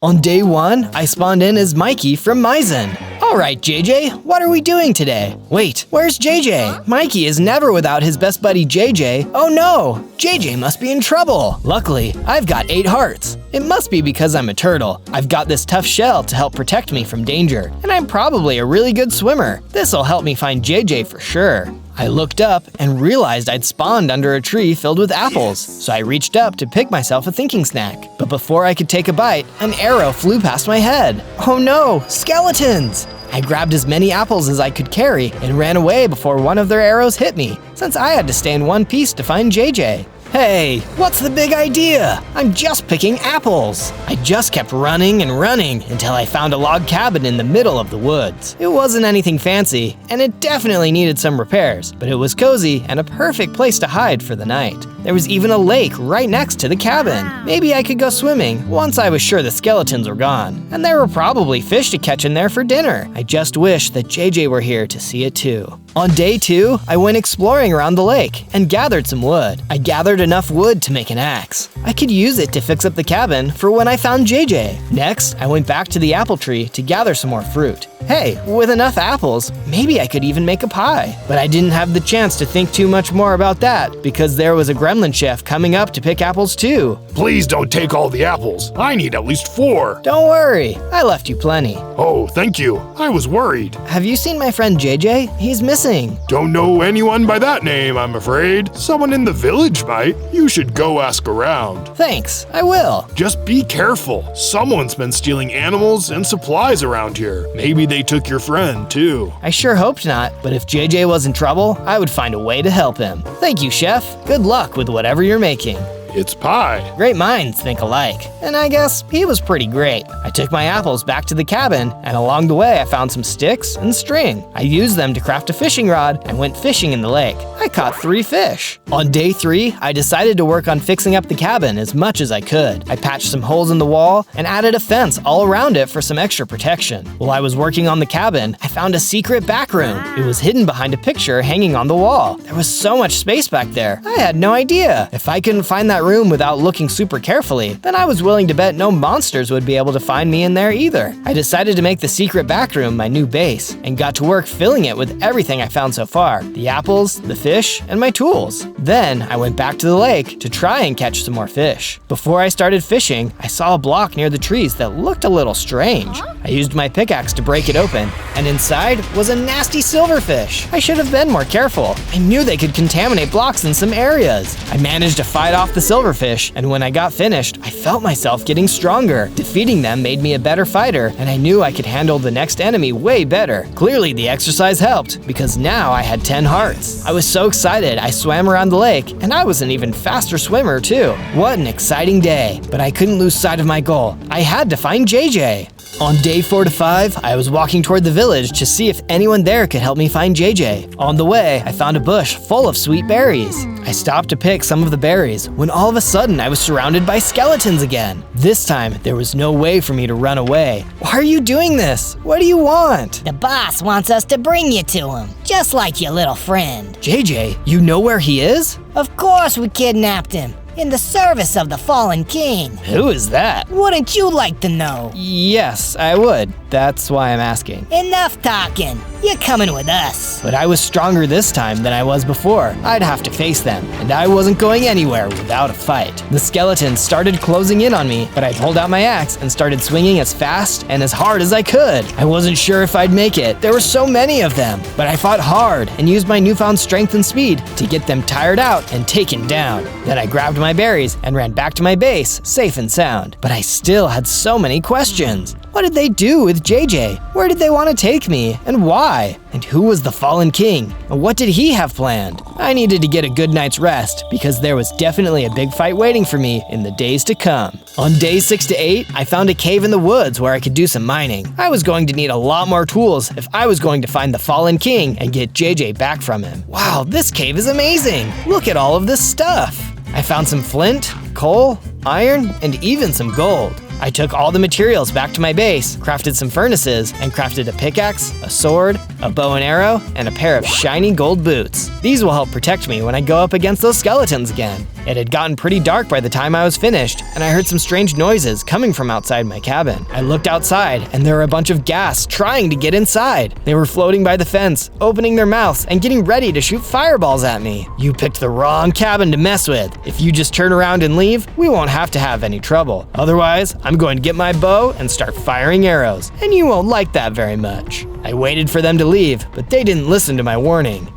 On day 1, I spawned in as Mikey from MAIZEN. Alright JJ, what are we doing today? Wait, where's JJ? Mikey is never without his best buddy JJ. Oh no, JJ must be in trouble. Luckily, I've got 8 hearts. It must be because I'm a turtle. I've got this tough shell to help protect me from danger, and I'm probably a really good swimmer. This'll help me find JJ for sure. I looked up and realized I'd spawned under a tree filled with apples, so I reached up to pick myself a thinking snack. But before I could take a bite, an arrow flew past my head. Oh no, skeletons! I grabbed as many apples as I could carry and ran away before one of their arrows hit me, since I had to stay in one piece to find JJ. Hey, what's the big idea? I'm just picking apples. I just kept running and running until I found a log cabin in the middle of the woods. It wasn't anything fancy, and it definitely needed some repairs, but it was cozy and a perfect place to hide for the night. There was even a lake right next to the cabin. Maybe I could go swimming once I was sure the skeletons were gone. And there were probably fish to catch in there for dinner. I just wish that JJ were here to see it too. On day 2, I went exploring around the lake and gathered some wood. I gathered enough wood to make an axe. I could use it to fix up the cabin for when I found JJ. Next, I went back to the apple tree to gather some more fruit. Hey, with enough apples, maybe I could even make a pie. But I didn't have the chance to think too much more about that because there was a gremlin chef coming up to pick apples too. Please don't take all the apples. I need at least 4. Don't worry, I left you plenty. Oh, thank you. I was worried. Have you seen my friend JJ? He's missing. Don't know anyone by that name, I'm afraid. Someone in the village might. You should go ask around. Thanks, I will. Just be careful. Someone's been stealing animals and supplies around here. Maybe they took your friend too. I sure hoped not, but if JJ was in trouble, I would find a way to help him. Thank you, chef. Good luck with whatever you're making. It's pie. Great minds think alike, and I guess he was pretty great. I took my apples back to the cabin, and along the way I found some sticks and string. I used them to craft a fishing rod and went fishing in the lake. I caught 3 fish. On day 3, I decided to work on fixing up the cabin as much as I could. I patched some holes in the wall and added a fence all around it for some extra protection. While I was working on the cabin, I found a secret back room. It was hidden behind a picture hanging on the wall. There was so much space back there. I had no idea. If I couldn't find that room without looking super carefully, then I was willing to bet no monsters would be able to find me in there either. I decided to make the secret back room my new base and got to work filling it with everything I found so far: the apples, the fish, and my tools. Then I went back to the lake to try and catch some more fish. Before I started fishing, I saw a block near the trees that looked a little strange. I used my pickaxe to break it open, and inside was a nasty silverfish. I should have been more careful. I knew they could contaminate blocks in some areas. I managed to fight off the silverfish, and when I got finished, I felt myself getting stronger. Defeating them made me a better fighter, and I knew I could handle the next enemy way better. Clearly, the exercise helped, because now I had 10 hearts. I was so excited, I swam around the lake, and I was an even faster swimmer too. What an exciting day, but I couldn't lose sight of my goal. I had to find JJ. On day 4 to 5, I was walking toward the village to see if anyone there could help me find JJ. On the way, I found a bush full of sweet berries. I stopped to pick some of the berries when all of a sudden I was surrounded by skeletons again. This time, there was no way for me to run away. Why are you doing this? What do you want? The boss wants us to bring you to him, just like your little friend. JJ, you know where he is? Of course we kidnapped him, in the service of the fallen king. Who is that? Wouldn't you like to know? Yes, I would. That's why I'm asking. Enough talking. You're coming with us. But I was stronger this time than I was before. I'd have to face them, and I wasn't going anywhere without a fight. The skeletons started closing in on me, but I pulled out my axe and started swinging as fast and as hard as I could. I wasn't sure if I'd make it. There were so many of them, but I fought hard and used my newfound strength and speed to get them tired out and taken down. Then I grabbed my berries and ran back to my base, safe and sound. But I still had so many questions. What did they do with JJ? Where did they want to take me, and why? And who was the fallen king? And what did he have planned? I needed to get a good night's rest because there was definitely a big fight waiting for me in the days to come. On days 6 to 8, I found a cave in the woods where I could do some mining. I was going to need a lot more tools if I was going to find the fallen king and get JJ back from him. Wow, this cave is amazing! Look at all of this stuff! I found some flint, coal, iron, and even some gold. I took all the materials back to my base, crafted some furnaces, and crafted a pickaxe, a sword, a bow and arrow, and a pair of shiny gold boots. These will help protect me when I go up against those skeletons again. It had gotten pretty dark by the time I was finished, and I heard some strange noises coming from outside my cabin. I looked outside, and there were a bunch of ghast trying to get inside. They were floating by the fence, opening their mouths and getting ready to shoot fireballs at me. You picked the wrong cabin to mess with. If you just turn around and leave, we won't have to have any trouble. Otherwise, I'm going to get my bow and start firing arrows, and you won't like that very much. I waited for them to leave, but they didn't listen to my warning.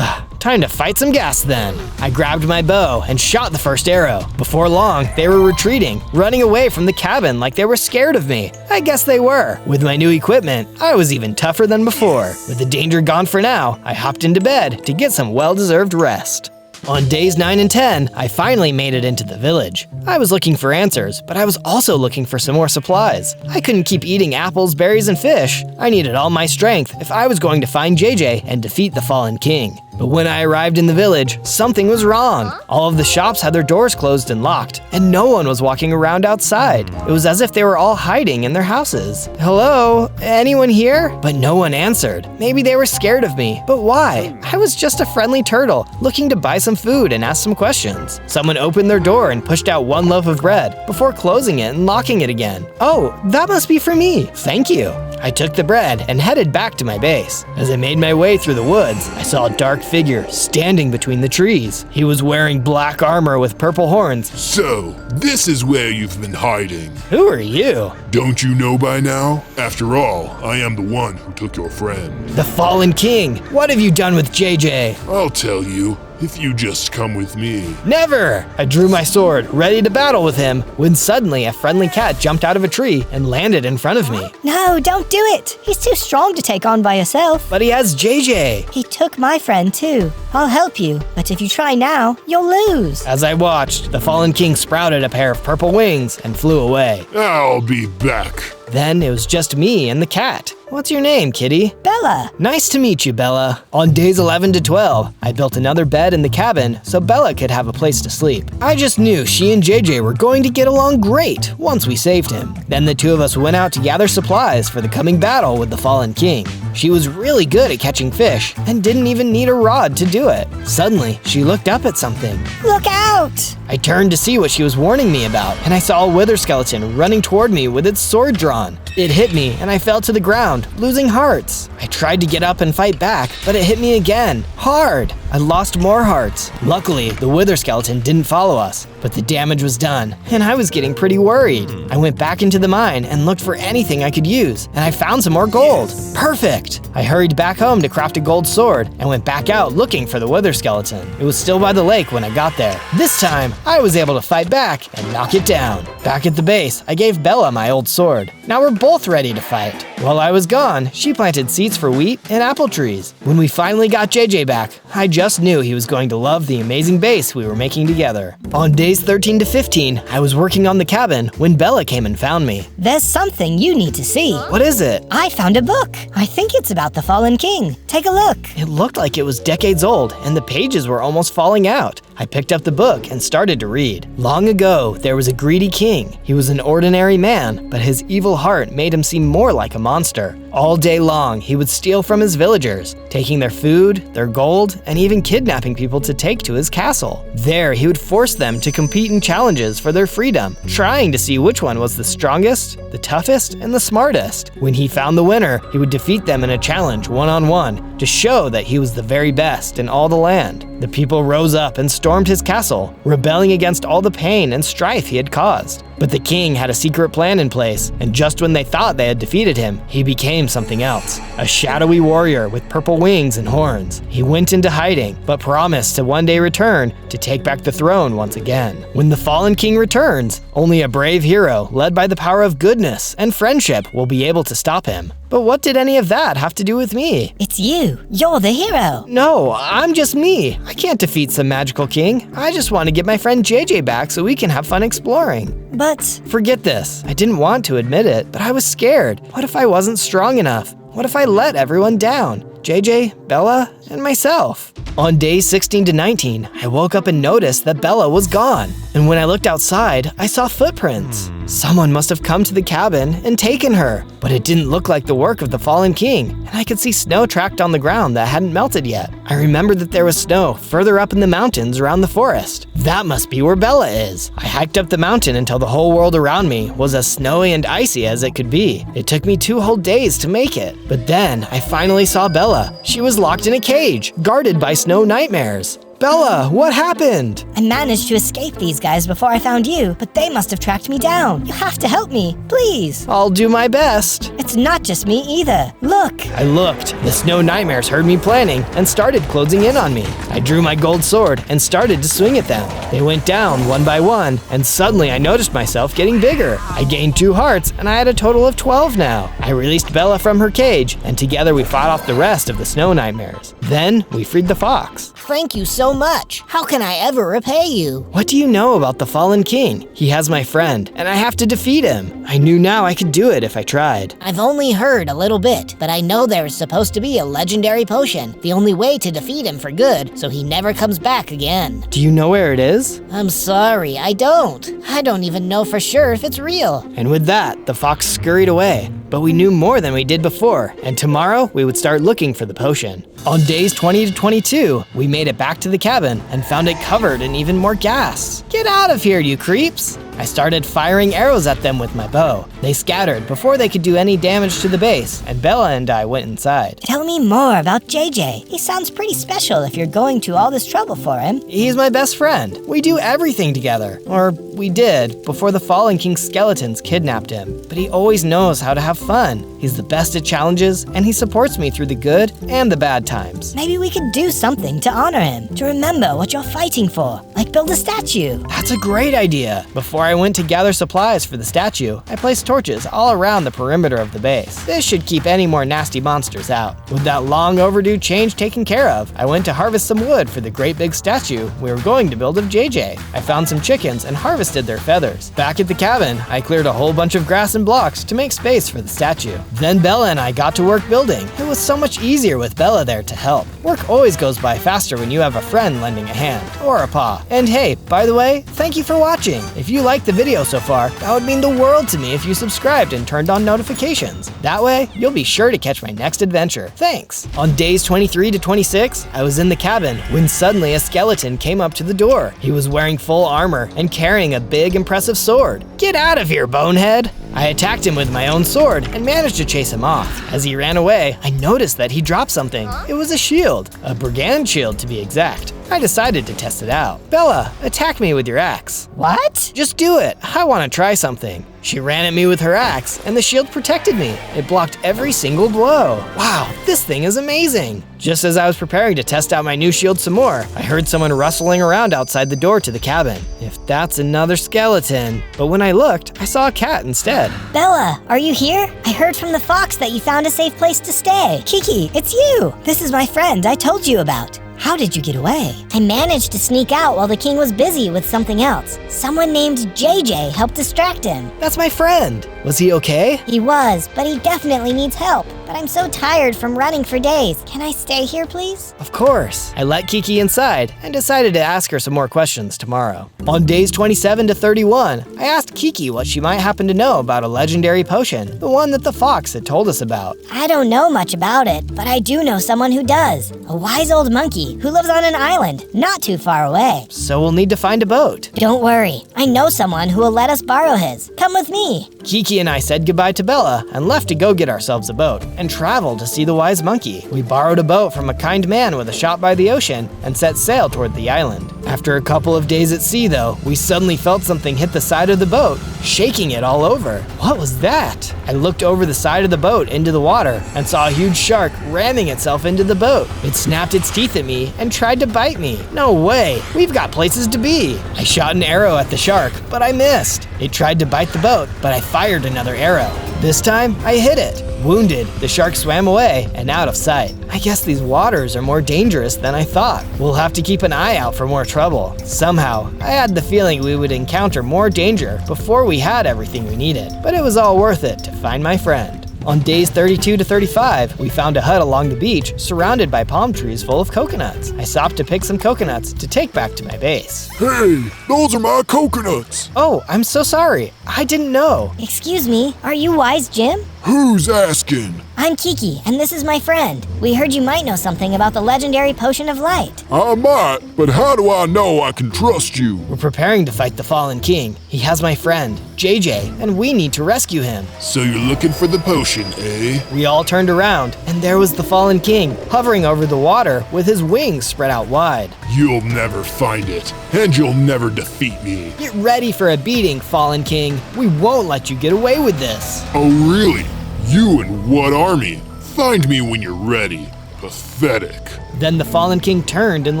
Time to fight some ghast then. I grabbed my bow and shot the first arrow. Before long, they were retreating, running away from the cabin like they were scared of me. I guess they were. With my new equipment, I was even tougher than before. With the danger gone for now, I hopped into bed to get some well-deserved rest. On days 9 and 10, I finally made it into the village. I was looking for answers, but I was also looking for some more supplies. I couldn't keep eating apples, berries, and fish. I needed all my strength if I was going to find JJ and defeat the fallen king. But when I arrived in the village, something was wrong. All of the shops had their doors closed and locked, and no one was walking around outside. It was as if they were all hiding in their houses. Hello? Anyone here? But no one answered. Maybe they were scared of me, but why? I was just a friendly turtle, looking to buy some food and ask some questions. Someone opened their door and pushed out one loaf of bread, before closing it and locking it again. Oh, that must be for me. Thank you. I took the bread and headed back to my base. As I made my way through the woods, I saw a dark figure standing between the trees. He was wearing black armor with purple horns. So, this is where you've been hiding. Who are you? Don't you know by now? After all, I am the one who took your friend. The fallen king. What have you done with JJ? I'll tell you, if you just come with me. Never! I drew my sword, ready to battle with him, when suddenly a friendly cat jumped out of a tree and landed in front of me. No, don't do it. He's too strong to take on by yourself. But he has JJ. He took my friend too. I'll help you, but if you try now, you'll lose. As I watched, the fallen king sprouted a pair of purple wings and flew away. I'll be back. Then it was just me and the cat. What's your name, kitty? Bella. Nice to meet you, Bella. On days 11 to 12, I built another bed in the cabin so Bella could have a place to sleep. I just knew she and JJ were going to get along great once we saved him. Then the two of us went out to gather supplies for the coming battle with the fallen king. She was really good at catching fish and didn't even need a rod to do it. Suddenly, she looked up at something. Look out! I turned to see what she was warning me about, and I saw a wither skeleton running toward me with its sword drawn. It hit me, and I fell to the ground, losing hearts. I tried to get up and fight back, but it hit me again, hard. I lost more hearts. Luckily, the wither skeleton didn't follow us, but the damage was done, and I was getting pretty worried. I went back into the mine and looked for anything I could use, and I found some more gold. Perfect! I hurried back home to craft a gold sword and went back out looking for the wither skeleton. It was still by the lake when I got there. This time, I was able to fight back and knock it down. Back at the base, I gave Bella my old sword. Now we're both ready to fight. While I was gone, she planted seeds for wheat and apple trees. When we finally got JJ back, I just knew he was going to love the amazing base we were making together. On days 13 to 15, I was working on the cabin when Bella came and found me. There's something you need to see. What is it? I found a book. I think it's about the fallen king. Take a look. It looked like it was decades old, and the pages were almost falling out. I picked up the book and started to read. Long ago, there was a greedy king. He was an ordinary man, but his evil heart made him seem more like a monster. All day long, he would steal from his villagers, taking their food, their gold, and even kidnapping people to take to his castle. There, he would force them to compete in challenges for their freedom, trying to see which one was the strongest, the toughest, and the smartest. When he found the winner, he would defeat them in a challenge one-on-one to show that he was the very best in all the land. The people rose up and stormed his castle, rebelling against all the pain and strife he had caused. But the king had a secret plan in place, and just when they thought they had defeated him, he became something else. A shadowy warrior with purple wings and horns. He went into hiding, but promised to one day return to take back the throne once again. When the fallen king returns, only a brave hero, led by the power of goodness and friendship, will be able to stop him. But what did any of that have to do with me? It's you. You're the hero. No, I'm just me. I can't defeat some magical king. I just want to get my friend JJ back so we can have fun exploring. But forget this. I didn't want to admit it, but I was scared. What if I wasn't strong enough? What if I let everyone down? JJ, Bella, and myself. On days 16 to 19, I woke up and noticed that Bella was gone. And when I looked outside, I saw footprints. Someone must have come to the cabin and taken her, but it didn't look like the work of the fallen king, and I could see snow tracked on the ground that hadn't melted yet. I remembered that there was snow further up in the mountains around the forest. That must be where Bella is. I hiked up the mountain until the whole world around me was as snowy and icy as it could be. It took me 2 whole days to make it, but then I finally saw Bella. She was locked in a cage, guarded by snow nightmares. Bella, what happened? I managed to escape these guys before I found you, but they must have tracked me down. You have to help me, please. I'll do my best. It's not just me either. Look. I looked. The snow nightmares heard me planning and started closing in on me. I drew my gold sword and started to swing at them. They went down one by one, and suddenly I noticed myself getting bigger. I gained 2 hearts, and I had a total of 12 now. I released Bella from her cage, and together we fought off the rest of the snow nightmares. Then we freed the fox. Thank you so much. How can I ever repay you? What do you know about the fallen king? He has my friend, and I have to defeat him. I knew now I could do it if I tried. I've only heard a little bit, but I know there is supposed to be a legendary potion. The only way to defeat him for good, so he never comes back again. Do you know where it is? I'm sorry, I don't. I don't even know for sure if it's real. And with that, the fox scurried away. But we knew more than we did before, and tomorrow we would start looking for the potion. On days 20 to 22, we made it back to the cabin and found it covered in even more gas. Get out of here, you creeps! I started firing arrows at them with my bow. They scattered before they could do any damage to the base, and Bella and I went inside. Tell me more about JJ. He sounds pretty special if you're going to all this trouble for him. He's my best friend. We do everything together. Or we did, before the Fallen King's skeletons kidnapped him. But he always knows how to have fun. He's the best at challenges, and he supports me through the good and the bad times. Maybe we could do something to honor him, to remember what you're fighting for, like build a statue. That's a great idea. Before I went to gather supplies for the statue, I placed torches all around the perimeter of the base. This should keep any more nasty monsters out. With that long overdue change taken care of, I went to harvest some wood for the great big statue we were going to build of JJ. I found some chickens and harvested their feathers. Back at the cabin, I cleared a whole bunch of grass and blocks to make space for the statue. Then Bella and I got to work building. It was so much easier with Bella there to help. Work always goes by faster when you have a friend lending a hand, or a paw. And hey, by the way, thank you for watching. If you liked the video so far, that would mean the world to me if you subscribed and turned on notifications. That way, you'll be sure to catch my next adventure. Thanks! On days 23 to 26, I was in the cabin when suddenly a skeleton came up to the door. He was wearing full armor and carrying a big, impressive sword. Get out of here, bonehead! I attacked him with my own sword and managed to chase him off. As he ran away, I noticed that he dropped something. It was a shield, a brigand shield to be exact. I decided to test it out. Bella, attack me with your axe. What? Just do it. I want to try something. She ran at me with her axe, and the shield protected me. It blocked every single blow. Wow, this thing is amazing. Just as I was preparing to test out my new shield some more, I heard someone rustling around outside the door to the cabin. If that's another skeleton. But when I looked, I saw a cat instead. Bella, are you here? I heard from the fox that you found a safe place to stay. Kiki, it's you. This is my friend I told you about. How did you get away? I managed to sneak out while the king was busy with something else. Someone named JJ helped distract him. That's my friend. Was he okay? He was, but he definitely needs help. But I'm so tired from running for days. Can I stay here, please? Of course. I let Kiki inside and decided to ask her some more questions tomorrow. On days 27 to 31, I asked Kiki what she might happen to know about a legendary potion, the one that the fox had told us about. I don't know much about it, but I do know someone who does. A wise old monkey who lives on an island not too far away. So we'll need to find a boat. Don't worry. I know someone who will let us borrow his. Come with me. Kiki and I said goodbye to Bella and left to go get ourselves a boat and travel to see the wise monkey. We borrowed a boat from a kind man with a shop by the ocean and set sail toward the island. After a couple of days at sea though, we suddenly felt something hit the side of the boat, shaking it all over. What was that? I looked over the side of the boat into the water and saw a huge shark ramming itself into the boat. It snapped its teeth at me and tried to bite me. No way, we've got places to be. I shot an arrow at the shark, but I missed. It tried to bite the boat, but I fired another arrow. This time, I hit it. Wounded, the shark swam away and out of sight. I guess these waters are more dangerous than I thought. We'll have to keep an eye out for more trouble. Somehow, I had the feeling we would encounter more danger before we had everything we needed, but it was all worth it to find my friend. On days 32 to 35, we found a hut along the beach surrounded by palm trees full of coconuts. I stopped to pick some coconuts to take back to my base. Hey, those are my coconuts. Oh, I'm so sorry. I didn't know. Excuse me, are you Wise Jim? Who's asking? I'm Kiki, and this is my friend. We heard you might know something about the legendary potion of light. I might, but how do I know I can trust you? We're preparing to fight the fallen king. He has my friend, JJ, and we need to rescue him. So you're looking for the potion, eh? We all turned around, and there was the fallen king, hovering over the water with his wings spread out wide. You'll never find it, and you'll never defeat me. Get ready for a beating, fallen king. We won't let you get away with this. Oh, really? You and what army? Find me when you're ready. Pathetic. Then the fallen king turned and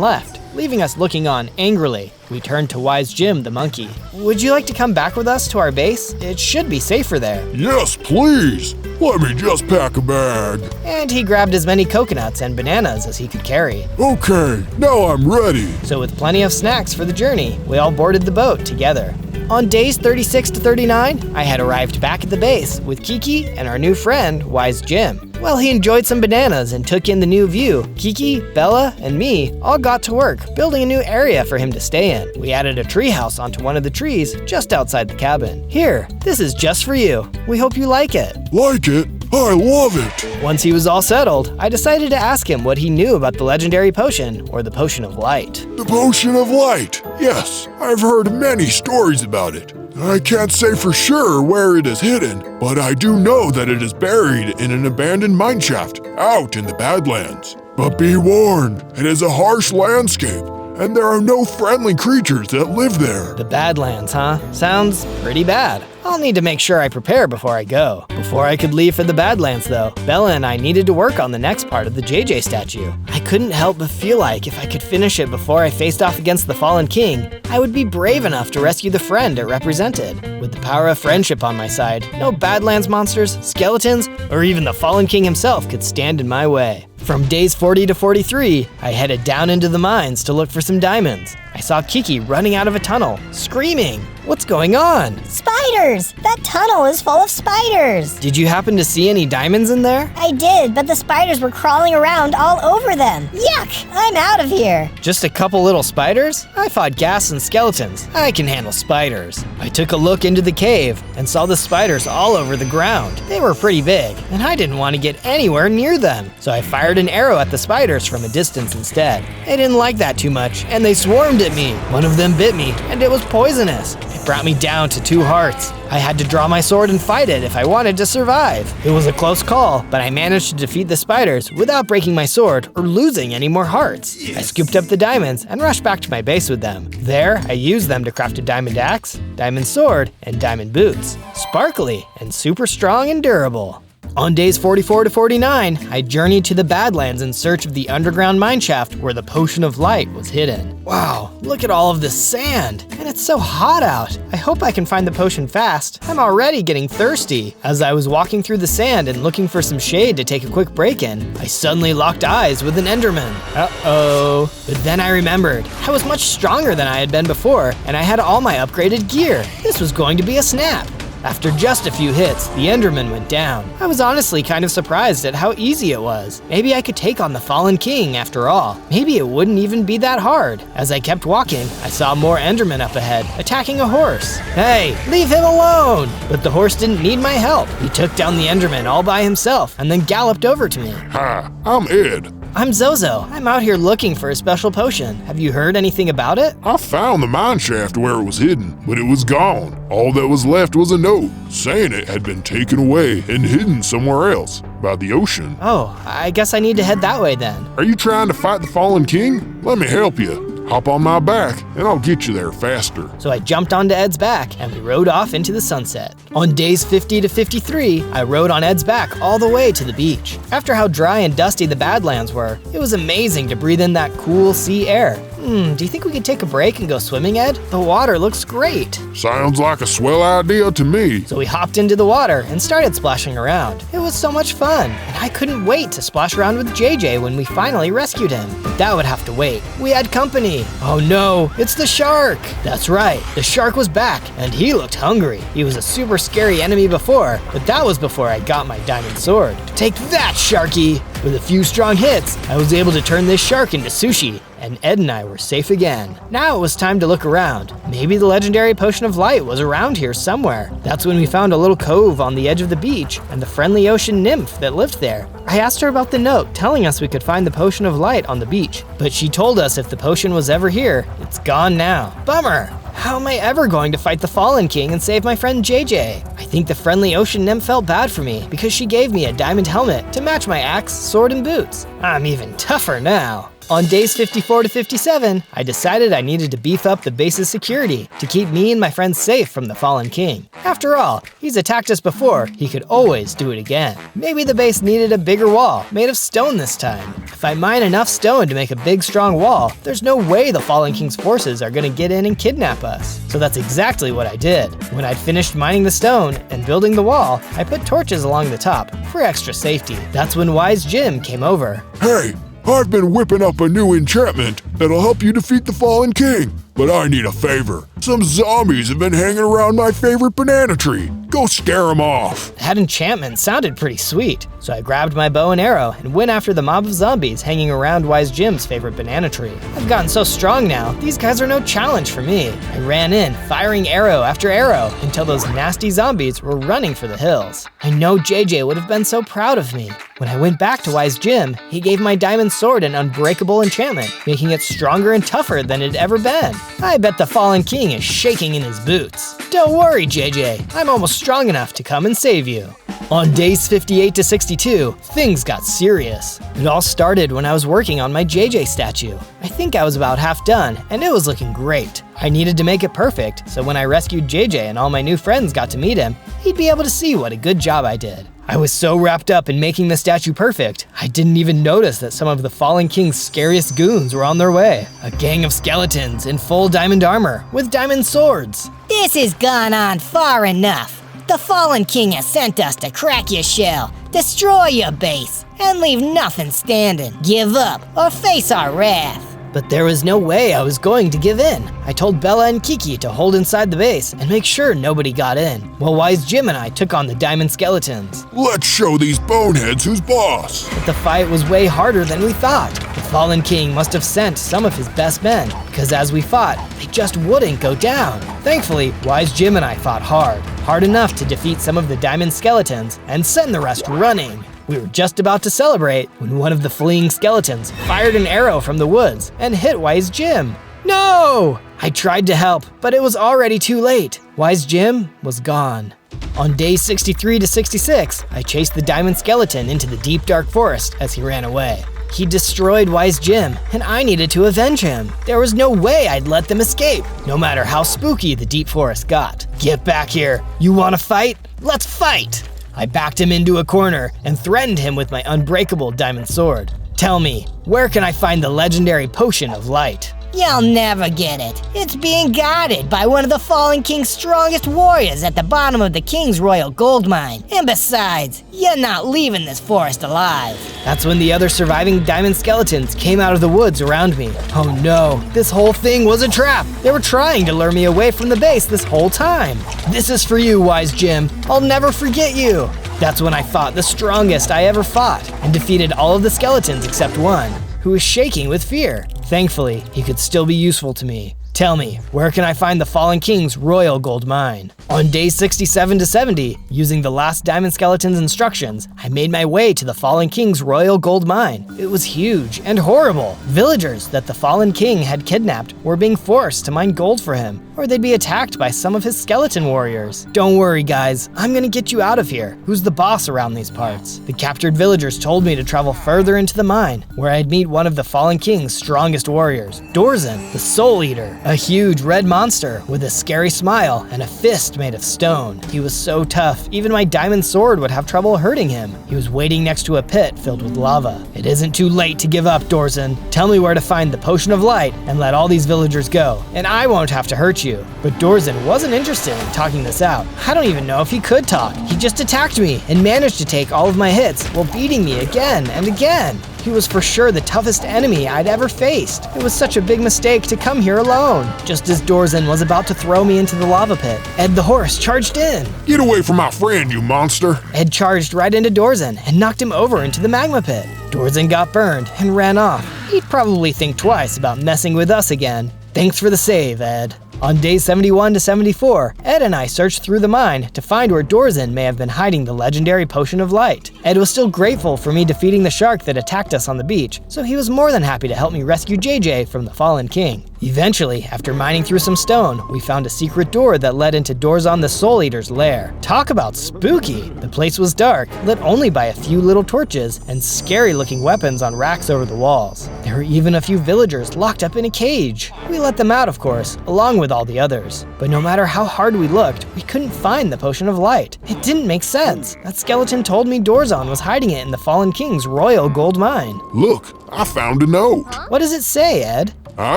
left, leaving us looking on angrily. We turned to Wise Jim the monkey. Would you like to come back with us to our base? It should be safer there. Yes, please. Let me just pack a bag. And he grabbed as many coconuts and bananas as he could carry. Okay, now I'm ready. So with plenty of snacks for the journey, we all boarded the boat together. On days 36 to 39, I had arrived back at the base with Kiki and our new friend, Wise Jim. While he enjoyed some bananas and took in the new view, Kiki, Bella, and me all got to work building a new area for him to stay in. We added a treehouse onto one of the trees just outside the cabin. Here, this is just for you. We hope you like it. Like it? I love it. Once he was all settled, I decided to ask him what he knew about the legendary potion, or the potion of light. The potion of light. Yes, I've heard many stories about it. I can't say for sure where it is hidden, but I do know that it is buried in an abandoned mineshaft out in the Badlands. But be warned, it is a harsh landscape, and there are no friendly creatures that live there. The Badlands, huh? Sounds pretty bad. I'll need to make sure I prepare before I go. Before I could leave for the Badlands though, Bella and I needed to work on the next part of the JJ statue. I couldn't help but feel like if I could finish it before I faced off against the fallen king, I would be brave enough to rescue the friend it represented. With the power of friendship on my side, no Badlands monsters, skeletons, or even the fallen king himself could stand in my way. From days 40 to 43, I headed down into the mines to look for some diamonds. I saw Kiki running out of a tunnel, screaming. What's going on? Spiders! That tunnel is full of spiders! Did you happen to see any diamonds in there? I did, but the spiders were crawling around all over them. Yuck! I'm out of here. Just a couple little spiders? I fought ghasts and skeletons. I can handle spiders. I took a look into the cave and saw the spiders all over the ground. They were pretty big, and I didn't want to get anywhere near them. So I fired an arrow at the spiders from a distance instead. They didn't like that too much, and they swarmed at me. One of them bit me, and it was poisonous. It brought me down to 2 hearts. I had to draw my sword and fight it if I wanted to survive. It was a close call, but I managed to defeat the spiders without breaking my sword or losing any more hearts. Yes. I scooped up the diamonds and rushed back to my base with them. There, I used them to craft a diamond axe, diamond sword, and diamond boots. Sparkly and super strong and durable. On days 44 to 49, I journeyed to the Badlands in search of the underground mineshaft where the potion of light was hidden. Wow, look at all of this sand, and it's so hot out. I hope I can find the potion fast. I'm already getting thirsty. As I was walking through the sand and looking for some shade to take a quick break in, I suddenly locked eyes with an Enderman. Uh-oh. But then I remembered, I was much stronger than I had been before, and I had all my upgraded gear. This was going to be a snap. After just a few hits, the Enderman went down. I was honestly kind of surprised at how easy it was. Maybe I could take on the fallen king after all. Maybe it wouldn't even be that hard. As I kept walking, I saw more Endermen up ahead, attacking a horse. Hey, leave him alone! But the horse didn't need my help. He took down the Enderman all by himself and then galloped over to me. Hi, I'm Ed. I'm Zozo. I'm out here looking for a special potion. Have you heard anything about it? I found the mineshaft where it was hidden, but it was gone. All that was left was a note saying it had been taken away and hidden somewhere else by the ocean. Oh, I guess I need to head that way then. Are you trying to fight the fallen king? Let me help you. Hop on my back, and I'll get you there faster. So I jumped onto Ed's back, and we rode off into the sunset. On days 50 to 53, I rode on Ed's back all the way to the beach. After how dry and dusty the Badlands were, it was amazing to breathe in that cool sea air. Do you think we could take a break and go swimming, Ed? The water looks great. Sounds like a swell idea to me. So we hopped into the water and started splashing around. It was so much fun, and I couldn't wait to splash around with JJ when we finally rescued him. But that would have to wait. We had company. Oh no, it's the shark. That's right, the shark was back, and he looked hungry. He was a super scary enemy before, but that was before I got my diamond sword. Take that, Sharky! With a few strong hits, I was able to turn this shark into sushi, and Ed and I were safe again. Now it was time to look around. Maybe the legendary potion of light was around here somewhere. That's when we found a little cove on the edge of the beach and the friendly ocean nymph that lived there. I asked her about the note telling us we could find the potion of light on the beach, but she told us if the potion was ever here, it's gone now. Bummer! How am I ever going to fight the Fallen King and save my friend JJ? I think the friendly ocean nymph felt bad for me because she gave me a diamond helmet to match my axe, sword, and boots. I'm even tougher now. On days 54 to 57, I decided I needed to beef up the base's security to keep me and my friends safe from the Fallen King. After all, he's attacked us before, he could always do it again. Maybe the base needed a bigger wall, made of stone this time. If I mine enough stone to make a big strong wall, there's no way the Fallen King's forces are gonna get in and kidnap us. So that's exactly what I did. When I'd finished mining the stone and building the wall, I put torches along the top for extra safety. That's when Wise Jim came over. Hey, I've been whipping up a new enchantment that'll help you defeat the Fallen King. But I need a favor. Some zombies have been hanging around my favorite banana tree. Go scare them off. That enchantment sounded pretty sweet, so I grabbed my bow and arrow and went after the mob of zombies hanging around Wise Jim's favorite banana tree. I've gotten so strong now, these guys are no challenge for me. I ran in, firing arrow after arrow, until those nasty zombies were running for the hills. I know JJ would have been so proud of me. When I went back to Wise Jim, he gave my diamond sword an unbreakable enchantment, making it stronger and tougher than it had ever been. I bet the Fallen King is shaking in his boots. Don't worry, JJ, I'm almost strong enough to come and save you. On days 58 to 62, things got serious. It all started when I was working on my JJ statue. I think I was about half done, and it was looking great. I needed to make it perfect, so when I rescued JJ and all my new friends got to meet him, he'd be able to see what a good job I did. I was so wrapped up in making the statue perfect, I didn't even notice that some of the Fallen King's scariest goons were on their way. A gang of skeletons in full diamond armor with diamond swords. This has gone on far enough. The Fallen King has sent us to crack your shell, destroy your base, and leave nothing standing. Give up or face our wrath. But there was no way I was going to give in. I told Bella and Kiki to hold inside the base and make sure nobody got in, while Wise Jim and I took on the diamond skeletons. Let's show these boneheads who's boss. But the fight was way harder than we thought. The Fallen King must have sent some of his best men, because as we fought, they just wouldn't go down. Thankfully, Wise Jim and I fought hard enough to defeat some of the diamond skeletons and send the rest running. We were just about to celebrate when one of the fleeing skeletons fired an arrow from the woods and hit Wise Jim. No! I tried to help, but it was already too late. Wise Jim was gone. On days 63 to 66, I chased the diamond skeleton into the deep dark forest as he ran away. He destroyed Wise Jim, and I needed to avenge him. There was no way I'd let them escape, no matter how spooky the deep forest got. Get back here. You wanna fight? Let's fight! I backed him into a corner and threatened him with my unbreakable diamond sword. Tell me, where can I find the legendary potion of light? You'll never get it. It's being guarded by one of the Fallen King's strongest warriors at the bottom of the King's Royal Gold Mine. And besides, you're not leaving this forest alive. That's when the other surviving diamond skeletons came out of the woods around me. Oh no, this whole thing was a trap. They were trying to lure me away from the base this whole time. This is for you, Wise Jim. I'll never forget you. That's when I fought the strongest I ever fought and defeated all of the skeletons except one, who was shaking with fear. Thankfully, he could still be useful to me. Tell me, where can I find the Fallen King's Royal Gold Mine? On days 67 to 70, using the last diamond skeleton's instructions, I made my way to the Fallen King's Royal Gold Mine. It was huge and horrible. Villagers that the Fallen King had kidnapped were being forced to mine gold for him, or they'd be attacked by some of his skeleton warriors. Don't worry, guys, I'm gonna get you out of here. Who's the boss around these parts? The captured villagers told me to travel further into the mine, where I'd meet one of the Fallen King's strongest warriors, Dorzen, the Soul Eater. A huge red monster with a scary smile and a fist made of stone. He was so tough, even my diamond sword would have trouble hurting him. He was waiting next to a pit filled with lava. It isn't too late to give up, Dorzen. Tell me where to find the potion of light and let all these villagers go, and I won't have to hurt you. But Dorzen wasn't interested in talking this out. I don't even know if he could talk. He just attacked me and managed to take all of my hits while beating me again and again. He was for sure the toughest enemy I'd ever faced. It was such a big mistake to come here alone. Just as Dorzen was about to throw me into the lava pit, Ed the horse charged in. Get away from my friend, you monster! Ed charged right into Dorzen and knocked him over into the magma pit. Dorzen got burned and ran off. He'd probably think twice about messing with us again. Thanks for the save, Ed. On days 71 to 74, Ed and I searched through the mine to find where Dorzen may have been hiding the legendary potion of light. Ed was still grateful for me defeating the shark that attacked us on the beach, so he was more than happy to help me rescue JJ from the fallen king. Eventually, after mining through some stone, we found a secret door that led into Dorzen the Soul Eater's lair. Talk about spooky! The place was dark, lit only by a few little torches, and scary-looking weapons on racks over the walls. There were even a few villagers locked up in a cage. We let them out, of course, along with all the others. But no matter how hard we looked, we couldn't find the potion of light. It didn't make sense. That skeleton told me Dorzen was hiding it in the fallen king's royal gold mine. Look, I found a note. What does it say, Ed? I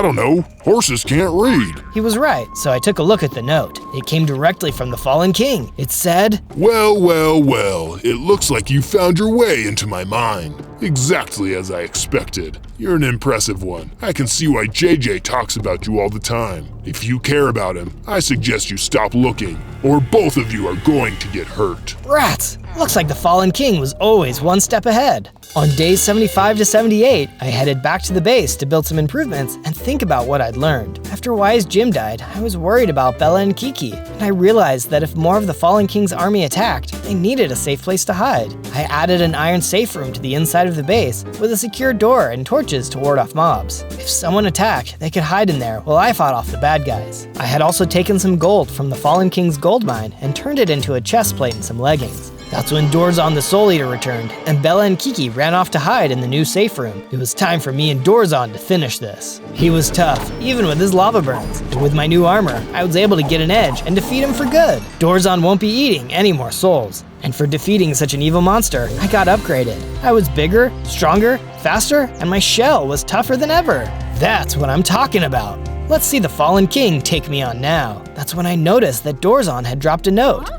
don't know. Horses can't read. He was right, so I took a look at the note. It came directly from the fallen king. It said, Well, well, well. It looks like you found your way into my mind. Exactly as I expected. You're an impressive one. I can see why JJ talks about you all the time. If you care about him, I suggest you stop looking, or both of you are going to get hurt. Rats! Looks like the fallen king was always one step ahead. On days 75 to 78, I headed back to the base to build some improvements and think about what I'd learned. After Wise Jim died, I was worried about Bella and Kiki, and I realized that if more of the fallen king's army attacked, they needed a safe place to hide. I added an iron safe room to the inside of the base with a secure door and torches to ward off mobs. If someone attacked, they could hide in there while I fought off the bad guys. I had also taken some gold from the fallen king's gold mine and turned it into a chest plate and some leggings. That's when Dorzen the Soul Eater returned, and Bella and Kiki ran off to hide in the new safe room. It was time for me and Dorzen to finish this. He was tough, even with his lava burns, but with my new armor, I was able to get an edge and defeat him for good. Dorzen won't be eating any more souls. And for defeating such an evil monster, I got upgraded. I was bigger, stronger, faster, and my shell was tougher than ever. That's what I'm talking about. Let's see the fallen king take me on now. That's when I noticed that Dorzen had dropped a note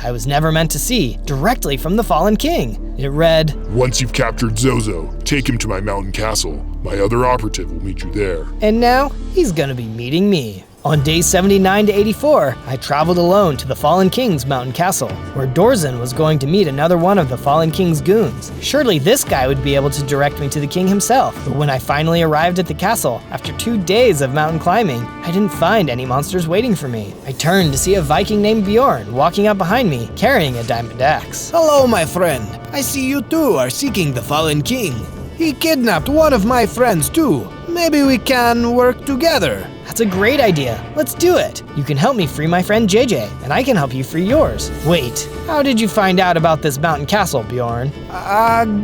I was never meant to see, directly from the fallen king. It read, Once you've captured Zozo, take him to my mountain castle. My other operative will meet you there. And now he's gonna be meeting me. On days 79 to 84, I traveled alone to the Fallen King's mountain castle, where Dorzen was going to meet another one of the Fallen King's goons. Surely this guy would be able to direct me to the king himself. But when I finally arrived at the castle, after 2 days of mountain climbing, I didn't find any monsters waiting for me. I turned to see a Viking named Bjorn walking up behind me, carrying a diamond axe. Hello, my friend. I see you too are seeking the Fallen King. He kidnapped one of my friends too. Maybe we can work together. That's a great idea. Let's do it. You can help me free my friend JJ, and I can help you free yours. Wait, how did you find out about this mountain castle, Bjorn?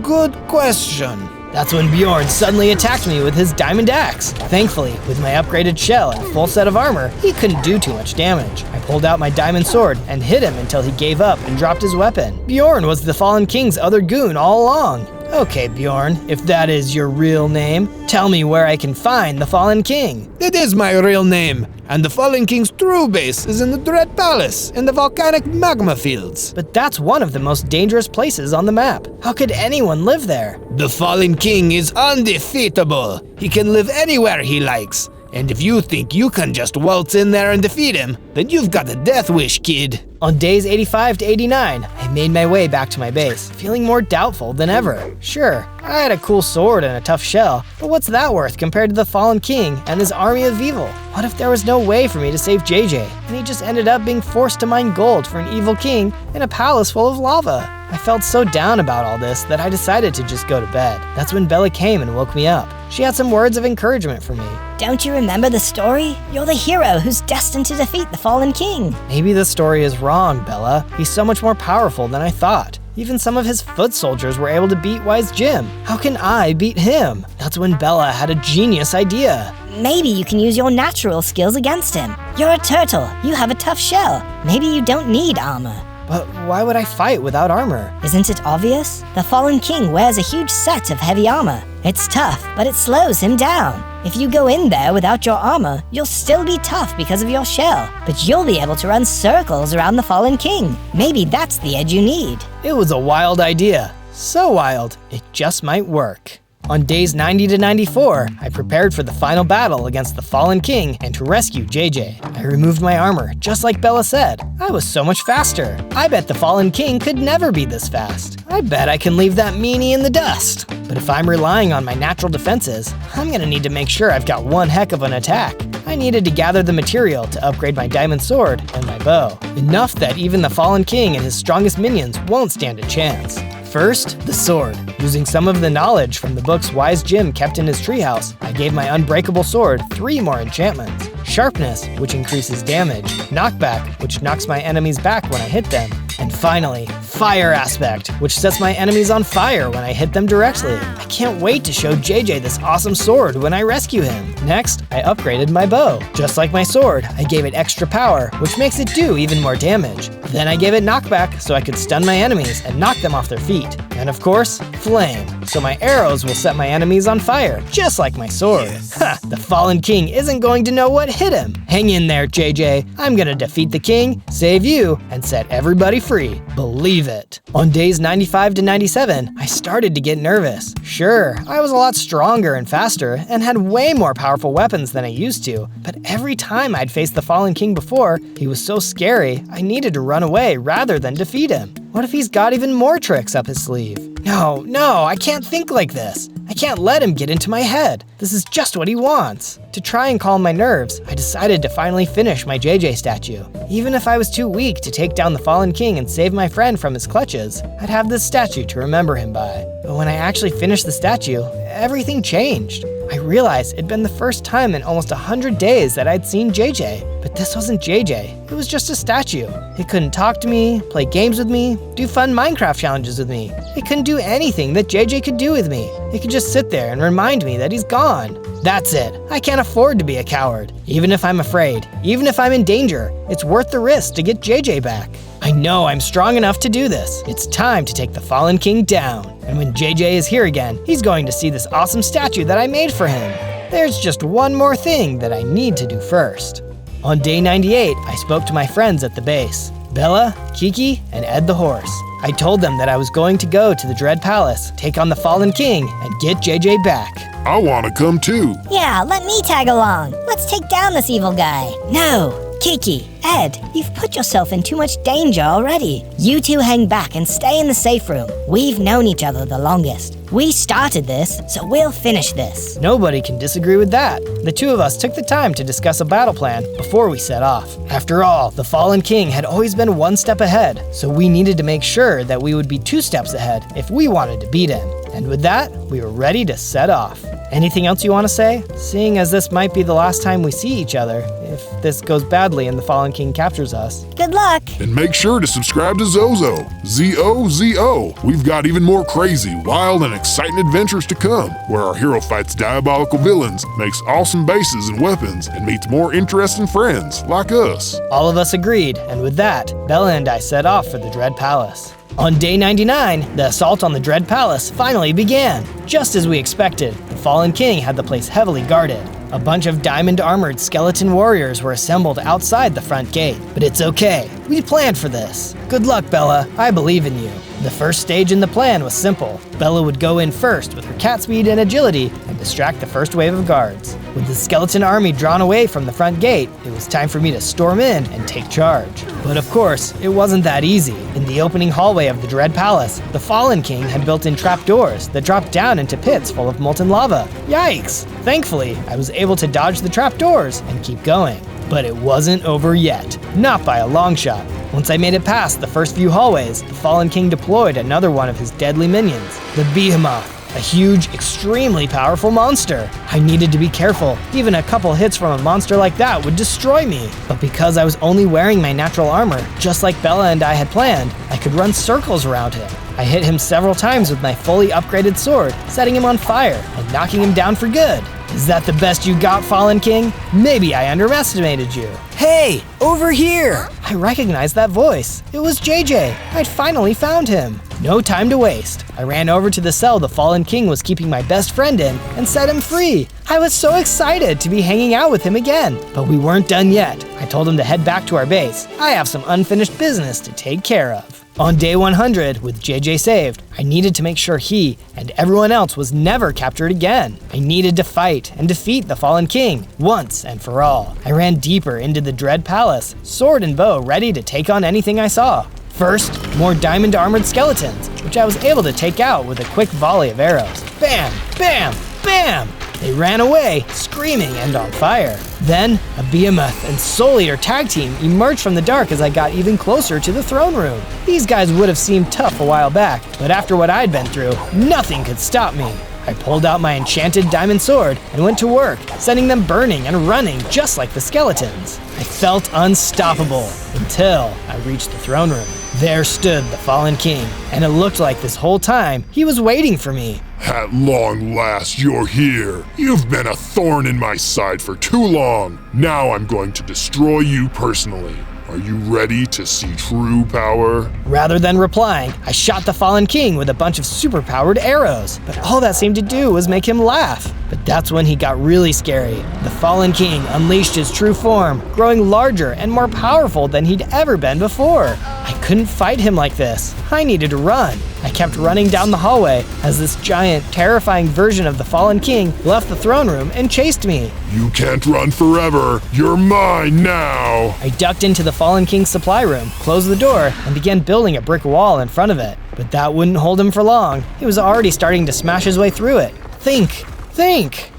Good question. That's when Bjorn suddenly attacked me with his diamond axe. Thankfully, with my upgraded shell and full set of armor, he couldn't do too much damage. I pulled out my diamond sword and hit him until he gave up and dropped his weapon. Bjorn was the Fallen King's other goon all along. Okay, Bjorn, if that is your real name, tell me where I can find the Fallen King. It is my real name, and the Fallen King's true base is in the Dread Palace, in the volcanic magma fields. But that's one of the most dangerous places on the map. How could anyone live there? The Fallen King is undefeatable. He can live anywhere he likes. And if you think you can just waltz in there and defeat him, then you've got a death wish, kid. On days 85 to 89, I made my way back to my base, feeling more doubtful than ever. Sure, I had a cool sword and a tough shell, but what's that worth compared to the Fallen King and his army of evil? What if there was no way for me to save JJ, and he just ended up being forced to mine gold for an evil king in a palace full of lava? I felt so down about all this that I decided to just go to bed. That's when Bella came and woke me up. She had some words of encouragement for me. Don't you remember the story? You're the hero who's destined to defeat the Fallen King. Maybe the story is wrong, Bella. He's so much more powerful than I thought. Even some of his foot soldiers were able to beat Wise Jim. How can I beat him? That's when Bella had a genius idea. maybe you can use your natural skills against him. You're a turtle. You have a tough shell. Maybe you don't need armor. But why would I fight without armor? Isn't it obvious? The Fallen King wears a huge set of heavy armor. It's tough, but it slows him down. If you go in there without your armor, you'll still be tough because of your shell, but you'll be able to run circles around the Fallen King. Maybe that's the edge you need. It was a wild idea. So wild, it just might work. On days 90 to 94, I prepared for the final battle against the Fallen King and to rescue JJ. I removed my armor, just like Bella said. I was so much faster. I bet the Fallen King could never be this fast. I bet I can leave that meanie in the dust. But if I'm relying on my natural defenses, I'm gonna need to make sure I've got one heck of an attack. I needed to gather the material to upgrade my diamond sword and my bow. Enough that even the Fallen King and his strongest minions won't stand a chance. First, the sword. Using some of the knowledge from the books Wise Jim kept in his treehouse, I gave my unbreakable sword 3 more enchantments. Sharpness, which increases damage. Knockback, which knocks my enemies back when I hit them. And finally, Fire Aspect, which sets my enemies on fire when I hit them directly. I can't wait to show JJ this awesome sword when I rescue him. Next, I upgraded my bow. Just like my sword, I gave it extra power, which makes it do even more damage. Then I gave it knockback so I could stun my enemies and knock them off their feet. And of course, flame, so my arrows will set my enemies on fire, just like my sword. Ha! The Fallen King isn't going to know what hit him. Hang in there, JJ. I'm gonna defeat the king, save you, and set everybody free. Believe it. On days 95 to 97, I started to get nervous. Sure, I was a lot stronger and faster, and had way more powerful weapons than I used to, but every time I'd faced the Fallen King before, he was so scary, I needed to run away rather than defeat him. What if he's got even more tricks up his sleeve? No, I can't think like this. I can't let him get into my head. This is just what he wants. To try and calm my nerves, I decided to finally finish my JJ statue. Even if I was too weak to take down the Fallen King and save my friend from his clutches, I'd have this statue to remember him by. But when I actually finished the statue, everything changed. I realized it'd been the first time in almost 100 days that I'd seen JJ. But this wasn't JJ, it was just a statue. It couldn't talk to me, play games with me, do fun Minecraft challenges with me. It couldn't do anything that JJ could do with me. It could just sit there and remind me that he's gone. That's it. I can't afford to be a coward. Even if I'm afraid, even if I'm in danger, it's worth the risk to get JJ back. I know I'm strong enough to do this. It's time to take the Fallen King down. And when JJ is here again, he's going to see this awesome statue that I made for him. There's just one more thing that I need to do first. On day 98, I spoke to my friends at the base, Bella, Kiki, and Ed the horse. I told them that I was going to go to the Dread Palace, take on the Fallen King, and get JJ back. I want to come too. Yeah, let me tag along. Let's take down this evil guy. No. Kiki, Ed, you've put yourself in too much danger already. You two hang back and stay in the safe room. We've known each other the longest. We started this, so we'll finish this. Nobody can disagree with that. The two of us took the time to discuss a battle plan before we set off. After all, the Fallen King had always been one step ahead, so we needed to make sure that we would be 2 steps ahead if we wanted to beat him. And with that, we were ready to set off. Anything else you want to say? Seeing as this might be the last time we see each other, if this goes badly and the Fallen King captures us. Good luck. And make sure to subscribe to Zozo. Z-O-Z-O. We've got even more crazy, wild, and exciting adventures to come, where our hero fights diabolical villains, makes awesome bases and weapons, and meets more interesting friends like us. All of us agreed, and with that, Bella and I set off for the Dread Palace. On day 99, the assault on the Dread Palace finally began. Just as we expected, the Fallen King had the place heavily guarded. A bunch of diamond-armored skeleton warriors were assembled outside the front gate. But it's okay, we planned for this. Good luck, Bella, I believe in you. The first stage in the plan was simple. Bella would go in first with her cat speed and agility and distract the first wave of guards. With the skeleton army drawn away from the front gate, it was time for me to storm in and take charge. But of course, it wasn't that easy. In the opening hallway of the Dread Palace, the Fallen King had built in trapdoors that dropped down into pits full of molten lava. Yikes! Thankfully, I was able to dodge the trapdoors and keep going. But it wasn't over yet, not by a long shot. Once I made it past the first few hallways, the Fallen King deployed another one of his deadly minions, the Behemoth, a huge, extremely powerful monster. I needed to be careful. Even a couple hits from a monster like that would destroy me. But because I was only wearing my natural armor, just like Bella and I had planned, I could run circles around him. I hit him several times with my fully upgraded sword, setting him on fire and knocking him down for good. Is that the best you got, Fallen King? Maybe I underestimated you. Hey, over here! I recognized that voice. It was JJ. I'd finally found him. No time to waste. I ran over to the cell the Fallen King was keeping my best friend in and set him free. I was so excited to be hanging out with him again, but we weren't done yet. I told him to head back to our base. I have some unfinished business to take care of. On day 100, with JJ saved, I needed to make sure he and everyone else was never captured again. I needed to fight and defeat the Fallen King once and for all. I ran deeper into the Dread Palace, sword and bow ready to take on anything I saw. First, more diamond-armored skeletons, which I was able to take out with a quick volley of arrows. Bam! Bam! Bam! They ran away, screaming and on fire. Then, a Behemoth and Soul Eater tag team emerged from the dark as I got even closer to the throne room. These guys would have seemed tough a while back, but after what I'd been through, nothing could stop me. I pulled out my enchanted diamond sword and went to work, sending them burning and running just like the skeletons. I felt unstoppable until I reached the throne room. There stood the Fallen King, and it looked like this whole time he was waiting for me. At long last, you're here. You've been a thorn in my side for too long. Now I'm going to destroy you personally. Are you ready to see true power? Rather than replying, I shot the Fallen King with a bunch of super-powered arrows, but all that seemed to do was make him laugh. But that's when he got really scary. The Fallen King unleashed his true form, growing larger and more powerful than he'd ever been before. I couldn't fight him like this. I needed to run. I kept running down the hallway as this giant, terrifying version of the Fallen King left the throne room and chased me. You can't run forever. You're mine now. I ducked into the Fallen King's supply room, closed the door, and began building a brick wall in front of it. But that wouldn't hold him for long. He was already starting to smash his way through it. Think!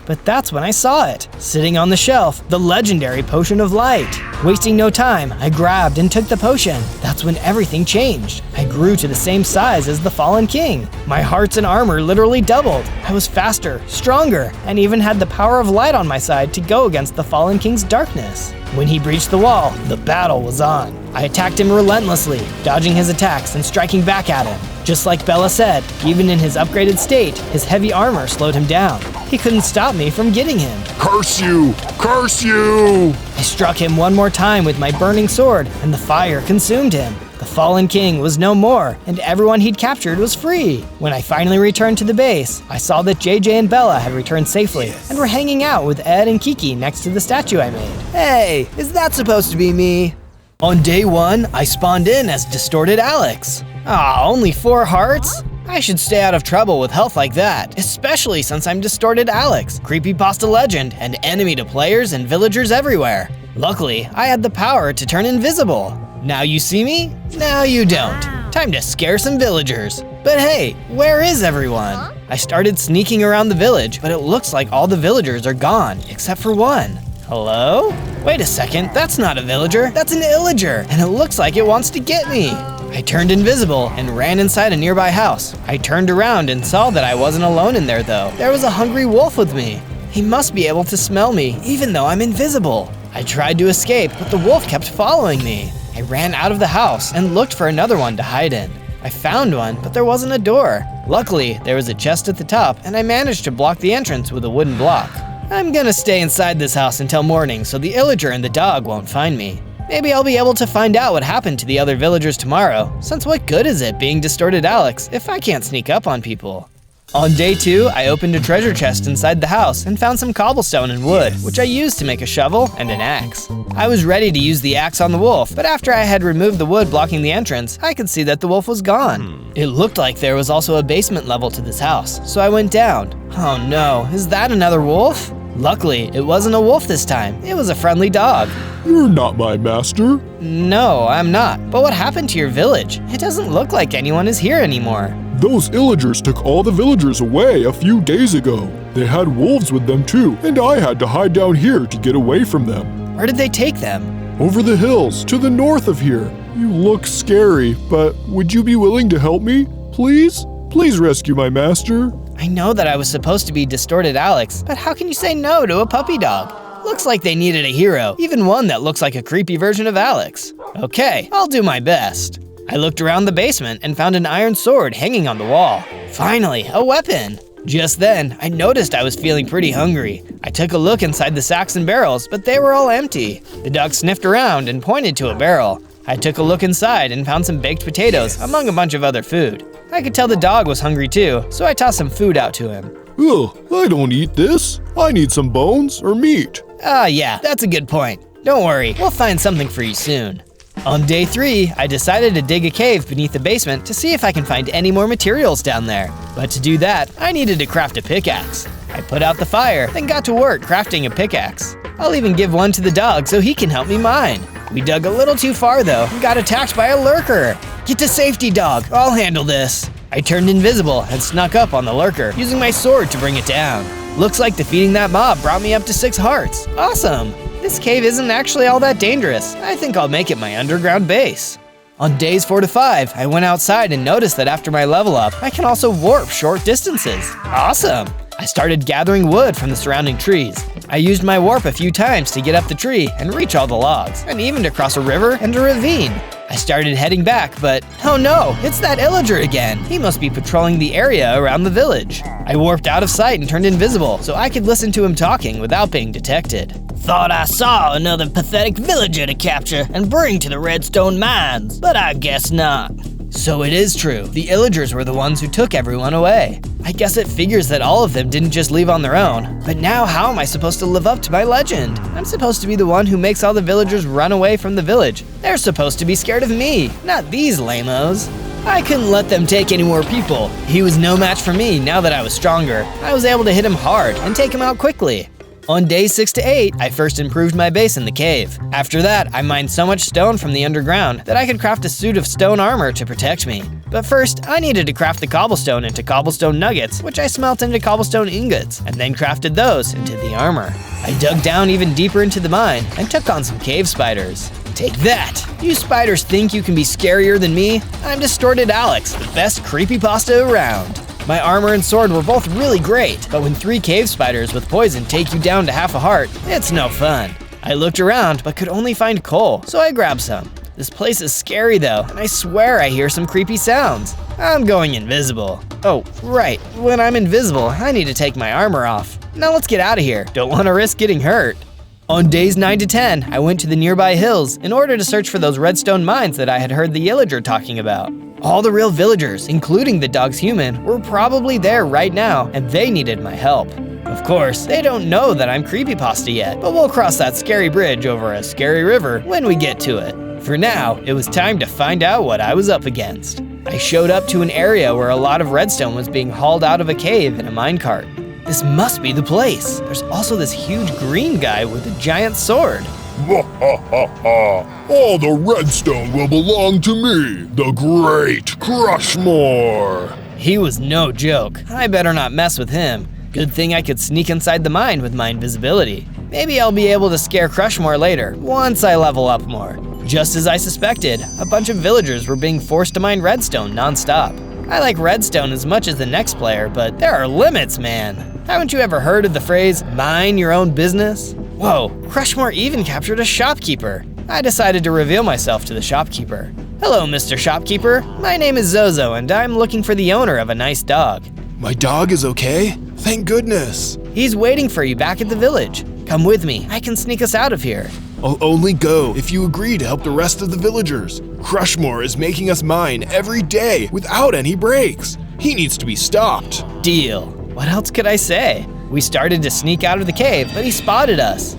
But that's when I saw it. Sitting on the shelf, the legendary Potion of Light. Wasting no time, I grabbed and took the potion. That's when everything changed. I grew to the same size as the Fallen King. My hearts and armor literally doubled. I was faster, stronger, and even had the power of light on my side to go against the Fallen King's darkness. When he breached the wall, the battle was on. I attacked him relentlessly, dodging his attacks and striking back at him. Just like Bella said, even in his upgraded state, his heavy armor slowed him down. He couldn't stop me from getting him. Curse you! Curse you! I struck him one more time with my burning sword, and the fire consumed him. The Fallen King was no more, and everyone he'd captured was free. When I finally returned to the base, I saw that JJ and Bella had returned safely and were hanging out with Ed and Kiki next to the statue I made. Hey, is that supposed to be me? On day 1, I spawned in as Distorted Alex. Only 4 hearts? I should stay out of trouble with health like that, especially since I'm Distorted Alex, creepypasta legend, and enemy to players and villagers everywhere. Luckily, I had the power to turn invisible. Now you see me, now you don't. Time to scare some villagers. But hey, where is everyone? I started sneaking around the village, but it looks like all the villagers are gone, except for one. Hello? Wait a second, that's not a villager, that's an illager, and it looks like it wants to get me. I turned invisible and ran inside a nearby house. I turned around and saw that I wasn't alone in there though. There was a hungry wolf with me. He must be able to smell me, even though I'm invisible. I tried to escape, but the wolf kept following me. I ran out of the house and looked for another one to hide in. I found one, but there wasn't a door. Luckily, there was a chest at the top, and I managed to block the entrance with a wooden block. I'm gonna stay inside this house until morning so the illager and the dog won't find me. Maybe I'll be able to find out what happened to the other villagers tomorrow, since what good is it being Distorted Alex if I can't sneak up on people? On day 2, I opened a treasure chest inside the house and found some cobblestone and wood, which I used to make a shovel and an axe. I was ready to use the axe on the wolf, but after I had removed the wood blocking the entrance, I could see that the wolf was gone. It looked like there was also a basement level to this house, so I went down. Oh no, is that another wolf? Luckily, it wasn't a wolf this time, it was a friendly dog. You're not my master. No, I'm not. But what happened to your village? It doesn't look like anyone is here anymore. Those illagers took all the villagers away a few days ago. They had wolves with them too, and I had to hide down here to get away from them. Where did they take them? Over the hills, to the north of here. You look scary, but would you be willing to help me? Please? Please rescue my master. I know that I was supposed to be Distorted Alex, but how can you say no to a puppy dog? Looks like they needed a hero, even one that looks like a creepy version of Alex. Okay, I'll do my best. I looked around the basement and found an iron sword hanging on the wall. Finally, a weapon. Just then, I noticed I was feeling pretty hungry. I took a look inside the sacks and barrels, but they were all empty. The dog sniffed around and pointed to a barrel. I took a look inside and found some baked potatoes among a bunch of other food. I could tell the dog was hungry too, so I tossed some food out to him. Ugh, I don't eat this. I need some bones or meat. Ah, yeah, that's a good point. Don't worry, we'll find something for you soon. On day 3, I decided to dig a cave beneath the basement to see if I can find any more materials down there. But to do that, I needed to craft a pickaxe. I put out the fire, then got to work crafting a pickaxe. I'll even give one to the dog so he can help me mine. We dug a little too far though and got attacked by a lurker. Get to safety, dog, I'll handle this. I turned invisible and snuck up on the lurker, using my sword to bring it down. Looks like defeating that mob brought me up to 6 hearts. Awesome! This cave isn't actually all that dangerous. I think I'll make it my underground base. On days 4 to 5, I went outside and noticed that after my level up, I can also warp short distances. Awesome! I started gathering wood from the surrounding trees. I used my warp a few times to get up the tree and reach all the logs, and even to cross a river and a ravine. I started heading back, but oh no, it's that illager again. He must be patrolling the area around the village. I warped out of sight and turned invisible so I could listen to him talking without being detected. Thought I saw another pathetic villager to capture and bring to the redstone mines, but I guess not. So it is true, the illagers were the ones who took everyone away. I guess it figures that all of them didn't just leave on their own. But now how am I supposed to live up to my legend? I'm supposed to be the one who makes all the villagers run away from the village. They're supposed to be scared of me, not these lamos. I couldn't let them take any more people. He was no match for me now that I was stronger. I was able to hit him hard and take him out quickly. On days 6 to 8, I first improved my base in the cave. After that, I mined so much stone from the underground that I could craft a suit of stone armor to protect me. But first, I needed to craft the cobblestone into cobblestone nuggets, which I smelt into cobblestone ingots, and then crafted those into the armor. I dug down even deeper into the mine and took on some cave spiders. Take that! You spiders think you can be scarier than me? I'm Distorted Alex, the best creepypasta around. My armor and sword were both really great, but when 3 cave spiders with poison take you down to half a heart, it's no fun. I looked around but could only find coal, so I grabbed some. This place is scary though, and I swear I hear some creepy sounds. I'm going invisible. Oh, right, when I'm invisible, I need to take my armor off. Now let's get out of here, don't want to risk getting hurt. On days 9 to 10, I went to the nearby hills in order to search for those redstone mines that I had heard the illager talking about. All the real villagers, including the dog's human, were probably there right now, and they needed my help. Of course, they don't know that I'm creepypasta yet, but we'll cross that scary bridge over a scary river when we get to it. For now, it was time to find out what I was up against. I showed up to an area where a lot of redstone was being hauled out of a cave in a minecart. This must be the place. There's also this huge green guy with a giant sword. All the redstone will belong to me, the Great Crushmore. He was no joke. I better not mess with him. Good thing I could sneak inside the mine with my invisibility. Maybe I'll be able to scare Crushmore later, once I level up more. Just as I suspected, a bunch of villagers were being forced to mine redstone non-stop. I like redstone as much as the next player, but there are limits, man. Haven't you ever heard of the phrase, mind your own business? Whoa, Crushmore even captured a shopkeeper. I decided to reveal myself to the shopkeeper. Hello, Mr. Shopkeeper. My name is Zozo, and I'm looking for the owner of a nice dog. My dog is okay? Thank goodness. He's waiting for you back at the village. Come with me, I can sneak us out of here. I'll only go if you agree to help the rest of the villagers. Crushmore is making us mine every day without any breaks. He needs to be stopped. Deal. What else could I say? We started to sneak out of the cave, but he spotted us.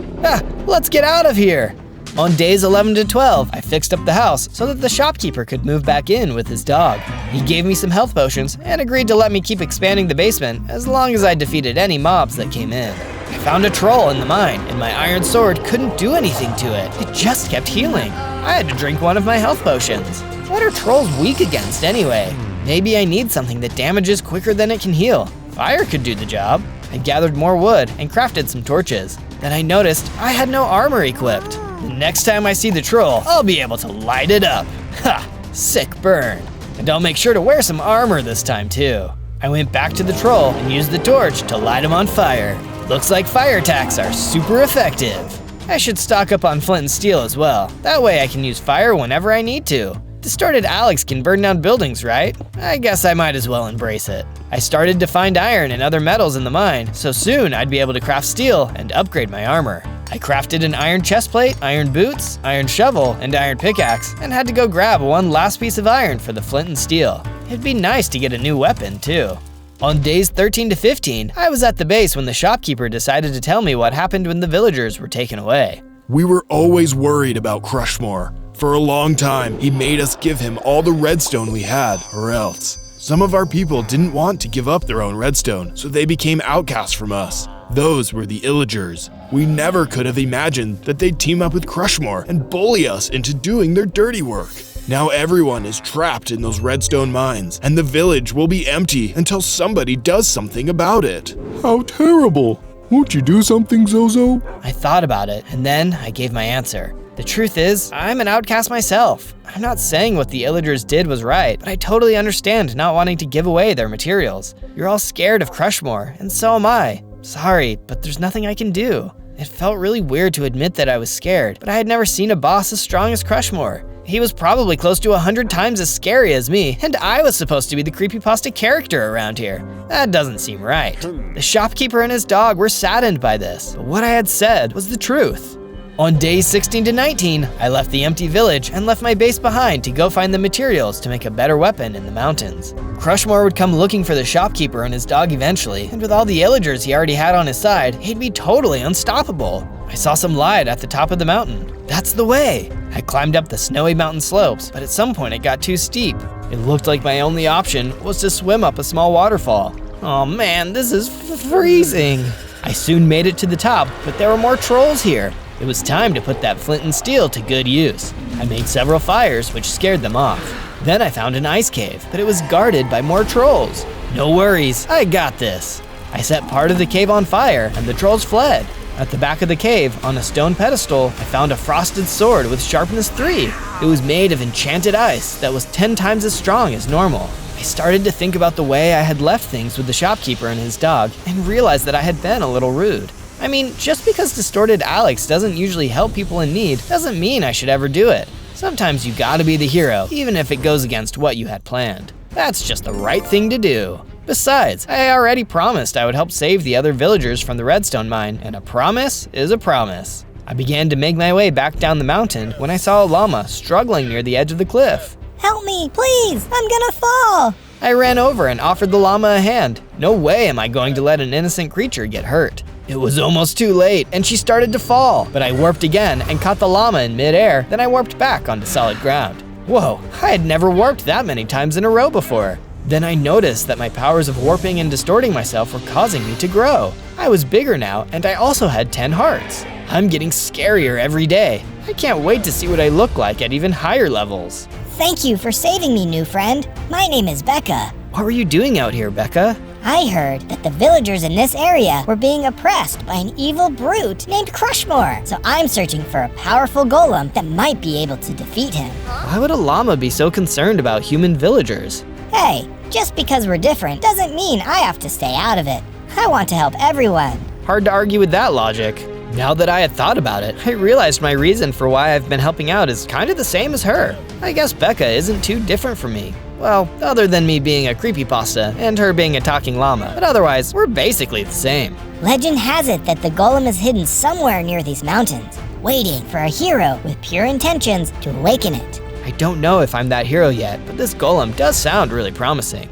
Let's get out of here. On days 11 to 12, I fixed up the house so that the shopkeeper could move back in with his dog. He gave me some health potions and agreed to let me keep expanding the basement as long as I defeated any mobs that came in. I found a troll in the mine, and my iron sword couldn't do anything to it. It just kept healing. I had to drink one of my health potions. What are trolls weak against anyway? Maybe I need something that damages quicker than it can heal. Fire could do the job. I gathered more wood and crafted some torches. Then I noticed I had no armor equipped. The next time I see the troll, I'll be able to light it up. Ha! Sick burn. And I'll make sure to wear some armor this time too. I went back to the troll and used the torch to light him on fire. Looks like fire attacks are super effective. I should stock up on flint and steel as well. That way I can use fire whenever I need to. Distorted Alex can burn down buildings, right? I guess I might as well embrace it. I started to find iron and other metals in the mine, so soon I'd be able to craft steel and upgrade my armor. I crafted an iron chestplate, iron boots, iron shovel, and iron pickaxe, and had to go grab one last piece of iron for the flint and steel. It'd be nice to get a new weapon, too. On days 13 to 15, I was at the base when the shopkeeper decided to tell me what happened when the villagers were taken away. We were always worried about Crushmore. For a long time, he made us give him all the redstone we had, or else. Some of our people didn't want to give up their own redstone, so they became outcasts from us. Those were the Illagers. We never could have imagined that they'd team up with Crushmore and bully us into doing their dirty work. Now everyone is trapped in those redstone mines, and the village will be empty until somebody does something about it. How terrible! Won't you do something, Zozo? I thought about it, and then I gave my answer. The truth is, I'm an outcast myself. I'm not saying what the Illagers did was right, but I totally understand not wanting to give away their materials. You're all scared of Crushmore, and so am I. Sorry, but there's nothing I can do. It felt really weird to admit that I was scared, but I had never seen a boss as strong as Crushmore. He was probably close to 100 times as scary as me, and I was supposed to be the creepypasta character around here. That doesn't seem right. The shopkeeper and his dog were saddened by this, but what I had said was the truth. On days 16 to 19, I left the empty village and left my base behind to go find the materials to make a better weapon in the mountains. Crushmore would come looking for the shopkeeper and his dog eventually, and with all the Illagers he already had on his side, he'd be totally unstoppable. I saw some light at the top of the mountain. That's the way! I climbed up the snowy mountain slopes, but at some point it got too steep. It looked like my only option was to swim up a small waterfall. Oh man, this is freezing! I soon made it to the top, but there were more trolls here. It was time to put that flint and steel to good use. I made several fires, which scared them off. Then I found an ice cave, but it was guarded by more trolls. No worries, I got this. I set part of the cave on fire, and the trolls fled. At the back of the cave, on a stone pedestal, I found a frosted sword with sharpness 3. It was made of enchanted ice that was 10 times as strong as normal. I started to think about the way I had left things with the shopkeeper and his dog, and realized that I had been a little rude. I mean, just because Distorted Alex doesn't usually help people in need doesn't mean I should ever do it. Sometimes you gotta be the hero, even if it goes against what you had planned. That's just the right thing to do. Besides, I already promised I would help save the other villagers from the redstone mine, and a promise is a promise. I began to make my way back down the mountain when I saw a llama struggling near the edge of the cliff. Help me, please! I'm gonna fall! I ran over and offered the llama a hand. No way am I going to let an innocent creature get hurt. It was almost too late, and she started to fall, but I warped again and caught the llama in midair, then I warped back onto solid ground. Whoa, I had never warped that many times in a row before. Then I noticed that my powers of warping and distorting myself were causing me to grow. I was bigger now, and I also had 10 hearts. I'm getting scarier every day. I can't wait to see what I look like at even higher levels. Thank you for saving me, new friend. My name is Becca. What were you doing out here, Becca? I heard that the villagers in this area were being oppressed by an evil brute named Crushmore, so I'm searching for a powerful golem that might be able to defeat him. Why would a llama be so concerned about human villagers? Hey, just because we're different doesn't mean I have to stay out of it. I want to help everyone. Hard to argue with that logic. Now that I had thought about it, I realized my reason for why I've been helping out is kind of the same as her. I guess Becca isn't too different from me. Well, other than me being a creepypasta and her being a talking llama, but otherwise, we're basically the same. Legend has it that the golem is hidden somewhere near these mountains, waiting for a hero with pure intentions to awaken it. I don't know if I'm that hero yet, but this golem does sound really promising.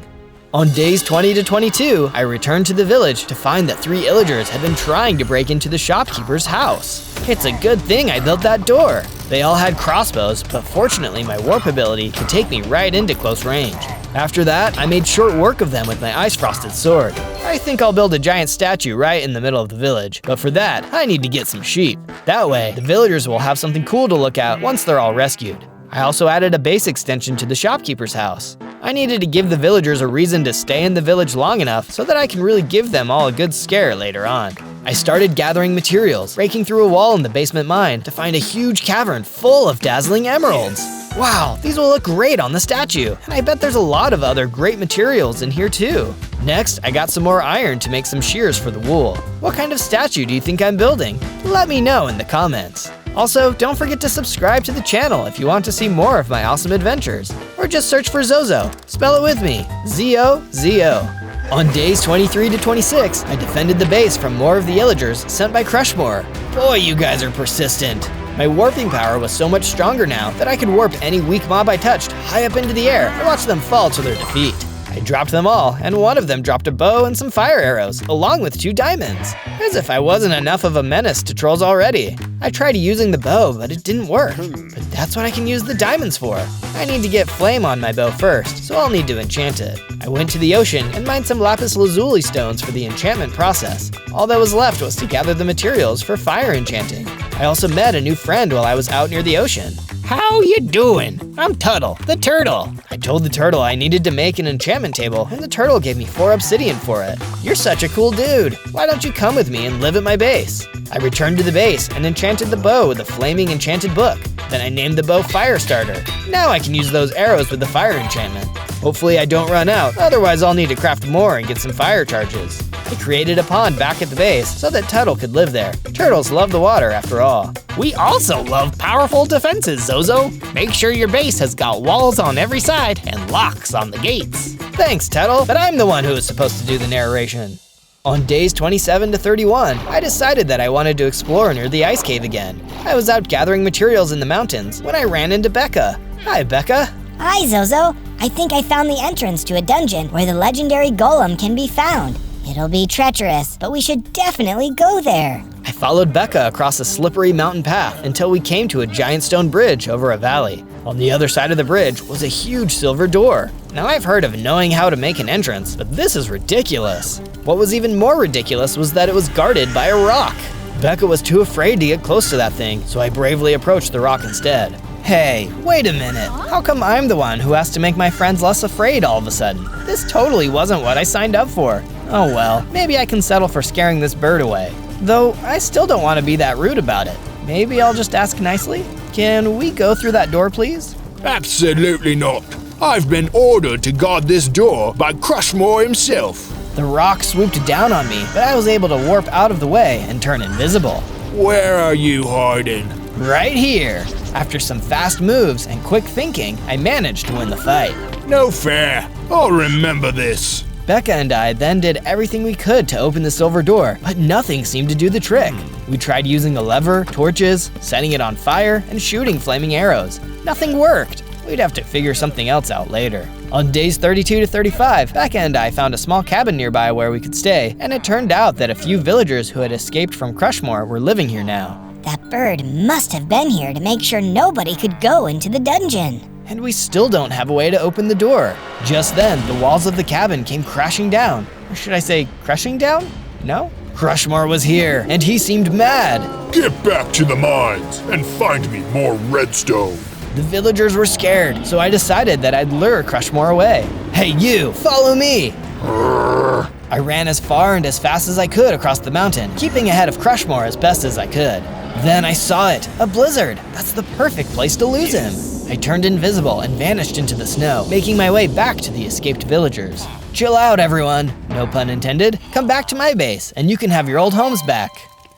On days 20 to 22, I returned to the village to find that 3 Illagers had been trying to break into the shopkeeper's house. It's a good thing I built that door. They all had crossbows, but fortunately my warp ability could take me right into close range. After that, I made short work of them with my ice-frosted sword. I think I'll build a giant statue right in the middle of the village, but for that, I need to get some sheep. That way, the villagers will have something cool to look at once they're all rescued. I also added a base extension to the shopkeeper's house. I needed to give the villagers a reason to stay in the village long enough so that I can really give them all a good scare later on. I started gathering materials, breaking through a wall in the basement mine to find a huge cavern full of dazzling emeralds. Wow, these will look great on the statue, and I bet there's a lot of other great materials in here too. Next, I got some more iron to make some shears for the wool. What kind of statue do you think I'm building? Let me know in the comments. Also, don't forget to subscribe to the channel if you want to see more of my awesome adventures. Or just search for Zozo. Spell it with me, Z-O-Z-O. On days 23 to 26, I defended the base from more of the illagers sent by Crushmore. Boy, you guys are persistent. My warping power was so much stronger now that I could warp any weak mob I touched high up into the air and watch them fall to their defeat. I dropped them all, and one of them dropped a bow and some fire arrows, along with 2 diamonds. As if I wasn't enough of a menace to trolls already. I tried using the bow, but it didn't work. But that's what I can use the diamonds for. I need to get flame on my bow first, so I'll need to enchant it. I went to the ocean and mined some lapis lazuli stones for the enchantment process. All that was left was to gather the materials for fire enchanting. I also met a new friend while I was out near the ocean. How you doing? I'm Tuttle, the turtle. I told the turtle I needed to make an enchantment table, and the turtle gave me 4 obsidian for it. You're such a cool dude. Why don't you come with me and live at my base? I returned to the base and enchanted the bow with a flaming enchanted book. Then I named the bow Firestarter. Now I can use those arrows with the fire enchantment. Hopefully I don't run out, otherwise I'll need to craft more and get some fire charges. I created a pond back at the base so that Tuttle could live there. Turtles love the water after all. We also love powerful defenses, Zozo. Make sure your base has got walls on every side and locks on the gates. Thanks, Tuttle, but I'm the one who is supposed to do the narration. On days 27 to 31, I decided that I wanted to explore near the ice cave again. I was out gathering materials in the mountains when I ran into Becca. Hi, Becca. Hi, Zozo. I think I found the entrance to a dungeon where the legendary golem can be found. It'll be treacherous, but we should definitely go there. I followed Becca across a slippery mountain path until we came to a giant stone bridge over a valley. On the other side of the bridge was a huge silver door. Now I've heard of knowing how to make an entrance, but this is ridiculous. What was even more ridiculous was that it was guarded by a rock. Becca was too afraid to get close to that thing, so I bravely approached the rock instead. Hey, wait a minute. How come I'm the one who has to make my friends less afraid all of a sudden? This totally wasn't what I signed up for. Oh well, maybe I can settle for scaring this bird away. Though, I still don't want to be that rude about it. Maybe I'll just ask nicely? Can we go through that door, please? Absolutely not. I've been ordered to guard this door by Crushmore himself. The rock swooped down on me, but I was able to warp out of the way and turn invisible. Where are you hiding? Right here. After some fast moves and quick thinking, I managed to win the fight. No fair. I'll remember this. Becca and I then did everything we could to open the silver door, but nothing seemed to do the trick. We tried using a lever, torches, setting it on fire, and shooting flaming arrows. Nothing worked. We'd have to figure something else out later. On days 32 to 35, Becca and I found a small cabin nearby where we could stay, and it turned out that a few villagers who had escaped from Crushmore were living here now. That bird must have been here to make sure nobody could go into the dungeon. And we still don't have a way to open the door. Just then, the walls of the cabin came crashing down. Or should I say, crushing down? No? Crushmore was here, and he seemed mad. Get back to the mines and find me more redstone. The villagers were scared, so I decided that I'd lure Crushmore away. Hey you, follow me! I ran as far and as fast as I could across the mountain, keeping ahead of Crushmore as best as I could. Then I saw it, a blizzard. That's the perfect place to lose him. I turned invisible and vanished into the snow, making my way back to the escaped villagers. Chill out, everyone. No pun intended. Come back to my base, and you can have your old homes back.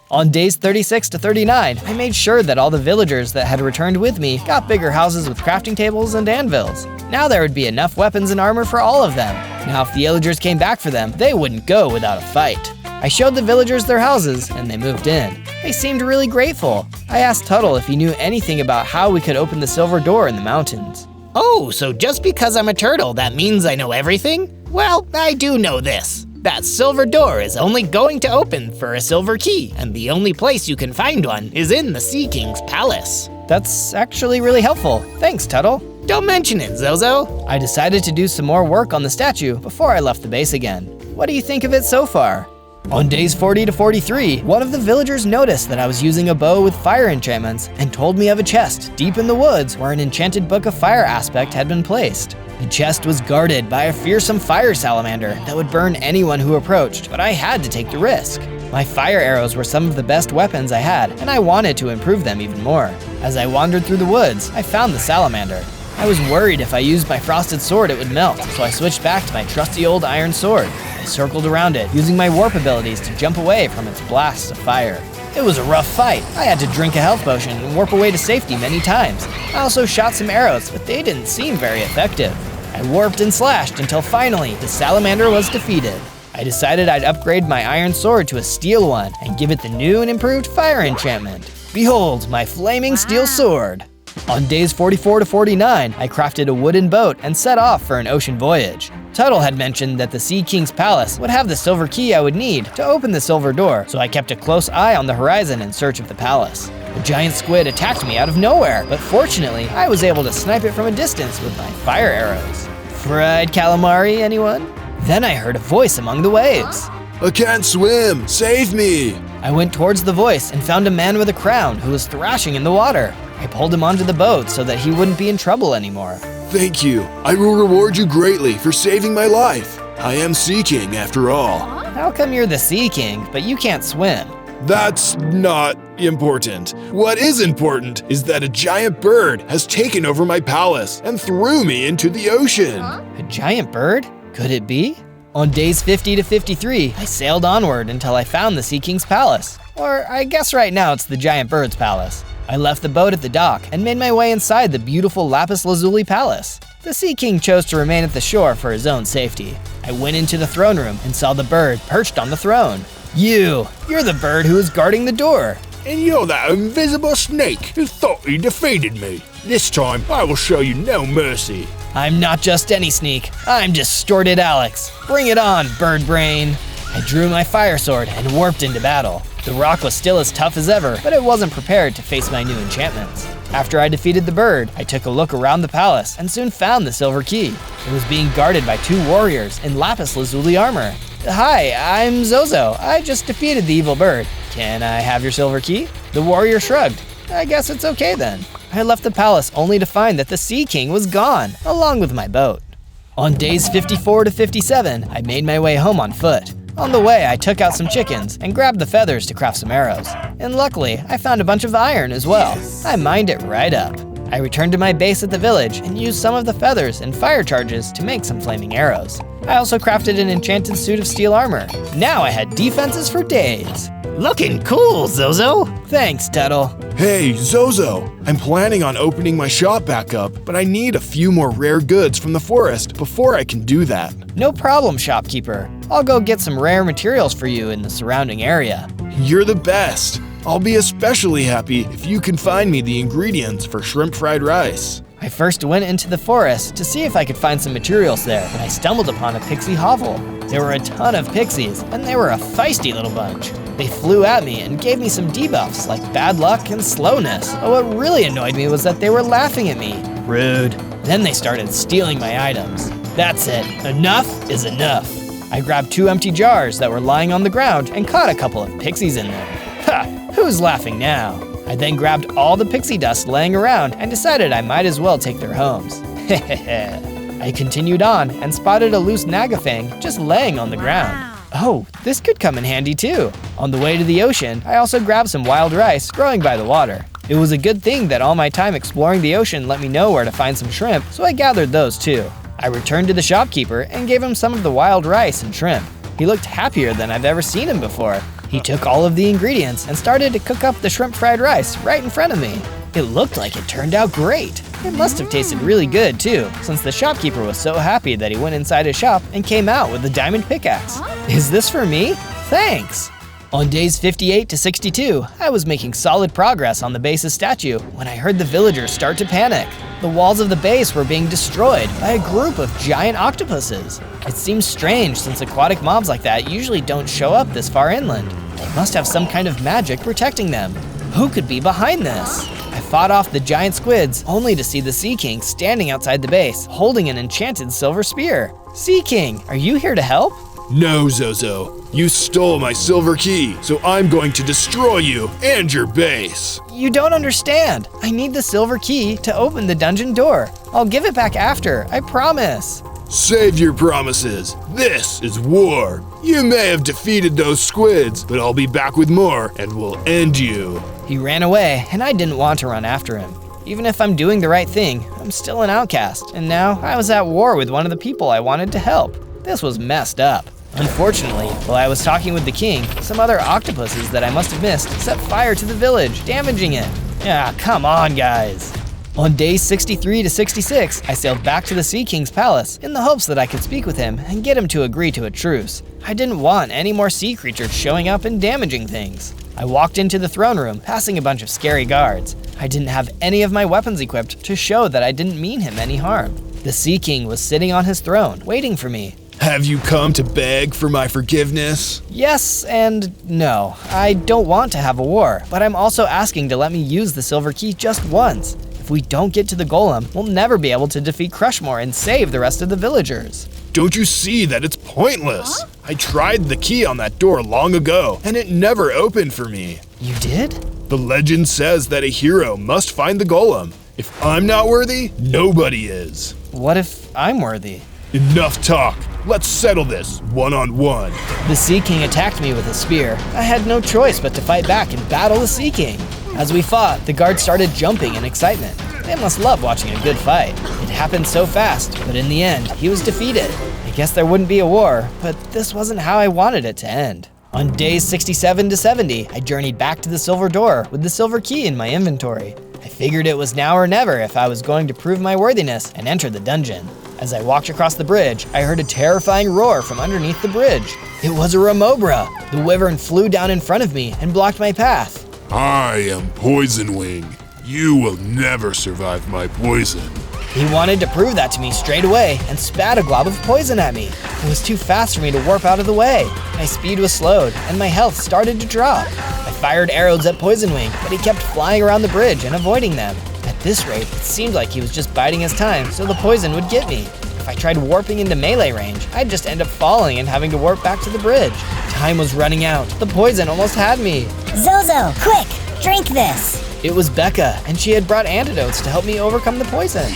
On days 36 to 39, I made sure that all the villagers that had returned with me got bigger houses with crafting tables and anvils. Now there would be enough weapons and armor for all of them. Now if the illagers came back for them, they wouldn't go without a fight. I showed the villagers their houses, and they moved in. They seemed really grateful. I asked Tuttle if he knew anything about how we could open the silver door in the mountains. Oh, so just because I'm a turtle, that means I know everything? Well, I do know this. That silver door is only going to open for a silver key, and the only place you can find one is in the Sea King's palace. That's actually really helpful. Thanks, Tuttle. Don't mention it, Zozo. I decided to do some more work on the statue before I left the base again. What do you think of it so far? On days 40 to 43, one of the villagers noticed that I was using a bow with fire enchantments and told me of a chest deep in the woods where an enchanted book of fire aspect had been placed. The chest was guarded by a fearsome fire salamander that would burn anyone who approached, but I had to take the risk. My fire arrows were some of the best weapons I had, and I wanted to improve them even more. As I wandered through the woods, I found the salamander. I was worried if I used my frosted sword it would melt, so I switched back to my trusty old iron sword. I circled around it, using my warp abilities to jump away from its blasts of fire. It was a rough fight. I had to drink a health potion and warp away to safety many times. I also shot some arrows, but they didn't seem very effective. I warped and slashed until finally the salamander was defeated. I decided I'd upgrade my iron sword to a steel one and give it the new and improved fire enchantment. Behold, my flaming steel sword! On days 44 to 49, I crafted a wooden boat and set off for an ocean voyage. Tuttle had mentioned that the Sea King's palace would have the silver key I would need to open the silver door, so I kept a close eye on the horizon in search of the palace. A giant squid attacked me out of nowhere, but fortunately, I was able to snipe it from a distance with my fire arrows. Fried calamari, anyone? Then I heard a voice among the waves. I can't swim! Save me! I went towards the voice and found a man with a crown who was thrashing in the water. I pulled him onto the boat so that he wouldn't be in trouble anymore. Thank you. I will reward you greatly for saving my life. I am Sea King after all. How come you're the Sea King, but you can't swim? That's not important. What is important is that a giant bird has taken over my palace and threw me into the ocean. A giant bird? Could it be? On days 50 to 53, I sailed onward until I found the Sea King's palace. Or I guess right now it's the giant bird's palace. I left the boat at the dock and made my way inside the beautiful lapis lazuli palace. The Sea King chose to remain at the shore for his own safety. I went into the throne room and saw the bird perched on the throne. You're the bird who is guarding the door. And you're that invisible snake who thought he defeated me. This time, I will show you no mercy. I'm not just any sneak, I'm Distorted Alex. Bring it on, bird brain. I drew my fire sword and warped into battle. The rock was still as tough as ever, but it wasn't prepared to face my new enchantments. After I defeated the bird, I took a look around the palace and soon found the silver key. It was being guarded by 2 warriors in lapis lazuli armor. Hi, I'm Zozo. I just defeated the evil bird. Can I have your silver key? The warrior shrugged. I guess it's okay then. I left the palace only to find that the Sea King was gone, along with my boat. On days 54 to 57, I made my way home on foot. On the way, I took out some chickens and grabbed the feathers to craft some arrows. And luckily, I found a bunch of iron as well. I mined it right up. I returned to my base at the village and used some of the feathers and fire charges to make some flaming arrows. I also crafted an enchanted suit of steel armor. Now I had defenses for days. Looking cool, Zozo. Thanks, Tuttle. Hey, Zozo! I'm planning on opening my shop back up, but I need a few more rare goods from the forest before I can do that. No problem, shopkeeper. I'll go get some rare materials for you in the surrounding area. You're the best! I'll be especially happy if you can find me the ingredients for shrimp fried rice. I first went into the forest to see if I could find some materials there, and I stumbled upon a pixie hovel. There were a ton of pixies, and they were a feisty little bunch. They flew at me and gave me some debuffs like bad luck and slowness, but what really annoyed me was that they were laughing at me. Rude. Then they started stealing my items. That's it. Enough is enough. I grabbed 2 empty jars that were lying on the ground and caught a couple of pixies in them. Ha! Who's laughing now? I then grabbed all the pixie dust laying around and decided I might as well take their homes. Hehehe. I continued on and spotted a loose Nagafang just laying on the ground. Oh, this could come in handy too. On the way to the ocean, I also grabbed some wild rice growing by the water. It was a good thing that all my time exploring the ocean let me know where to find some shrimp, so I gathered those too. I returned to the shopkeeper and gave him some of the wild rice and shrimp. He looked happier than I've ever seen him before. He took all of the ingredients and started to cook up the shrimp fried rice right in front of me. It looked like it turned out great. It must have tasted really good too, since the shopkeeper was so happy that he went inside his shop and came out with a diamond pickaxe. Is this for me? Thanks! On days 58 to 62, I was making solid progress on the base's statue when I heard the villagers start to panic. The walls of the base were being destroyed by a group of giant octopuses. It seems strange since aquatic mobs like that usually don't show up this far inland. They must have some kind of magic protecting them. Who could be behind this? I fought off the giant squids only to see the Sea King standing outside the base, holding an enchanted silver spear. Sea King, are you here to help? No, Zozo. You stole my silver key, so I'm going to destroy you and your base. You don't understand. I need the silver key to open the dungeon door. I'll give it back after, I promise. Save your promises. This is war. You may have defeated those squids, but I'll be back with more and will end you. He ran away, and I didn't want to run after him. Even if I'm doing the right thing, I'm still an outcast, and now I was at war with one of the people I wanted to help. This was messed up. Unfortunately, while I was talking with the king, some other octopuses that I must have missed set fire to the village, damaging it. Yeah, come on, guys. On days 63 to 66, I sailed back to the Sea King's palace in the hopes that I could speak with him and get him to agree to a truce. I didn't want any more sea creatures showing up and damaging things. I walked into the throne room, passing a bunch of scary guards. I didn't have any of my weapons equipped to show that I didn't mean him any harm. The Sea King was sitting on his throne, waiting for me. Have you come to beg for my forgiveness? Yes and no. I don't want to have a war, but I'm also asking to let me use the silver key just once. If we don't get to the golem, we'll never be able to defeat Crushmore and save the rest of the villagers. Don't you see that it's pointless? I tried the key on that door long ago, and it never opened for me. You did? The legend says that a hero must find the golem. If I'm not worthy, nobody is. What if I'm worthy? Enough talk. Let's settle this one-on-one. The Sea King attacked me with a spear. I had no choice but to fight back and battle the Sea King. As we fought, the guards started jumping in excitement. They must love watching a good fight. It happened so fast, but in the end, he was defeated. I guess there wouldn't be a war, but this wasn't how I wanted it to end. On days 67 to 70, I journeyed back to the Silver Door with the silver key in my inventory. I figured it was now or never if I was going to prove my worthiness and enter the dungeon. As I walked across the bridge, I heard a terrifying roar from underneath the bridge. It was a Remobra. The wyvern flew down in front of me and blocked my path. I am Poison Wing. You will never survive my poison. He wanted to prove that to me straight away and spat a glob of poison at me. It was too fast for me to warp out of the way. My speed was slowed and my health started to drop. I fired arrows at Poison Wing, but he kept flying around the bridge and avoiding them. At this rate, it seemed like he was just biding his time so the poison would get me. If I tried warping into melee range, I'd just end up falling and having to warp back to the bridge. Time was running out. The poison almost had me. Zozo, quick, drink this. It was Becca, and she had brought antidotes to help me overcome the poison.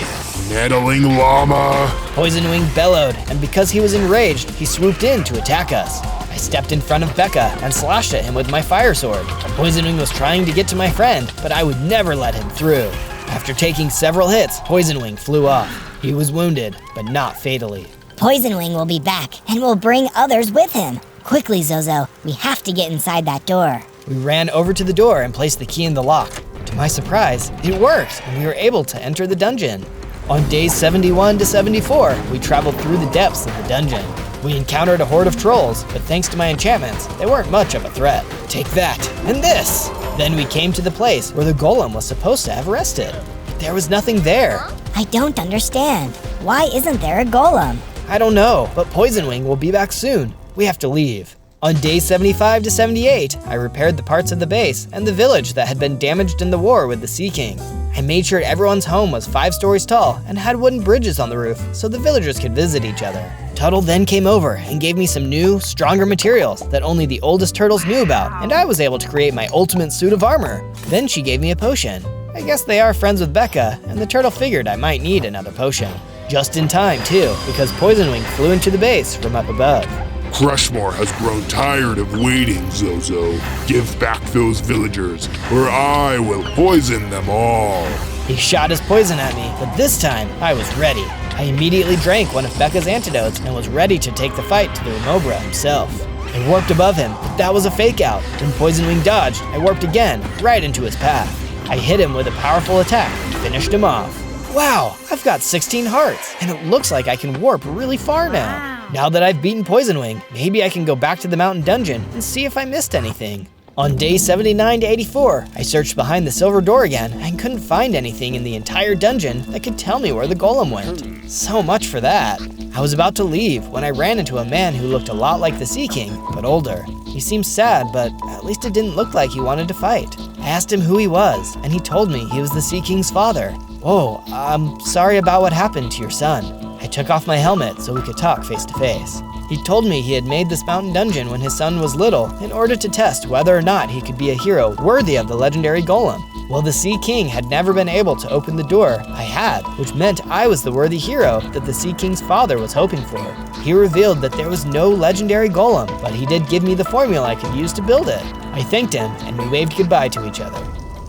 Meddling llama. Poison Wing bellowed, and because he was enraged, he swooped in to attack us. I stepped in front of Becca and slashed at him with my fire sword. Poison Wing was trying to get to my friend, but I would never let him through. After taking several hits, Poison Wing flew off. He was wounded, but not fatally. Poison Wing will be back, and will bring others with him. Quickly, Zozo, we have to get inside that door. We ran over to the door and placed the key in the lock. To my surprise, it worked, and we were able to enter the dungeon. On days 71 to 74, we traveled through the depths of the dungeon. We encountered a horde of trolls, but thanks to my enchantments, they weren't much of a threat. Take that, and this! Then we came to the place where the golem was supposed to have rested. But there was nothing there. I don't understand. Why isn't there a golem? I don't know, but Poison Wing will be back soon. We have to leave. On day 75 to 78, I repaired the parts of the base and the village that had been damaged in the war with the Sea King. I made sure everyone's home was 5 stories tall and had wooden bridges on the roof so the villagers could visit each other. Tuttle then came over and gave me some new, stronger materials that only the oldest turtles knew about, and I was able to create my ultimate suit of armor. Then she gave me a potion. I guess they are friends with Becca, and the turtle figured I might need another potion. Just in time, too, because Poison Wing flew into the base from up above. Crushmore has grown tired of waiting, Zozo. Give back those villagers, or I will poison them all. He shot his poison at me, but this time, I was ready. I immediately drank one of Becca's antidotes and was ready to take the fight to the Remobra himself. I warped above him, but that was a fake out. When Poison Wing dodged, I warped again, right into his path. I hit him with a powerful attack and finished him off. Wow, I've got 16 hearts, and it looks like I can warp really far now. Now that I've beaten Poison Wing, maybe I can go back to the mountain dungeon and see if I missed anything. On day 79 to 84, I searched behind the silver door again and couldn't find anything in the entire dungeon that could tell me where the golem went. So much for that. I was about to leave when I ran into a man who looked a lot like the Sea King, but older. He seemed sad, but at least it didn't look like he wanted to fight. I asked him who he was, and he told me he was the Sea King's father. Oh, I'm sorry about what happened to your son. I took off my helmet so we could talk face to face. He told me he had made this mountain dungeon when his son was little in order to test whether or not he could be a hero worthy of the legendary golem. Well, the Sea King had never been able to open the door. I had, which meant I was the worthy hero that the Sea King's father was hoping for. He revealed that there was no legendary golem, but he did give me the formula I could use to build it. I thanked him, and we waved goodbye to each other.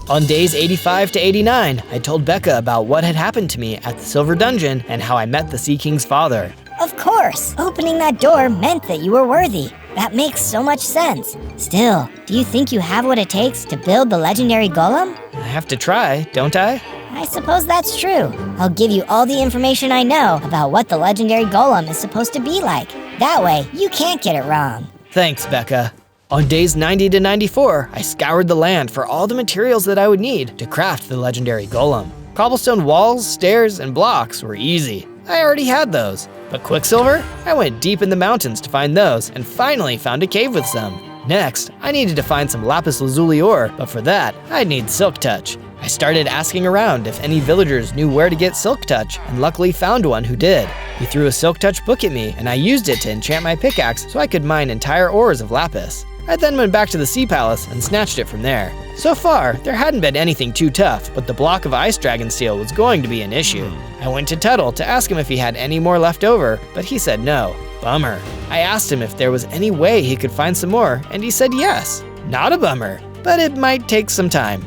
On days 85 to 89, I told Becca about what had happened to me at the Silver Dungeon and how I met the Sea King's father. Of course! Opening that door meant that you were worthy. That makes so much sense. Still, do you think you have what it takes to build the legendary golem? I have to try, don't I? I suppose that's true. I'll give you all the information I know about what the legendary golem is supposed to be like. That way, you can't get it wrong. Thanks, Becca. On days 90 to 94, I scoured the land for all the materials that I would need to craft the legendary golem. Cobblestone walls, stairs, and blocks were easy. I already had those. But Quicksilver? I went deep in the mountains to find those and finally found a cave with some. Next, I needed to find some lapis lazuli ore, but for that, I'd need Silk Touch. I started asking around if any villagers knew where to get Silk Touch, and luckily found one who did. He threw a Silk Touch book at me, and I used it to enchant my pickaxe so I could mine entire ores of lapis. I then went back to the Sea Palace and snatched it from there. So far, there hadn't been anything too tough, but the block of ice dragon steel was going to be an issue. I went to Tuttle to ask him if he had any more left over, but he said no. Bummer. I asked him if there was any way he could find some more, and he said yes. Not a bummer, but it might take some time.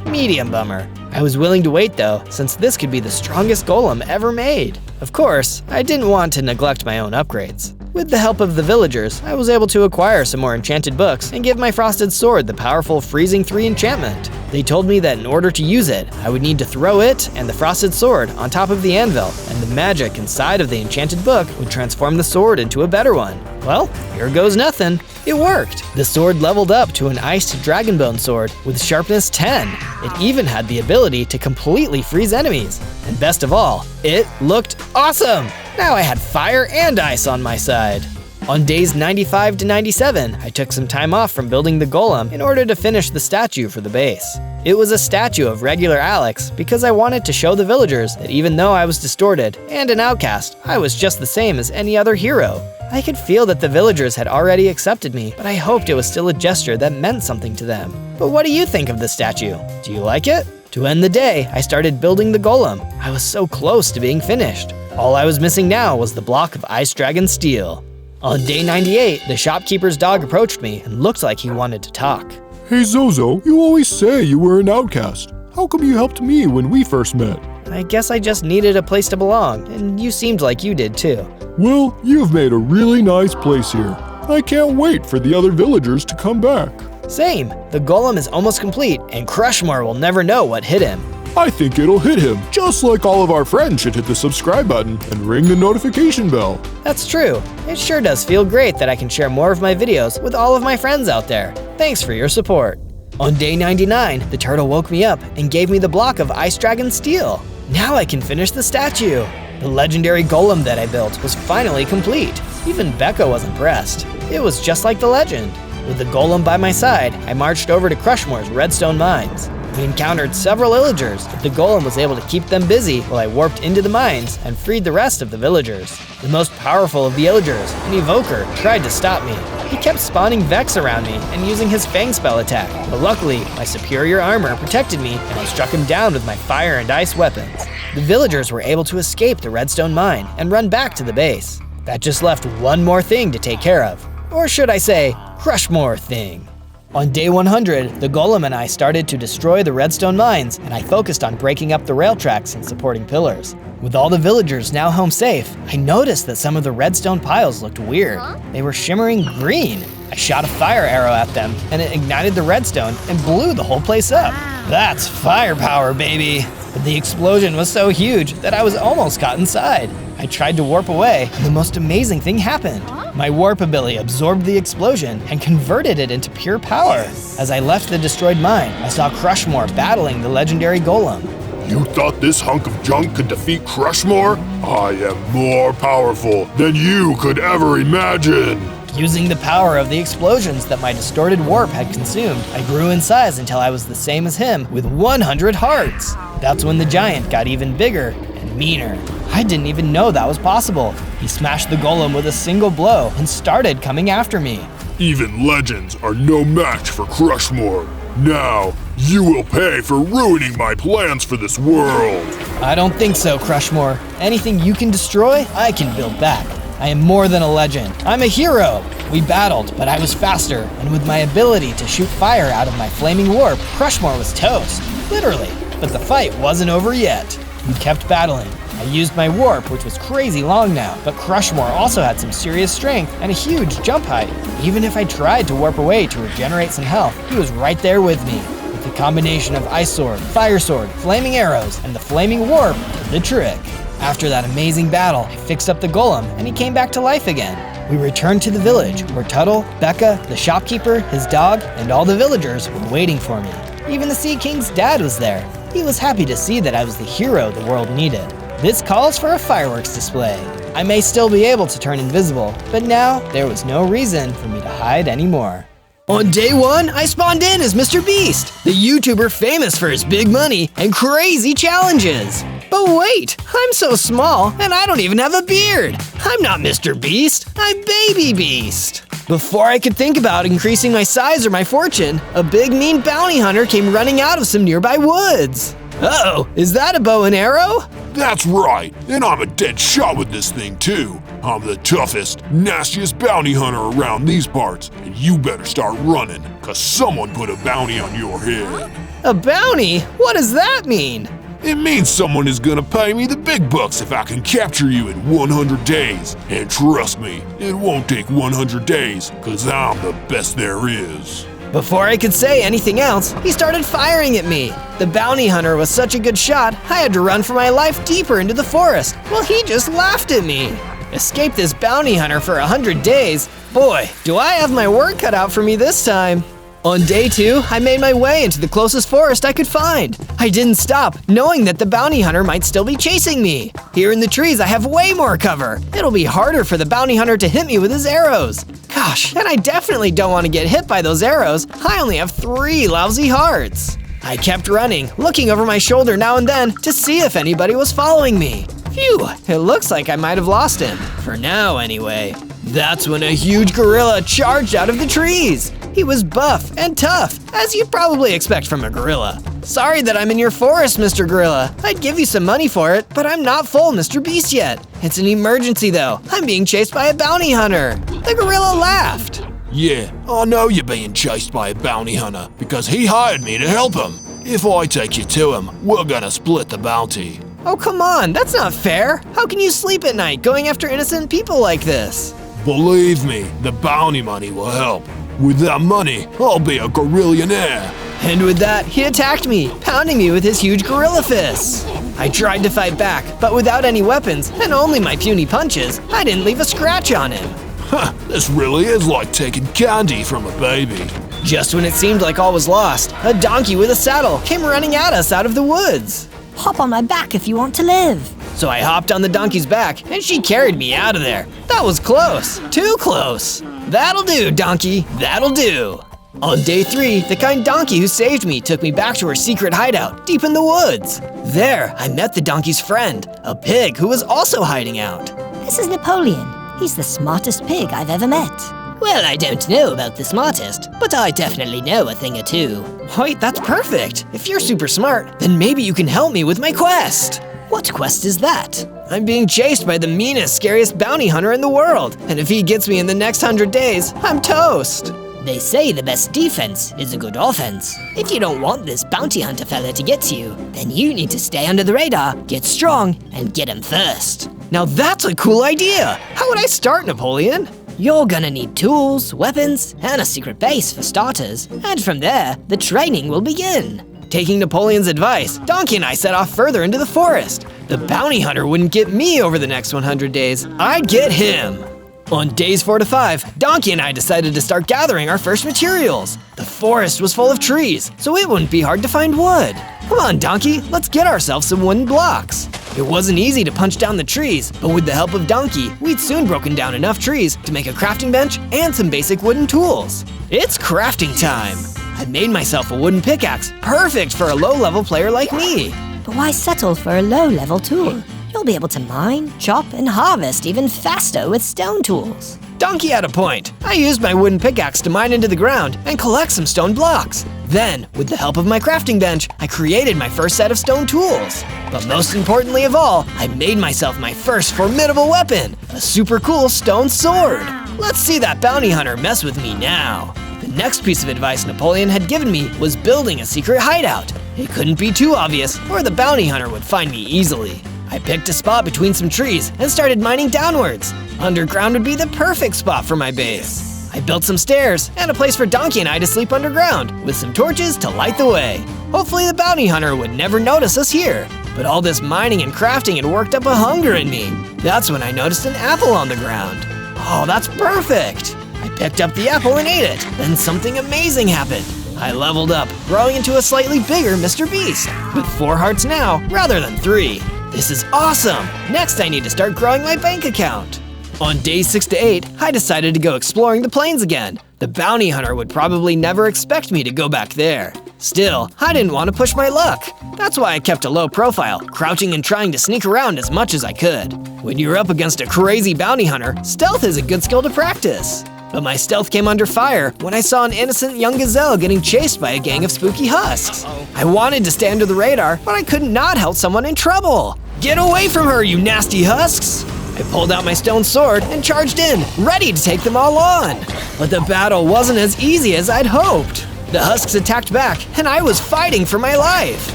Medium bummer. I was willing to wait though, since this could be the strongest golem ever made. Of course, I didn't want to neglect my own upgrades. With the help of the villagers, I was able to acquire some more enchanted books and give my frosted sword the powerful Freezing 3 enchantment. They told me that in order to use it, I would need to throw it and the frosted sword on top of the anvil, and the magic inside of the enchanted book would transform the sword into a better one. Well, here goes nothing. It worked. The sword leveled up to an iced dragonbone sword with sharpness 10. It even had the ability to completely freeze enemies. And best of all, it looked awesome! Now I had fire and ice on my side. On days 95 to 97, I took some time off from building the golem in order to finish the statue for the base. It was a statue of regular Alex because I wanted to show the villagers that even though I was distorted and an outcast, I was just the same as any other hero. I could feel that the villagers had already accepted me, but I hoped it was still a gesture that meant something to them. But what do you think of the statue? Do you like it? To end the day, I started building the golem. I was so close to being finished. All I was missing now was the block of ice dragon steel. On day 98, the shopkeeper's dog approached me and looked like he wanted to talk. Hey Zozo, you always say you were an outcast. How come you helped me when we first met? I guess I just needed a place to belong, and you seemed like you did too. Well, you've made a really nice place here. I can't wait for the other villagers to come back. Same. The golem is almost complete, and Crushmore will never know what hit him. I think it'll hit him, just like all of our friends should hit the subscribe button and ring the notification bell. That's true. It sure does feel great that I can share more of my videos with all of my friends out there. Thanks for your support. On day 99, the turtle woke me up and gave me the block of ice dragon steel. Now I can finish the statue. The legendary golem that I built was finally complete. Even Becca was impressed. It was just like the legend. With the golem by my side, I marched over to Crushmore's redstone mines. We encountered several illagers, but the golem was able to keep them busy while I warped into the mines and freed the rest of the villagers. The most powerful of the illagers, an evoker, tried to stop me. He kept spawning Vex around me and using his Fang spell attack, but luckily, my superior armor protected me and I struck him down with my fire and ice weapons. The villagers were able to escape the redstone mine and run back to the base. That just left one more thing to take care of. Or should I say, Crushmore thing. On day 100, the golem and I started to destroy the redstone mines, and I focused on breaking up the rail tracks and supporting pillars. With all the villagers now home safe, I noticed that some of the redstone piles looked weird. They were shimmering green. I shot a fire arrow at them, and it ignited the redstone and blew the whole place up. That's firepower, baby! But the explosion was so huge that I was almost caught inside. I tried to warp away, and the most amazing thing happened. My warp ability absorbed the explosion and converted it into pure power. As I left the destroyed mine, I saw Crushmore battling the legendary golem. You thought this hunk of junk could defeat Crushmore? I am more powerful than you could ever imagine. Using the power of the explosions that my distorted warp had consumed, I grew in size until I was the same as him with 100 hearts. That's when the giant got even bigger and meaner. I didn't even know that was possible. He smashed the golem with a single blow and started coming after me. Even legends are no match for Crushmore. Now, you will pay for ruining my plans for this world. I don't think so, Crushmore. Anything you can destroy, I can build back. I am more than a legend. I'm a hero. We battled, but I was faster, and with my ability to shoot fire out of my flaming warp, Crushmore was toast. Literally. But the fight wasn't over yet. We kept battling. I used my warp, which was crazy long now, but Crushmore also had some serious strength and a huge jump height. Even if I tried to warp away to regenerate some health, he was right there with me. With the combination of Ice Sword, Fire Sword, Flaming Arrows, and the Flaming Warp did the trick. After that amazing battle, I fixed up the golem and he came back to life again. We returned to the village where Tuttle, Becca, the shopkeeper, his dog, and all the villagers were waiting for me. Even the Sea King's dad was there. He was happy to see that I was the hero the world needed. This calls for a fireworks display. I may still be able to turn invisible, but now there was no reason for me to hide anymore. On day 1, I spawned in as MrBeast, the YouTuber famous for his big money and crazy challenges. But wait, I'm so small and I don't even have a beard. I'm not MrBeast, I'm Baby Beast. Before I could think about increasing my size or my fortune, a big mean bounty hunter came running out of some nearby woods. Uh-oh, is that a bow and arrow? That's right, and I'm a dead shot with this thing too. I'm the toughest, nastiest bounty hunter around these parts, and you better start running, cause someone put a bounty on your head. A bounty? What does that mean? It means someone is gonna pay me the big bucks if I can capture you in 100 days. And trust me, it won't take 100 days, cause I'm the best there is. Before I could say anything else, he started firing at me. The bounty hunter was such a good shot, I had to run for my life deeper into the forest, while he just laughed at me. Escape this bounty hunter for 100 days? Boy, do I have my work cut out for me this time. On day 2, I made my way into the closest forest I could find. I didn't stop, knowing that the bounty hunter might still be chasing me. Here in the trees, I have way more cover. It'll be harder for the bounty hunter to hit me with his arrows. Gosh, and I definitely don't want to get hit by those arrows. I only have 3 lousy hearts. I kept running, looking over my shoulder now and then to see if anybody was following me. Phew, it looks like I might have lost him. For now, anyway. That's when a huge gorilla charged out of the trees. He was buff and tough, as you'd probably expect from a gorilla. Sorry that I'm in your forest, Mr. Gorilla. I'd give you some money for it, but I'm not full MrBeast yet. It's an emergency though. I'm being chased by a bounty hunter. The gorilla laughed. Yeah, I know you're being chased by a bounty hunter, because he hired me to help him. If I take you to him, we're gonna split the bounty. Oh, come on, that's not fair. How can you sleep at night going after innocent people like this? Believe me, the bounty money will help. With that money, I'll be a gorillionaire. And with that, he attacked me, pounding me with his huge gorilla fists. I tried to fight back, but without any weapons and only my puny punches, I didn't leave a scratch on him. Huh, this really is like taking candy from a baby. Just when it seemed like all was lost, a donkey with a saddle came running at us out of the woods. Hop on my back if you want to live. So I hopped on the donkey's back, and she carried me out of there. That was close, too close. That'll do, donkey, that'll do. On day 3, the kind donkey who saved me took me back to her secret hideout, deep in the woods. There, I met the donkey's friend, a pig who was also hiding out. This is Napoleon. He's the smartest pig I've ever met. Well, I don't know about the smartest, but I definitely know a thing or two. Wait, that's perfect. If you're super smart, then maybe you can help me with my quest. What quest is that? I'm being chased by the meanest, scariest bounty hunter in the world, and if he gets me in the next 100 days, I'm toast. They say the best defense is a good offense. If you don't want this bounty hunter fella to get to you, then you need to stay under the radar, get strong, and get him first. Now that's a cool idea. How would I start, Napoleon? You're gonna need tools, weapons, and a secret base for starters, and from there, the training will begin. Taking Napoleon's advice, Donkey and I set off further into the forest. The bounty hunter wouldn't get me over the next 100 days, I'd get him. On days 4 to 5, Donkey and I decided to start gathering our first materials. The forest was full of trees, so it wouldn't be hard to find wood. Come on, Donkey, let's get ourselves some wooden blocks. It wasn't easy to punch down the trees, but with the help of Donkey, we'd soon broken down enough trees to make a crafting bench and some basic wooden tools. It's crafting time. I made myself a wooden pickaxe, perfect for a low-level player like me. But why settle for a low-level tool? You'll be able to mine, chop, and harvest even faster with stone tools. Donkey had a point. I used my wooden pickaxe to mine into the ground and collect some stone blocks. Then, with the help of my crafting bench, I created my first set of stone tools. But most importantly of all, I made myself my first formidable weapon, a super cool stone sword. Let's see that bounty hunter mess with me now. The next piece of advice Napoleon had given me was building a secret hideout. It couldn't be too obvious, or the bounty hunter would find me easily. I picked a spot between some trees and started mining downwards. Underground would be the perfect spot for my base. I built some stairs and a place for Donkey and I to sleep underground, with some torches to light the way. Hopefully the bounty hunter would never notice us here. But all this mining and crafting had worked up a hunger in me. That's when I noticed an apple on the ground. Oh, that's perfect! I picked up the apple and ate it. Then something amazing happened. I leveled up, growing into a slightly bigger Mr. Beast, with 4 hearts now rather than 3. This is awesome! Next I need to start growing my bank account. On days 6 to 8, I decided to go exploring the plains again. The bounty hunter would probably never expect me to go back there. Still, I didn't want to push my luck. That's why I kept a low profile, crouching and trying to sneak around as much as I could. When you're up against a crazy bounty hunter, stealth is a good skill to practice. But my stealth came under fire when I saw an innocent young gazelle getting chased by a gang of spooky husks. I wanted to stay under the radar, but I could not help someone in trouble. Get away from her, you nasty husks! I pulled out my stone sword and charged in, ready to take them all on. But the battle wasn't as easy as I'd hoped. The husks attacked back, and I was fighting for my life.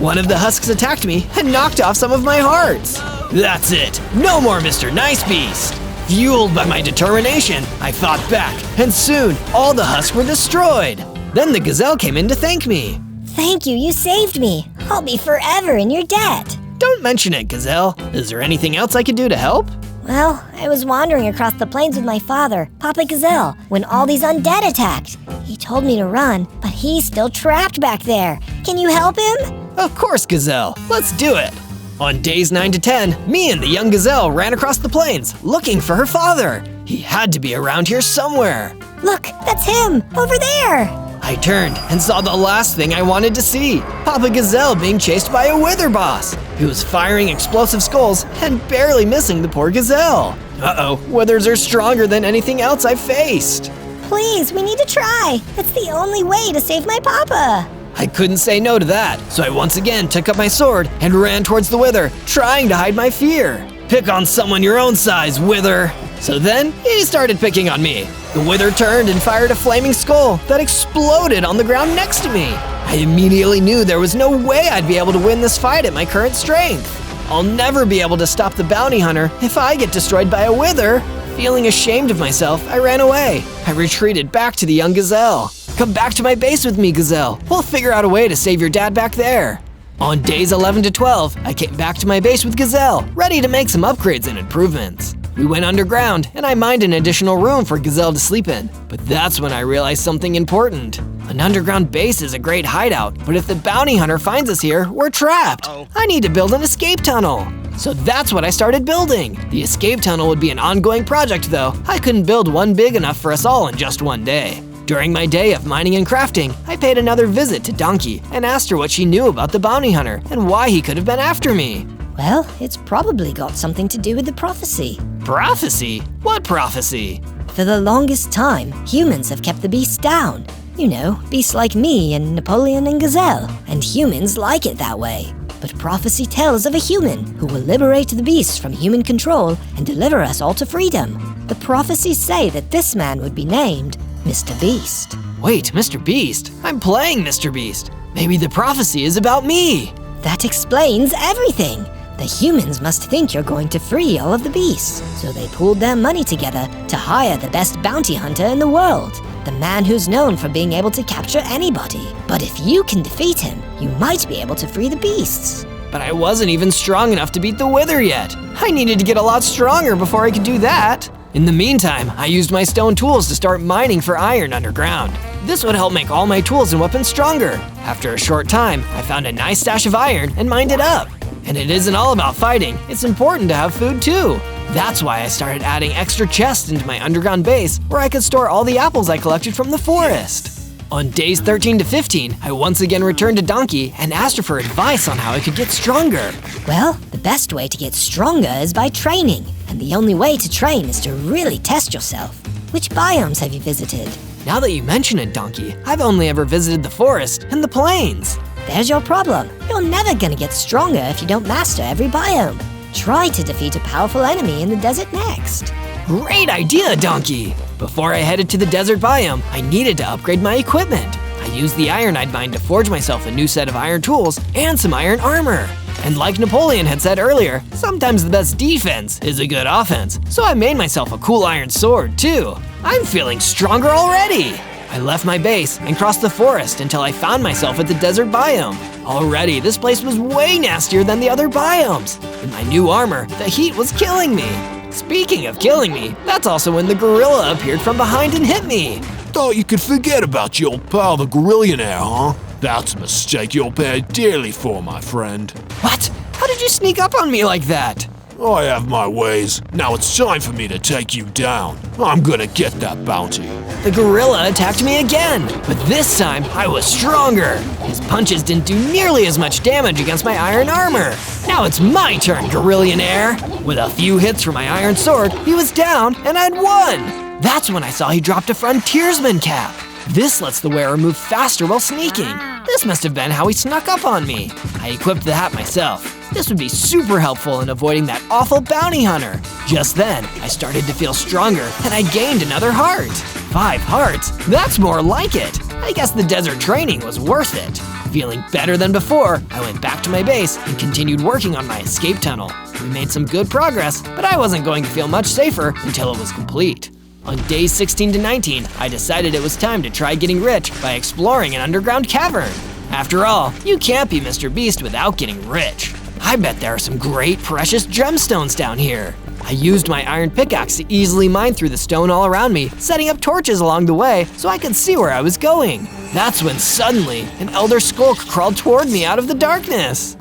One of the husks attacked me and knocked off some of my hearts. That's it, no more Mr. Nice Beast. Fueled by my determination, I fought back, and soon all the husks were destroyed. Then the gazelle came in to thank me. Thank you, you saved me. I'll be forever in your debt. Don't mention it, gazelle. Is there anything else I could do to help? Well, I was wandering across the plains with my father, Papa Gazelle, when all these undead attacked. He told me to run, but he's still trapped back there. Can you help him? Of course, gazelle. Let's do it. On days 9 to 10, me and the young gazelle ran across the plains, looking for her father. He had to be around here somewhere. Look, that's him, over there. I turned and saw the last thing I wanted to see. Papa Gazelle being chased by a wither boss. He was firing explosive skulls and barely missing the poor gazelle. Uh-oh, withers are stronger than anything else I've faced. Please, we need to try. It's the only way to save my papa. I couldn't say no to that, so I once again took up my sword and ran towards the wither, trying to hide my fear. Pick on someone your own size, wither. So then, he started picking on me. The wither turned and fired a flaming skull that exploded on the ground next to me. I immediately knew there was no way I'd be able to win this fight at my current strength. I'll never be able to stop the bounty hunter if I get destroyed by a wither. Feeling ashamed of myself, I ran away. I retreated back to the young gazelle. Come back to my base with me, gazelle. We'll figure out a way to save your dad back there. On days 11 to 12, I came back to my base with Gazelle, ready to make some upgrades and improvements. We went underground, and I mined an additional room for Gazelle to sleep in. But that's when I realized something important. An underground base is a great hideout, but if the bounty hunter finds us here, we're trapped. I need to build an escape tunnel. So that's what I started building. The escape tunnel would be an ongoing project though. I couldn't build one big enough for us all in just one day. During my day of mining and crafting, I paid another visit to Donkey and asked her what she knew about the bounty hunter and why he could have been after me. Well, it's probably got something to do with the prophecy. Prophecy? What prophecy? For the longest time, humans have kept the beasts down. You know, beasts like me and Napoleon and Gazelle, and humans like it that way. But prophecy tells of a human who will liberate the beasts from human control and deliver us all to freedom. The prophecies say that this man would be named Mr. Beast. Wait, Mr. Beast? I'm playing Mr. Beast. Maybe the prophecy is about me. That explains everything. The humans must think you're going to free all of the beasts, so they pooled their money together to hire the best bounty hunter in the world, the man who's known for being able to capture anybody. But if you can defeat him, you might be able to free the beasts. But I wasn't even strong enough to beat the wither yet. I needed to get a lot stronger before I could do that. In the meantime, I used my stone tools to start mining for iron underground. This would help make all my tools and weapons stronger. After a short time, I found a nice stash of iron and mined it up. And it isn't all about fighting, it's important to have food too. That's why I started adding extra chests into my underground base where I could store all the apples I collected from the forest. On days 13 to 15, I once again returned to Donkey and asked her for advice on how I could get stronger. Well, the best way to get stronger is by training. And the only way to train is to really test yourself. Which biomes have you visited? Now that you mention it, Donkey, I've only ever visited the forest and the plains. There's your problem. You're never gonna get stronger if you don't master every biome. Try to defeat a powerful enemy in the desert next. Great idea, Donkey! Before I headed to the desert biome, I needed to upgrade my equipment. I used the ironite mine to forge myself a new set of iron tools and some iron armor. And like Napoleon had said earlier, sometimes the best defense is a good offense, so I made myself a cool iron sword too. I'm feeling stronger already! I left my base and crossed the forest until I found myself at the desert biome. Already, this place was way nastier than the other biomes. In my new armor, the heat was killing me. Speaking of killing me, that's also when the gorilla appeared from behind and hit me. Thought you could forget about your pal the gorillionaire, huh? That's a mistake you'll pay dearly for, my friend. What? How did you sneak up on me like that? I have my ways. Now it's time for me to take you down. I'm gonna get that bounty. The gorilla attacked me again, but this time I was stronger. His punches didn't do nearly as much damage against my iron armor. Now it's my turn, gorillionaire. With a few hits from my iron sword, he was down and I'd won. That's when I saw he dropped a frontiersman cap. This lets the wearer move faster while sneaking. This must have been how he snuck up on me. I equipped the hat myself. This would be super helpful in avoiding that awful bounty hunter. Just then, I started to feel stronger and I gained another heart. 5 hearts? That's more like it. I guess the desert training was worth it. Feeling better than before, I went back to my base and continued working on my escape tunnel. We made some good progress, but I wasn't going to feel much safer until it was complete. On days 16 to 19, I decided it was time to try getting rich by exploring an underground cavern. After all, you can't be Mr. Beast without getting rich. I bet there are some great precious gemstones down here. I used my iron pickaxe to easily mine through the stone all around me, setting up torches along the way so I could see where I was going. That's when suddenly, an elder skulk crawled toward me out of the darkness.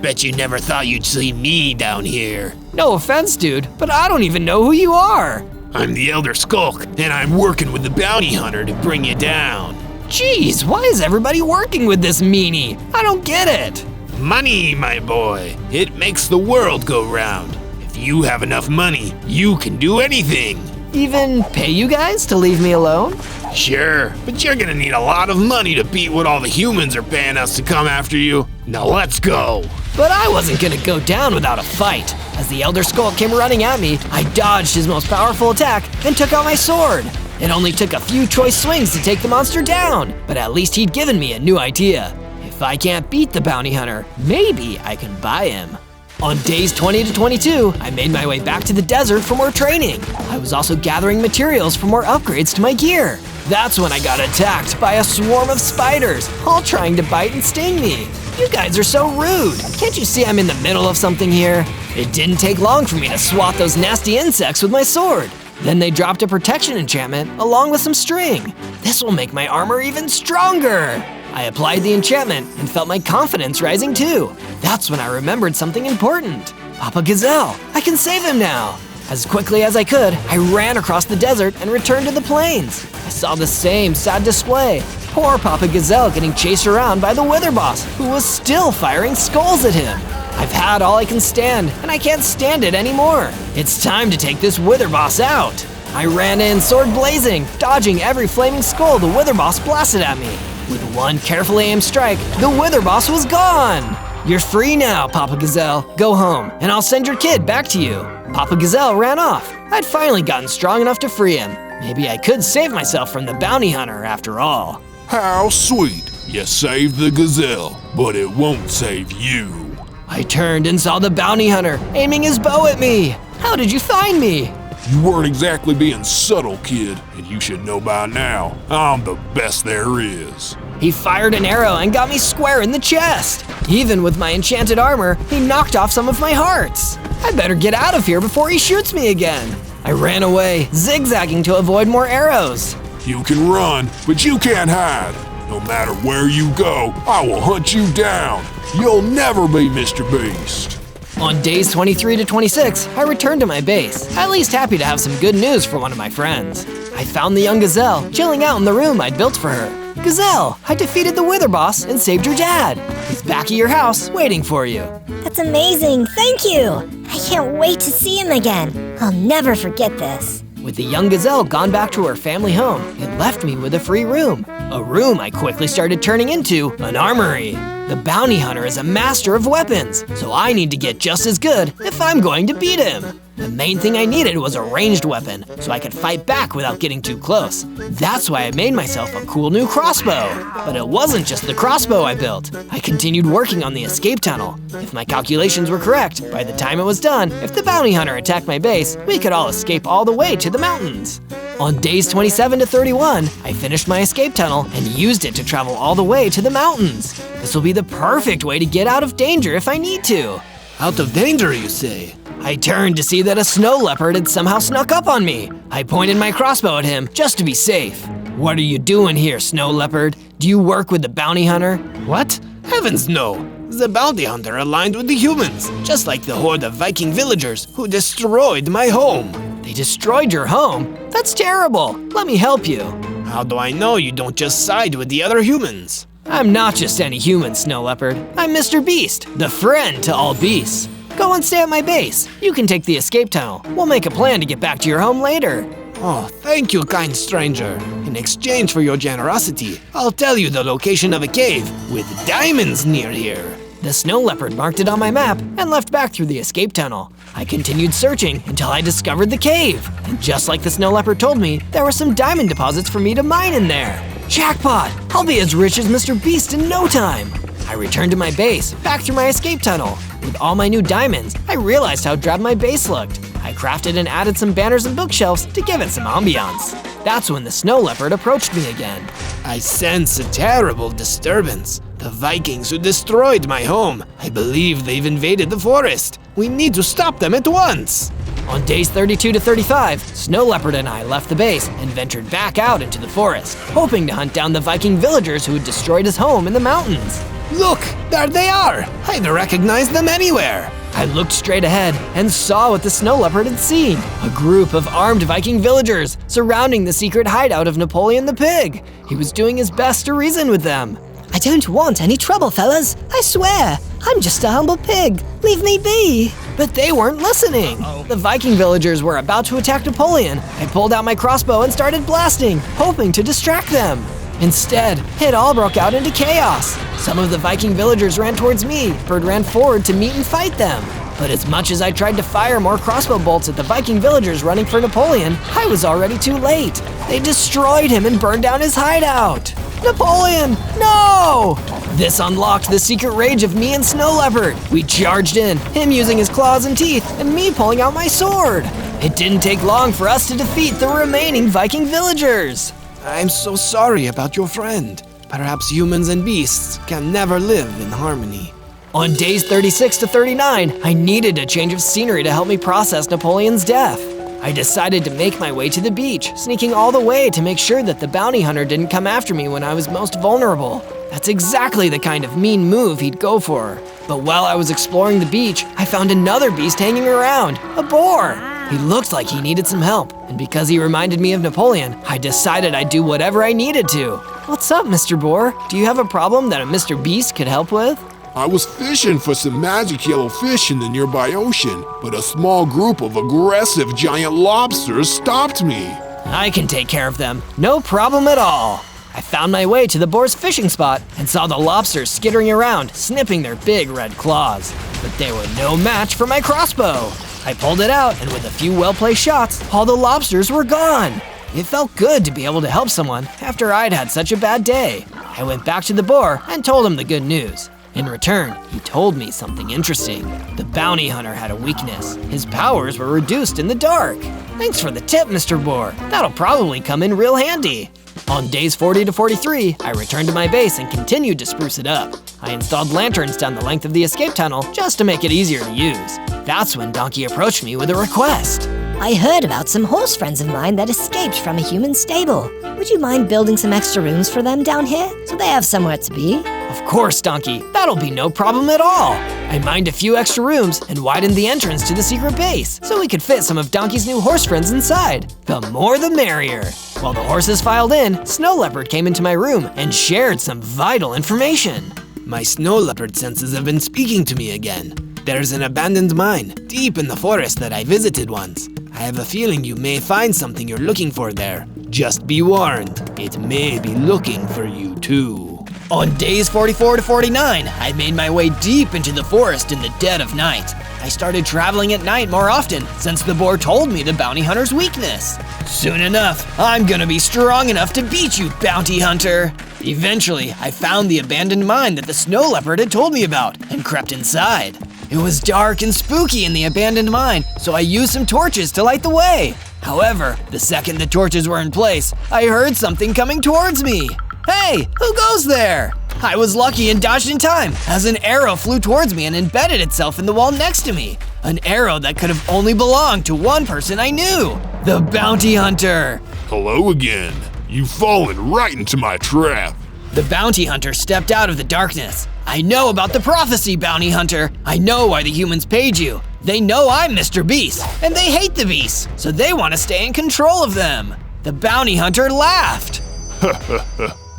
Bet you never thought you'd see me down here. No offense, dude, but I don't even know who you are. I'm the Elder Skulk, and I'm working with the bounty hunter to bring you down. Jeez, why is everybody working with this meanie? I don't get it. Money, my boy. It makes the world go round. If you have enough money, you can do anything. Even pay you guys to leave me alone? Sure, but you're gonna need a lot of money to beat what all the humans are paying us to come after you. Now let's go. But I wasn't gonna go down without a fight. As the Elder Skulk came running at me, I dodged his most powerful attack and took out my sword. It only took a few choice swings to take the monster down, but at least he'd given me a new idea. If I can't beat the bounty hunter, maybe I can buy him. On days 20 to 22, I made my way back to the desert for more training. I was also gathering materials for more upgrades to my gear. That's when I got attacked by a swarm of spiders, all trying to bite and sting me. You guys are so rude. Can't you see I'm in the middle of something here? It didn't take long for me to swat those nasty insects with my sword. Then they dropped a protection enchantment along with some string. This will make my armor even stronger. I applied the enchantment and felt my confidence rising too. That's when I remembered something important. Papa Gazelle, I can save him now. As quickly as I could, I ran across the desert and returned to the plains. I saw the same sad display. Poor Papa Gazelle getting chased around by the Wither Boss, who was still firing skulls at him. I've had all I can stand, and I can't stand it anymore. It's time to take this Wither Boss out. I ran in, sword blazing, dodging every flaming skull the Wither Boss blasted at me. With one carefully aimed strike, the Wither Boss was gone. You're free now, Papa Gazelle. Go home, and I'll send your kid back to you. Papa Gazelle ran off. I'd finally gotten strong enough to free him. Maybe I could save myself from the bounty hunter after all. How sweet. You saved the gazelle, but it won't save you. I turned and saw the bounty hunter aiming his bow at me. How did you find me? You weren't exactly being subtle, kid, and you should know by now, I'm the best there is. He fired an arrow and got me square in the chest. Even with my enchanted armor, he knocked off some of my hearts. I better get out of here before he shoots me again. I ran away, zigzagging to avoid more arrows. You can run, but you can't hide. No matter where you go, I will hunt you down. You'll never be Mr. Beast. On days 23 to 26, I returned to my base, at least happy to have some good news for one of my friends. I found the young gazelle chilling out in the room I'd built for her. Gazelle, I defeated the Wither Boss and saved your dad. He's back at your house waiting for you. That's amazing, thank you! I can't wait to see him again. I'll never forget this. With the young gazelle gone back to her family home, it left me with a free room. A room I quickly started turning into an armory. The bounty hunter is a master of weapons, so I need to get just as good if I'm going to beat him. The main thing I needed was a ranged weapon, so I could fight back without getting too close. That's why I made myself a cool new crossbow. But it wasn't just the crossbow I built. I continued working on the escape tunnel. If my calculations were correct, by the time it was done, if the bounty hunter attacked my base, we could all escape all the way to the mountains. On days 27 to 31, I finished my escape tunnel and used it to travel all the way to the mountains. This will be the perfect way to get out of danger if I need to. Out of danger, you say? I turned to see that a snow leopard had somehow snuck up on me. I pointed my crossbow at him just to be safe. What are you doing here, snow leopard? Do you work with the bounty hunter? What? Heavens no! The bounty hunter aligned with the humans, just like the horde of Viking villagers who destroyed my home. They destroyed your home? That's terrible. Let me help you. How do I know you don't just side with the other humans? I'm not just any human, Snow Leopard. I'm Mr. Beast, the friend to all beasts. Go and stay at my base. You can take the escape tunnel. We'll make a plan to get back to your home later. Oh, thank you, kind stranger. In exchange for your generosity, I'll tell you the location of a cave with diamonds near here. The snow leopard marked it on my map and left back through the escape tunnel. I continued searching until I discovered the cave. And just like the snow leopard told me, there were some diamond deposits for me to mine in there. Jackpot! I'll be as rich as Mr. Beast in no time. I returned to my base, back through my escape tunnel. With all my new diamonds, I realized how drab my base looked. I crafted and added some banners and bookshelves to give it some ambiance. That's when the snow leopard approached me again. I sense a terrible disturbance. The Vikings who destroyed my home. I believe they've invaded the forest. We need to stop them at once. On days 32 to 35, Snow Leopard and I left the base and ventured back out into the forest, hoping to hunt down the Viking villagers who had destroyed his home in the mountains. Look, there they are. I'd recognize them anywhere. I looked straight ahead and saw what the Snow Leopard had seen. A group of armed Viking villagers surrounding the secret hideout of Napoleon the Pig. He was doing his best to reason with them. I don't want any trouble, fellas. I swear. I'm just a humble pig. Leave me be. But they weren't listening. The Viking villagers were about to attack Napoleon. I pulled out my crossbow and started blasting, hoping to distract them. Instead, it all broke out into chaos. Some of the Viking villagers ran towards me. Bird ran forward to meet and fight them. But as much as I tried to fire more crossbow bolts at the Viking villagers running for Napoleon, I was already too late. They destroyed him and burned down his hideout. Napoleon, no! This unlocked the secret rage of me and Snow Leopard. We charged in, him using his claws and teeth, and me pulling out my sword. It didn't take long for us to defeat the remaining Viking villagers. I'm so sorry about your friend. Perhaps humans and beasts can never live in harmony. On days 36 to 39, I needed a change of scenery to help me process Napoleon's death. I decided to make my way to the beach, sneaking all the way to make sure that the bounty hunter didn't come after me when I was most vulnerable. That's exactly the kind of mean move he'd go for. But while I was exploring the beach, I found another beast hanging around, a boar. He looked like he needed some help, and because he reminded me of Napoleon, I decided I'd do whatever I needed to. What's up, Mr. Boar? Do you have a problem that a Mr. Beast could help with? I was fishing for some magic yellow fish in the nearby ocean, but a small group of aggressive giant lobsters stopped me. I can take care of them, no problem at all. I found my way to the boar's fishing spot and saw the lobsters skittering around, snipping their big red claws. But they were no match for my crossbow. I pulled it out, and with a few well-placed shots, all the lobsters were gone. It felt good to be able to help someone after I'd had such a bad day. I went back to the boar and told him the good news. In return, he told me something interesting. The bounty hunter had a weakness. His powers were reduced in the dark. Thanks for the tip, Mr. Boar. That'll probably come in real handy. On days 40 to 43, I returned to my base and continued to spruce it up. I installed lanterns down the length of the escape tunnel just to make it easier to use. That's when Donkey approached me with a request. I heard about some horse friends of mine that escaped from a human stable. Would you mind building some extra rooms for them down here so they have somewhere to be? Of course, Donkey. That'll be no problem at all. I mined a few extra rooms and widened the entrance to the secret base so we could fit some of Donkey's new horse friends inside. The more the merrier. While the horses filed in, Snow Leopard came into my room and shared some vital information. My Snow Leopard senses have been speaking to me again. There's an abandoned mine deep in the forest that I visited once. I have a feeling you may find something you're looking for there. Just be warned, it may be looking for you too. On days 44 to 49, I made my way deep into the forest in the dead of night. I started traveling at night more often since the boar told me the bounty hunter's weakness. Soon enough, I'm gonna be strong enough to beat you, bounty hunter. Eventually, I found the abandoned mine that the snow leopard had told me about and crept inside. It was dark and spooky in the abandoned mine, so I used some torches to light the way. However, the second the torches were in place, I heard something coming towards me. Hey, who goes there? I was lucky and dodged in time as an arrow flew towards me and embedded itself in the wall next to me. An arrow that could have only belonged to one person I knew, the bounty hunter. Hello again. You've fallen right into my trap. The bounty hunter stepped out of the darkness. I know about the prophecy, bounty hunter. I know why the humans paid you. They know I'm Mr. Beast, and they hate the beasts, so they want to stay in control of them. The bounty hunter laughed.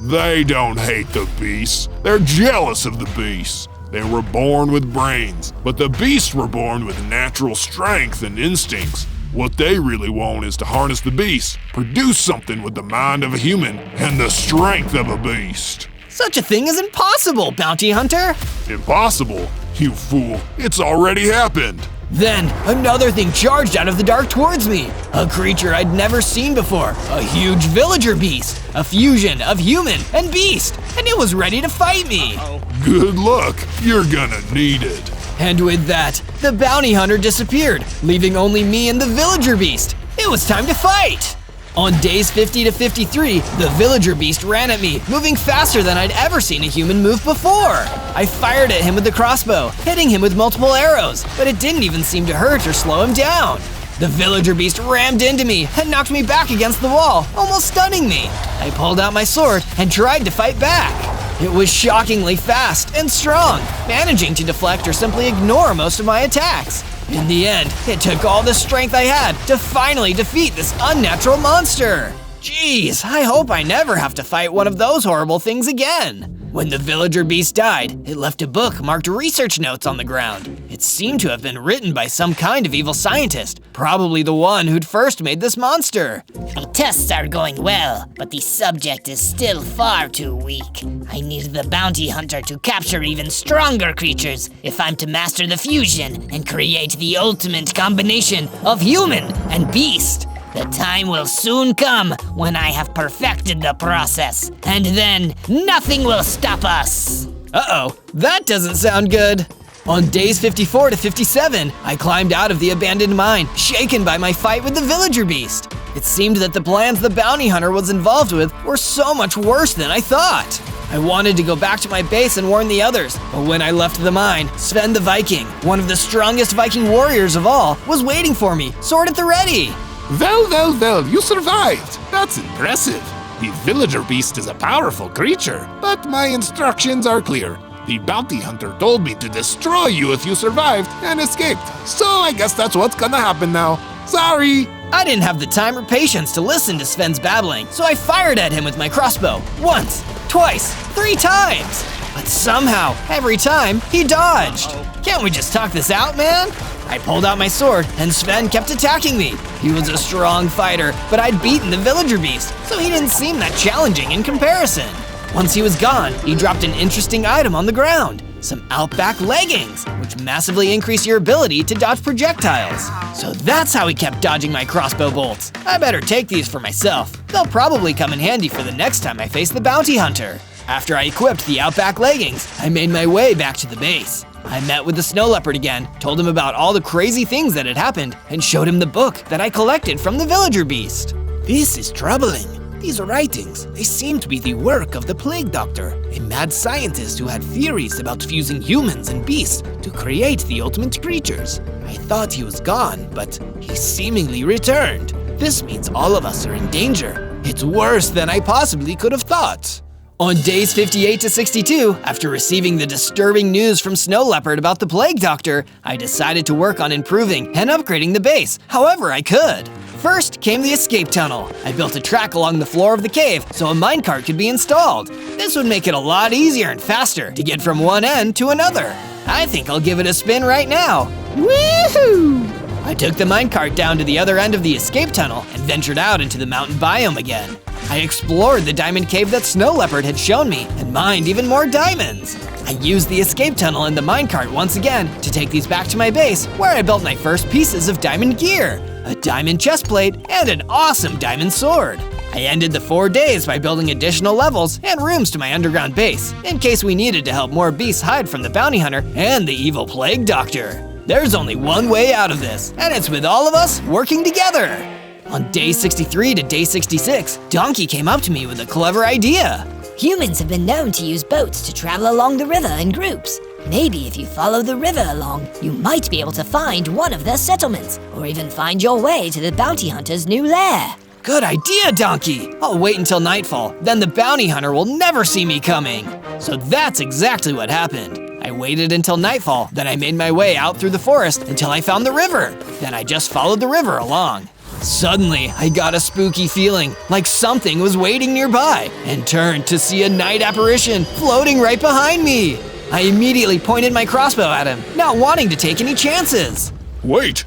They don't hate the beasts. They're jealous of the beasts. They were born with brains, but the beasts were born with natural strength and instincts. What they really want is to harness the beast, produce something with the mind of a human and the strength of a beast. Such a thing is impossible, bounty hunter. Impossible? You fool, it's already happened. Then, another thing charged out of the dark towards me. A creature I'd never seen before. A huge villager beast. A fusion of human and beast. And it was ready to fight me. Good luck, you're gonna need it. And with that, the bounty hunter disappeared, leaving only me and the villager beast. It was time to fight! On days 50 to 53, the villager beast ran at me, moving faster than I'd ever seen a human move before. I fired at him with the crossbow, hitting him with multiple arrows, but it didn't even seem to hurt or slow him down. The villager beast rammed into me and knocked me back against the wall, almost stunning me. I pulled out my sword and tried to fight back. It was shockingly fast and strong, managing to deflect or simply ignore most of my attacks. In the end, it took all the strength I had to finally defeat this unnatural monster. Jeez, I hope I never have to fight one of those horrible things again. When the villager beast died, it left a book marked research notes on the ground. It seemed to have been written by some kind of evil scientist, probably the one who'd first made this monster. The tests are going well, but the subject is still far too weak. I need the bounty hunter to capture even stronger creatures if I'm to master the fusion and create the ultimate combination of human and beast. The time will soon come when I have perfected the process, and then nothing will stop us. Uh-oh, that doesn't sound good. On days 54 to 57, I climbed out of the abandoned mine, shaken by my fight with the villager beast. It seemed that the plans the bounty hunter was involved with were so much worse than I thought. I wanted to go back to my base and warn the others, but when I left the mine, Sven the Viking, one of the strongest Viking warriors of all, was waiting for me, sword at the ready. Well, you survived. That's impressive. The villager beast is a powerful creature, but my instructions are clear. The bounty hunter told me to destroy you if you survived and escaped, so I guess that's what's gonna happen now. Sorry. I didn't have the time or patience to listen to Sven's babbling, so I fired at him with my crossbow. Once, twice, 3 times. But somehow, every time, he dodged. Can't we just talk this out, man? I pulled out my sword, and Sven kept attacking me. He was a strong fighter, but I'd beaten the villager beast, so he didn't seem that challenging in comparison. Once he was gone, he dropped an interesting item on the ground. Some Outback leggings, which massively increase your ability to dodge projectiles. So that's how he kept dodging my crossbow bolts. I better take these for myself. They'll probably come in handy for the next time I face the bounty hunter. After I equipped the Outback leggings, I made my way back to the base. I met with the snow leopard again, told him about all the crazy things that had happened, and showed him the book that I collected from the villager beast. This is troubling. These writings, they seem to be the work of the plague doctor, a mad scientist who had theories about fusing humans and beasts to create the ultimate creatures. I thought he was gone, but he seemingly returned. This means all of us are in danger. It's worse than I possibly could have thought. On days 58 to 62, after receiving the disturbing news from Snow Leopard about the Plague Doctor, I decided to work on improving and upgrading the base however I could. First came the escape tunnel. I built a track along the floor of the cave so a minecart could be installed. This would make it a lot easier and faster to get from one end to another. I think I'll give it a spin right now. Woohoo! I took the minecart down to the other end of the escape tunnel and ventured out into the mountain biome again. I explored the diamond cave that Snow Leopard had shown me and mined even more diamonds. I used the escape tunnel in the minecart once again to take these back to my base, where I built my first pieces of diamond gear, a diamond chest plate, and an awesome diamond sword. I ended the 4 days by building additional levels and rooms to my underground base, in case we needed to help more beasts hide from the bounty hunter and the evil plague doctor. There's only one way out of this, and it's with all of us working together. On day 63 to day 66, Donkey came up to me with a clever idea. Humans have been known to use boats to travel along the river in groups. Maybe if you follow the river along, you might be able to find one of their settlements, or even find your way to the bounty hunter's new lair. Good idea, Donkey! I'll wait until nightfall, then the bounty hunter will never see me coming. So that's exactly what happened. I waited until nightfall, then I made my way out through the forest until I found the river. Then I just followed the river along. Suddenly, I got a spooky feeling, like something was waiting nearby, and turned to see a night apparition floating right behind me. I immediately pointed my crossbow at him, not wanting to take any chances. Wait,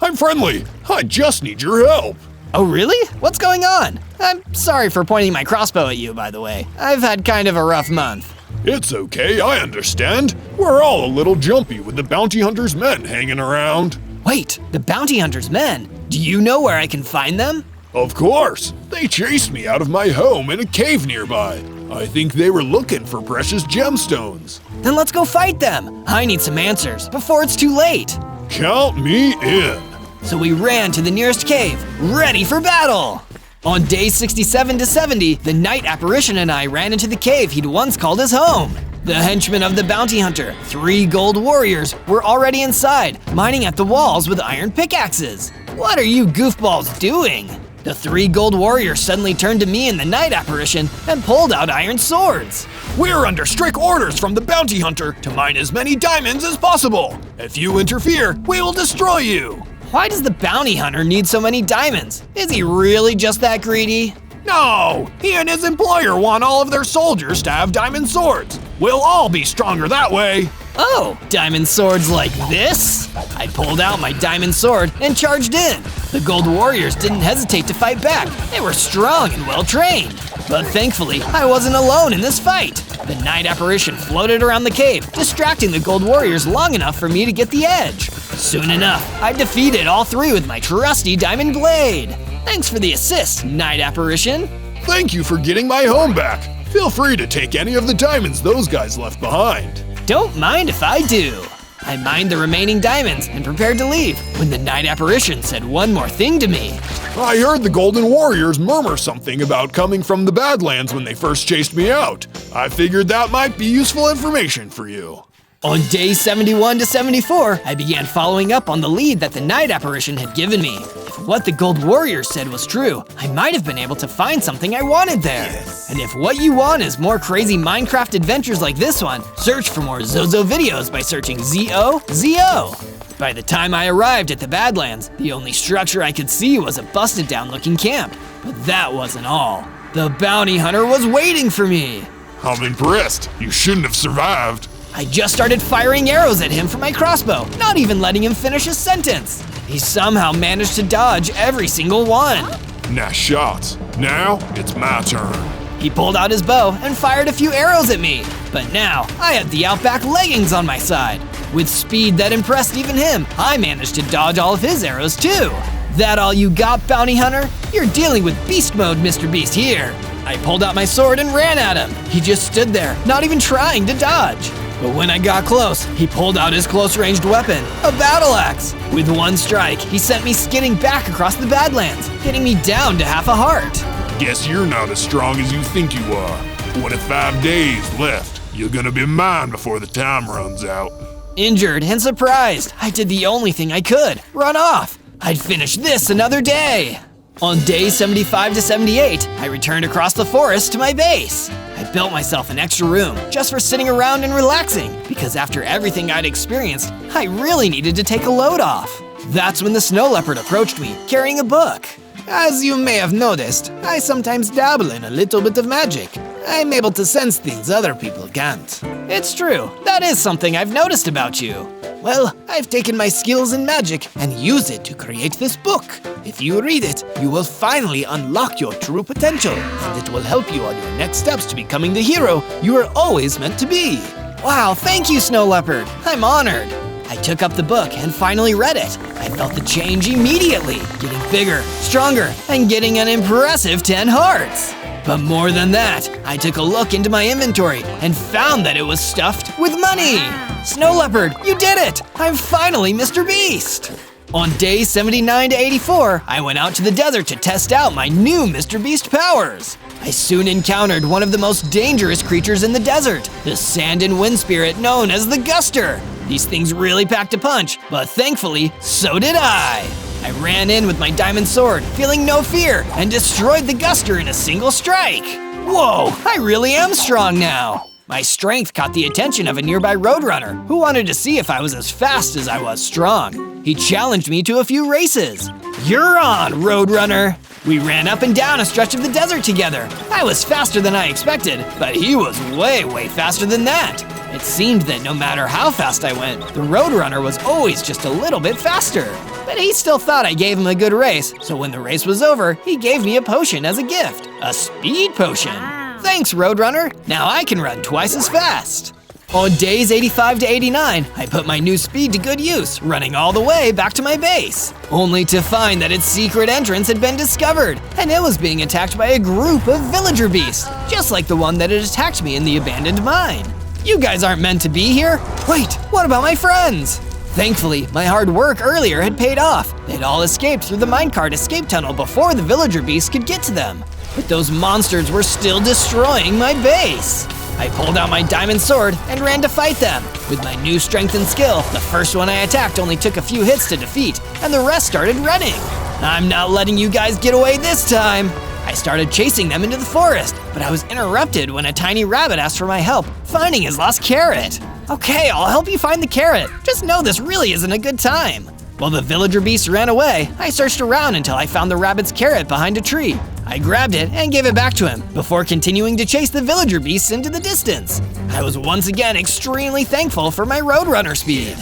I'm friendly. I just need your help. Oh really? What's going on? I'm sorry for pointing my crossbow at you, by the way. I've had kind of a rough month. It's okay, I understand. We're all a little jumpy with the bounty hunter's men hanging around. Wait, the bounty hunter's men? Do you know where I can find them? Of course. They chased me out of my home in a cave nearby. I think they were looking for precious gemstones. Then let's go fight them. I need some answers before it's too late. Count me in. So we ran to the nearest cave, ready for battle. On day 67 to 70, the night apparition and I ran into the cave he'd once called his home. The henchmen of the bounty hunter, 3 gold warriors, were already inside, mining at the walls with iron pickaxes. What are you goofballs doing? The 3 gold warriors suddenly turned to me and the night apparition and pulled out iron swords. We're under strict orders from the bounty hunter to mine as many diamonds as possible. If you interfere, we will destroy you. Why does the bounty hunter need so many diamonds? Is he really just that greedy? No, he and his employer want all of their soldiers to have diamond swords. We'll all be stronger that way. Oh, diamond swords like this? I pulled out my diamond sword and charged in. The gold warriors didn't hesitate to fight back. They were strong and well trained. But thankfully, I wasn't alone in this fight. The night apparition floated around the cave, distracting the gold warriors long enough for me to get the edge. Soon enough, I defeated all 3 with my trusty diamond blade. Thanks for the assist, night apparition. Thank you for getting my home back. Feel free to take any of the diamonds those guys left behind. Don't mind if I do. I mined the remaining diamonds and prepared to leave when the night apparition said one more thing to me. I heard the Golden Warriors murmur something about coming from the Badlands when they first chased me out. I figured that might be useful information for you. On day 71 to 74, I began following up on the lead that the night apparition had given me. If what the gold warriors said was true, I might have been able to find something I wanted there. Yes. And if what you want is more crazy Minecraft adventures like this one, search for more Zozo videos by searching ZOZO. By the time I arrived at the Badlands, the only structure I could see was a busted down looking camp. But that wasn't all. The bounty hunter was waiting for me. I'm impressed. You shouldn't have survived. I just started firing arrows at him from my crossbow, not even letting him finish his sentence. He somehow managed to dodge every single one. Nice shots. Now it's my turn. He pulled out his bow and fired a few arrows at me. But now, I had the Outback leggings on my side. With speed that impressed even him, I managed to dodge all of his arrows too. That all you got, bounty hunter? You're dealing with beast mode, Mr. Beast here. I pulled out my sword and ran at him. He just stood there, not even trying to dodge. But when I got close, he pulled out his close-ranged weapon, a battle axe. With one strike, he sent me skidding back across the Badlands, hitting me down to half a heart. Guess you're not as strong as you think you are. 25 days left. You're gonna be mine before the time runs out. Injured and surprised, I did the only thing I could, run off. I'd finish this another day. On day 75 to 78, I returned across the forest to my base. I built myself an extra room just for sitting around and relaxing, because after everything I'd experienced, I really needed to take a load off. That's when the snow leopard approached me, carrying a book. As you may have noticed, I sometimes dabble in a little bit of magic. I'm able to sense things other people can't. It's true, that is something I've noticed about you. Well, I've taken my skills in magic and used it to create this book. If you read it, you will finally unlock your true potential, and it will help you on your next steps to becoming the hero you were always meant to be. Wow, thank you, Snow Leopard. I'm honored. I took up the book and finally read it. I felt the change immediately, getting bigger, stronger, and getting an impressive 10 hearts. But more than that, I took a look into my inventory and found that it was stuffed with money. Snow Leopard, you did it! I'm finally Mr. Beast! On days 79 to 84, I went out to the desert to test out my new Mr. Beast powers. I soon encountered one of the most dangerous creatures in the desert, the sand and wind spirit known as the Guster. These things really packed a punch, but thankfully, so did I. I ran in with my diamond sword, feeling no fear, and destroyed the Guster in a single strike. Whoa, I really am strong now. My strength caught the attention of a nearby roadrunner who wanted to see if I was as fast as I was strong. He challenged me to a few races. You're on, roadrunner. We ran up and down a stretch of the desert together. I was faster than I expected, but he was way faster than that. It seemed that no matter how fast I went, the roadrunner was always just a little bit faster. But he still thought I gave him a good race, so when the race was over, he gave me a potion as a gift. A speed potion. Thanks, roadrunner. Now I can run twice as fast. On days 85 to 89, I put my new speed to good use, running all the way back to my base, only to find that its secret entrance had been discovered, and it was being attacked by a group of villager beasts, just like the one that had attacked me in the abandoned mine. You guys aren't meant to be here. Wait, what about my friends? Thankfully, my hard work earlier had paid off. They'd all escaped through the minecart escape tunnel before the villager beasts could get to them. But those monsters were still destroying my base. I pulled out my diamond sword and ran to fight them. With my new strength and skill, the first one I attacked only took a few hits to defeat, and the rest started running. I'm not letting you guys get away this time. I started chasing them into the forest, but I was interrupted when a tiny rabbit asked for my help, finding his lost carrot. Okay, I'll help you find the carrot. Just know this really isn't a good time. While the villager beast ran away, I searched around until I found the rabbit's carrot behind a tree. I grabbed it and gave it back to him, before continuing to chase the villager beasts into the distance. I was once again extremely thankful for my roadrunner speed.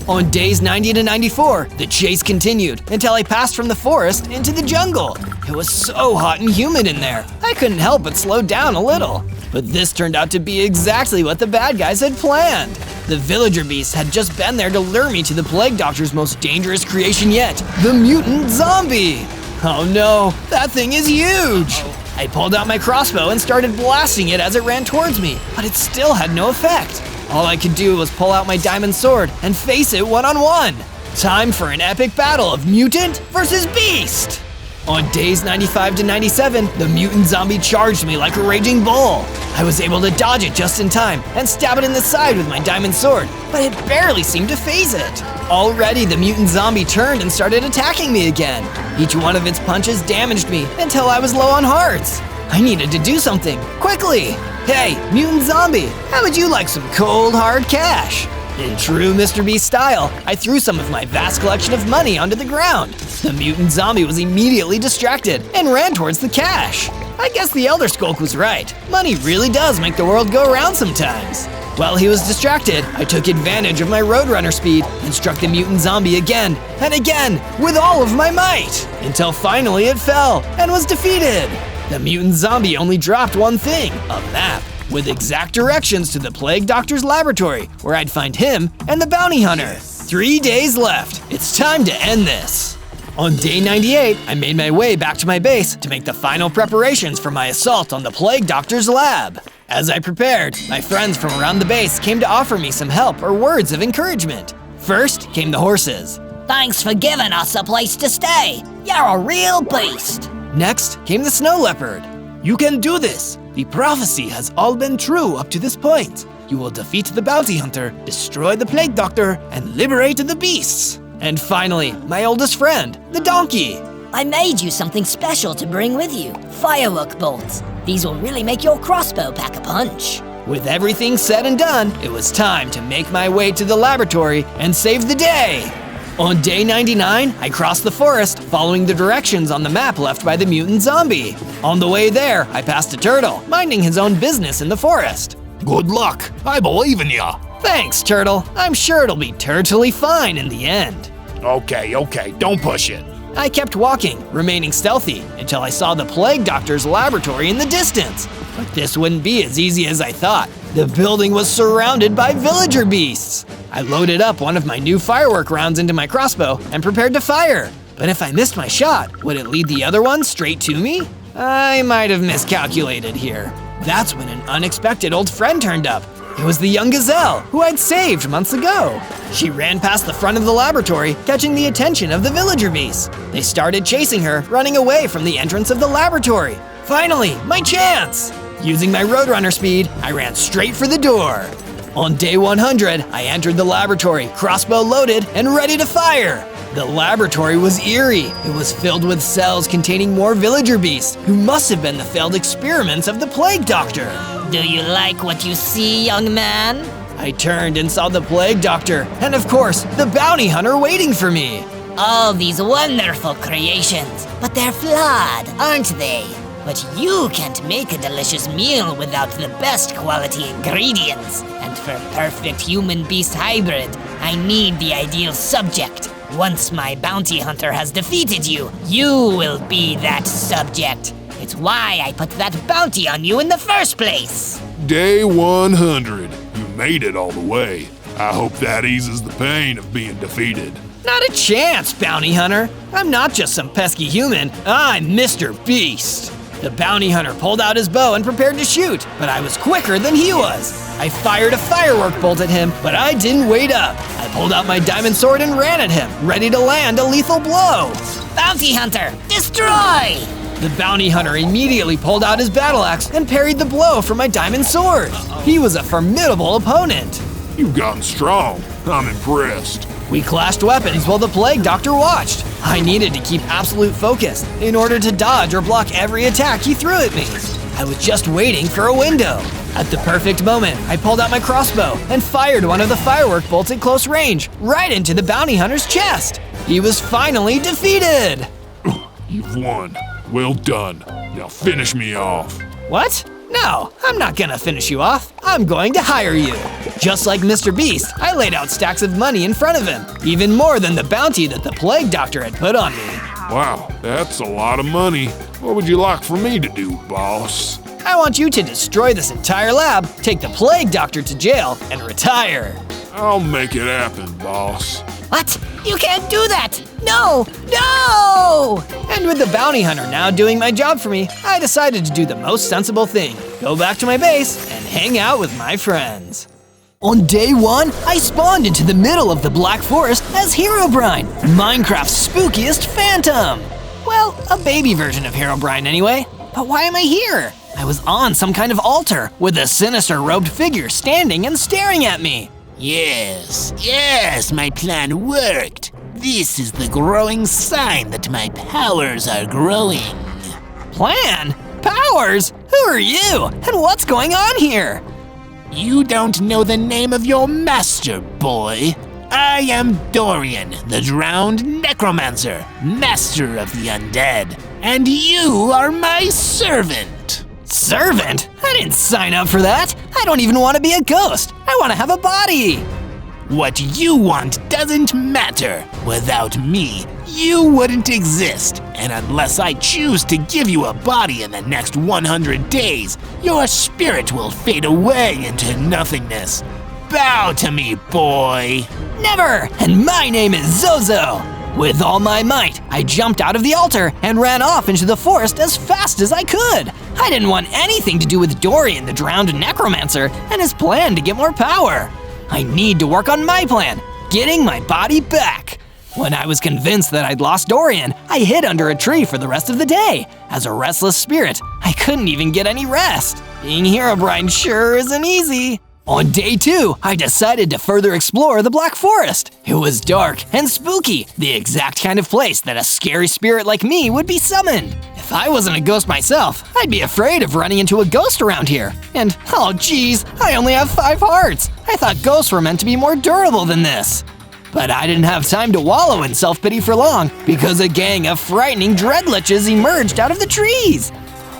On days 90 to 94, the chase continued until I passed from the forest into the jungle. It was so hot and humid in there, I couldn't help but slow down a little. But this turned out to be exactly what the bad guys had planned. The villager beasts had just been there to lure me to the plague doctor's most dangerous creation yet, the mutant zombie. Oh no, that thing is huge! I pulled out my crossbow and started blasting it as it ran towards me, but it still had no effect. All I could do was pull out my diamond sword and face it one-on-one. Time for an epic battle of mutant versus beast! On days 95 to 97, the mutant zombie charged me like a raging bull. I was able to dodge it just in time and stab it in the side with my diamond sword, but it barely seemed to phase it. Already, the mutant zombie turned and started attacking me again. Each one of its punches damaged me until I was low on hearts. I needed to do something, quickly. Hey, mutant zombie, how would you like some cold, hard cash? In true Mr. Beast style, I threw some of my vast collection of money onto the ground. The mutant zombie was immediately distracted and ran towards the cash. I guess the Elder Skulk was right. Money really does make the world go around sometimes. While he was distracted, I took advantage of my roadrunner speed and struck the mutant zombie again and again with all of my might, until finally it fell and was defeated. The mutant zombie only dropped one thing, a map, with exact directions to the plague doctor's laboratory, where I'd find him and the bounty hunter. 3 days left. It's time to end this. On day 98, I made my way back to my base to make the final preparations for my assault on the plague doctor's lab. As I prepared, my friends from around the base came to offer me some help or words of encouragement. First came the horses. Thanks for giving us a place to stay. You're a real beast. Next came the snow leopard. You can do this. The prophecy has all been true up to this point. You will defeat the bounty hunter, destroy the plague doctor, and liberate the beasts. And finally, my oldest friend, the donkey. I made you something special to bring with you. Firework bolts. These will really make your crossbow pack a punch. With everything said and done, it was time to make my way to the laboratory and save the day. On day 99, I crossed the forest, following the directions on the map left by the mutant zombie. On the way there, I passed a turtle, minding his own business in the forest. Good luck. I believe in ya. Thanks, Turtle. I'm sure it'll be turtly fine in the end. Okay, don't push it. I kept walking, remaining stealthy, until I saw the Plague Doctor's laboratory in the distance. But this wouldn't be as easy as I thought. The building was surrounded by villager beasts. I loaded up one of my new firework rounds into my crossbow and prepared to fire. But if I missed my shot, would it lead the other one straight to me? I might have miscalculated here. That's when an unexpected old friend turned up. It was the young gazelle, who I'd saved months ago. She ran past the front of the laboratory, catching the attention of the villager beasts. They started chasing her, running away from the entrance of the laboratory. Finally, my chance! Using my Roadrunner speed, I ran straight for the door. On day 100, I entered the laboratory, crossbow loaded and ready to fire. The laboratory was eerie. It was filled with cells containing more villager beasts, who must have been the failed experiments of the Plague Doctor. Do you like what you see, young man? I turned and saw the Plague Doctor, and of course, the bounty hunter waiting for me. All these wonderful creations, but they're flawed, aren't they? But you can't make a delicious meal without the best quality ingredients. And for perfect human-beast hybrid, I need the ideal subject. Once my bounty hunter has defeated you, you will be that subject. It's why I put that bounty on you in the first place. Day 100. You made it all the way. I hope that eases the pain of being defeated. Not a chance, bounty hunter. I'm not just some pesky human. I'm Mr. Beast. The bounty hunter pulled out his bow and prepared to shoot, but I was quicker than he was. I fired a firework bolt at him, but I didn't wait up. I pulled out my diamond sword and ran at him, ready to land a lethal blow. Bounty hunter, destroy! The bounty hunter immediately pulled out his battle axe and parried the blow from my diamond sword. He was a formidable opponent. You've gotten strong. I'm impressed. We clashed weapons while the Plague Doctor watched. I needed to keep absolute focus in order to dodge or block every attack he threw at me. I was just waiting for a window. At the perfect moment, I pulled out my crossbow and fired one of the firework bolts at close range, right into the bounty hunter's chest. He was finally defeated. You've won. Well done. Now finish me off. What? No, I'm not gonna finish you off. I'm going to hire you. Just like Mr. Beast, I laid out stacks of money in front of him, even more than the bounty that the Plague Doctor had put on me. Wow, that's a lot of money. What would you like for me to do, boss? I want you to destroy this entire lab, take the Plague Doctor to jail, and retire. I'll make it happen, boss. What? You can't do that! No! No! And with the bounty hunter now doing my job for me, I decided to do the most sensible thing, go back to my base and hang out with my friends. On day 1, I spawned into the middle of the Black Forest as HEROBRINE, Minecraft's spookiest phantom. Well, a baby version of HEROBRINE anyway. But why am I here? I was on some kind of altar with a sinister robed figure standing and staring at me. Yes, my plan worked. This is the growing sign that my powers are growing. Plan? Powers? Who are you? And what's going on here? You don't know the name of your master, boy. I am Dorian, the drowned necromancer, master of the undead. And you are my servant. Servant? I didn't sign up for that. I don't even want to be a ghost. I want to have a body. What you want doesn't matter. Without me, you wouldn't exist. And unless I choose to give you a body in the next 100 days, your spirit will fade away into nothingness. Bow to me, boy. Never! And my name is Zozo. With all my might, I jumped out of the altar and ran off into the forest as fast as I could. I didn't want anything to do with Dorian, the drowned necromancer, and his plan to get more power. I need to work on my plan, getting my body back. When I was convinced that I'd lost Dorian, I hid under a tree for the rest of the day. As a restless spirit, I couldn't even get any rest. Being HEROBRINE sure isn't easy. On day 2, I decided to further explore the Black Forest. It was dark and spooky, the exact kind of place that a scary spirit like me would be summoned. If I wasn't a ghost myself, I'd be afraid of running into a ghost around here. And, oh geez, I only have 5 hearts. I thought ghosts were meant to be more durable than this. But I didn't have time to wallow in self-pity for long, because a gang of frightening dreadliches emerged out of the trees.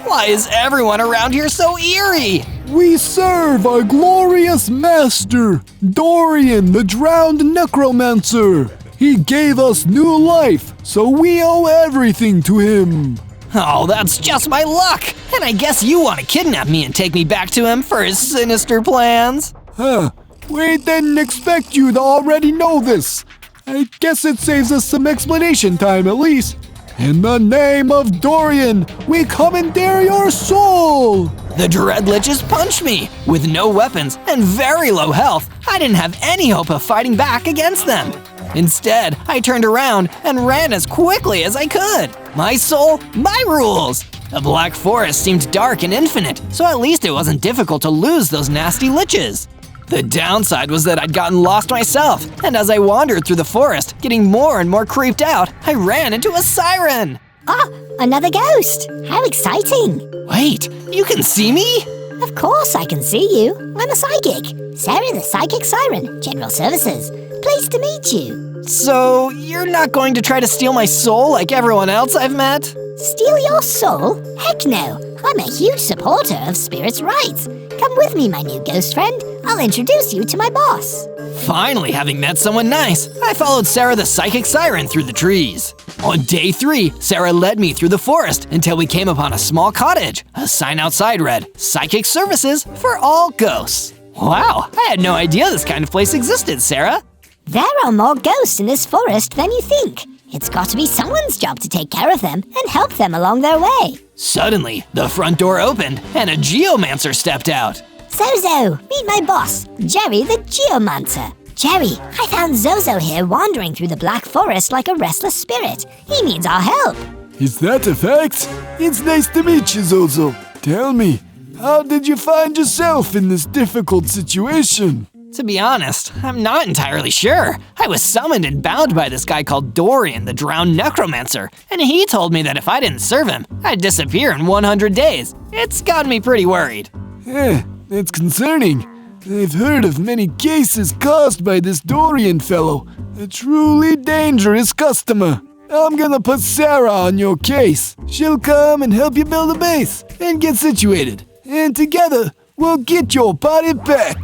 Why is everyone around here so eerie? We serve our glorious master, Dorian, the drowned necromancer. He gave us new life, so we owe everything to him. Oh, that's just my luck! And I guess you want to kidnap me and take me back to him for his sinister plans? Huh. We didn't expect you to already know this. I guess it saves us some explanation time at least. In the name of Dorian, we commandeer your soul! The Dread Liches punched me! With no weapons and very low health, I didn't have any hope of fighting back against them. Instead, I turned around and ran as quickly as I could. My soul, my rules! The Black Forest seemed dark and infinite, so at least it wasn't difficult to lose those nasty liches. The downside was that I'd gotten lost myself, and as I wandered through the forest, getting more and more creeped out, I ran into a siren! Oh, another ghost! How exciting! Wait, you can see me? Of course I can see you. I'm a psychic. Sarah the Psychic Siren, General Services. Pleased to meet you. So, you're not going to try to steal my soul like everyone else I've met? Steal your soul? Heck no. I'm a huge supporter of spirits' rights. Come with me, my new ghost friend. I'll introduce you to my boss. Finally, having met someone nice, I followed Sarah the Psychic Siren through the trees. On day 3, Sarah led me through the forest until we came upon a small cottage. A sign outside read, "Psychic Services for all ghosts." Wow, I had no idea this kind of place existed, Sarah. There are more ghosts in this forest than you think. It's got to be someone's job to take care of them and help them along their way. Suddenly, the front door opened and a geomancer stepped out. Zozo, meet my boss, Jerry the Geomancer. Jerry, I found Zozo here wandering through the Black Forest like a restless spirit. He needs our help. Is that a fact? It's nice to meet you, Zozo. Tell me, how did you find yourself in this difficult situation? To be honest, I'm not entirely sure. I was summoned and bound by this guy called Dorian, the drowned necromancer, and he told me that if I didn't serve him, I'd disappear in 100 days. It's got me pretty worried. That's concerning. I've heard of many cases caused by this Dorian fellow, a truly dangerous customer. I'm gonna put Sarah on your case. She'll come and help you build a base and get situated. And together, we'll get your body back.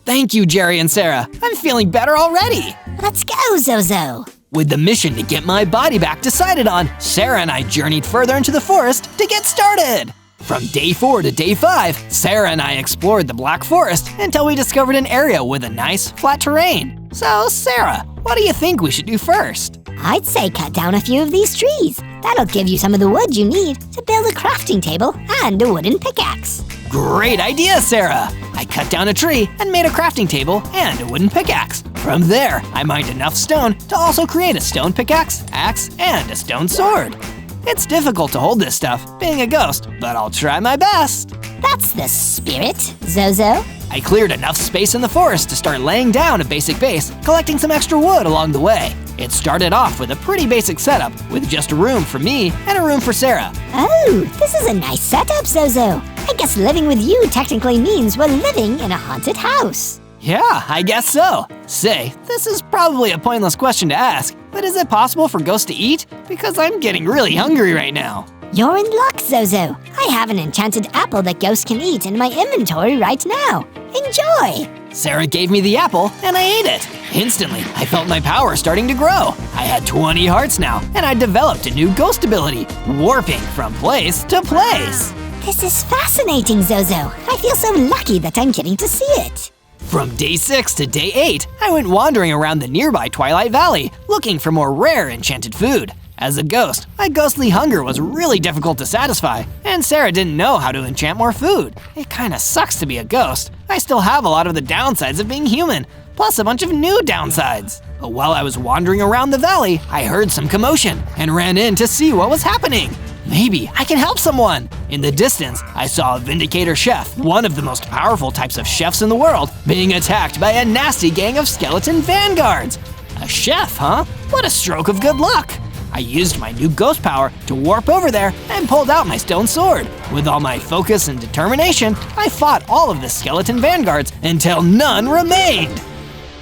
Thank you, Jerry and Sarah. I'm feeling better already. Let's go, Zozo. With the mission to get my body back decided on, Sarah and I journeyed further into the forest to get started. From day 4 to day 5, Sarah and I explored the Black Forest until we discovered an area with a nice, flat terrain. So, Sarah, what do you think we should do first? I'd say cut down a few of these trees. That'll give you some of the wood you need to build a crafting table and a wooden pickaxe. Great idea, Sarah! I cut down a tree and made a crafting table and a wooden pickaxe. From there, I mined enough stone to also create a stone pickaxe, axe, and a stone sword. It's difficult to hold this stuff, being a ghost, but I'll try my best. That's the spirit, Zozo. I cleared enough space in the forest to start laying down a basic base, collecting some extra wood along the way. It started off with a pretty basic setup, with just a room for me and a room for Sarah. Oh, this is a nice setup, Zozo. I guess living with you technically means we're living in a haunted house. Yeah, I guess so. Say, this is probably a pointless question to ask, but is it possible for ghosts to eat? Because I'm getting really hungry right now. You're in luck, Zozo. I have an enchanted apple that ghosts can eat in my inventory right now. Enjoy! Sarah gave me the apple, and I ate it. Instantly, I felt my power starting to grow. I had 20 hearts now, and I developed a new ghost ability, warping from place to place. This is fascinating, Zozo. I feel so lucky that I'm getting to see it. From day 6 to day 8, I went wandering around the nearby Twilight Valley, looking for more rare enchanted food. As a ghost, my ghostly hunger was really difficult to satisfy, and Sarah didn't know how to enchant more food. It kinda sucks to be a ghost. I still have a lot of the downsides of being human, plus a bunch of new downsides. But while I was wandering around the valley, I heard some commotion and ran in to see what was happening. Maybe I can help someone. In the distance, I saw a Vindicator Chef, one of the most powerful types of chefs in the world, being attacked by a nasty gang of skeleton vanguards. A chef, huh? What a stroke of good luck. I used my new ghost power to warp over there and pulled out my stone sword. With all my focus and determination, I fought all of the skeleton vanguards until none remained.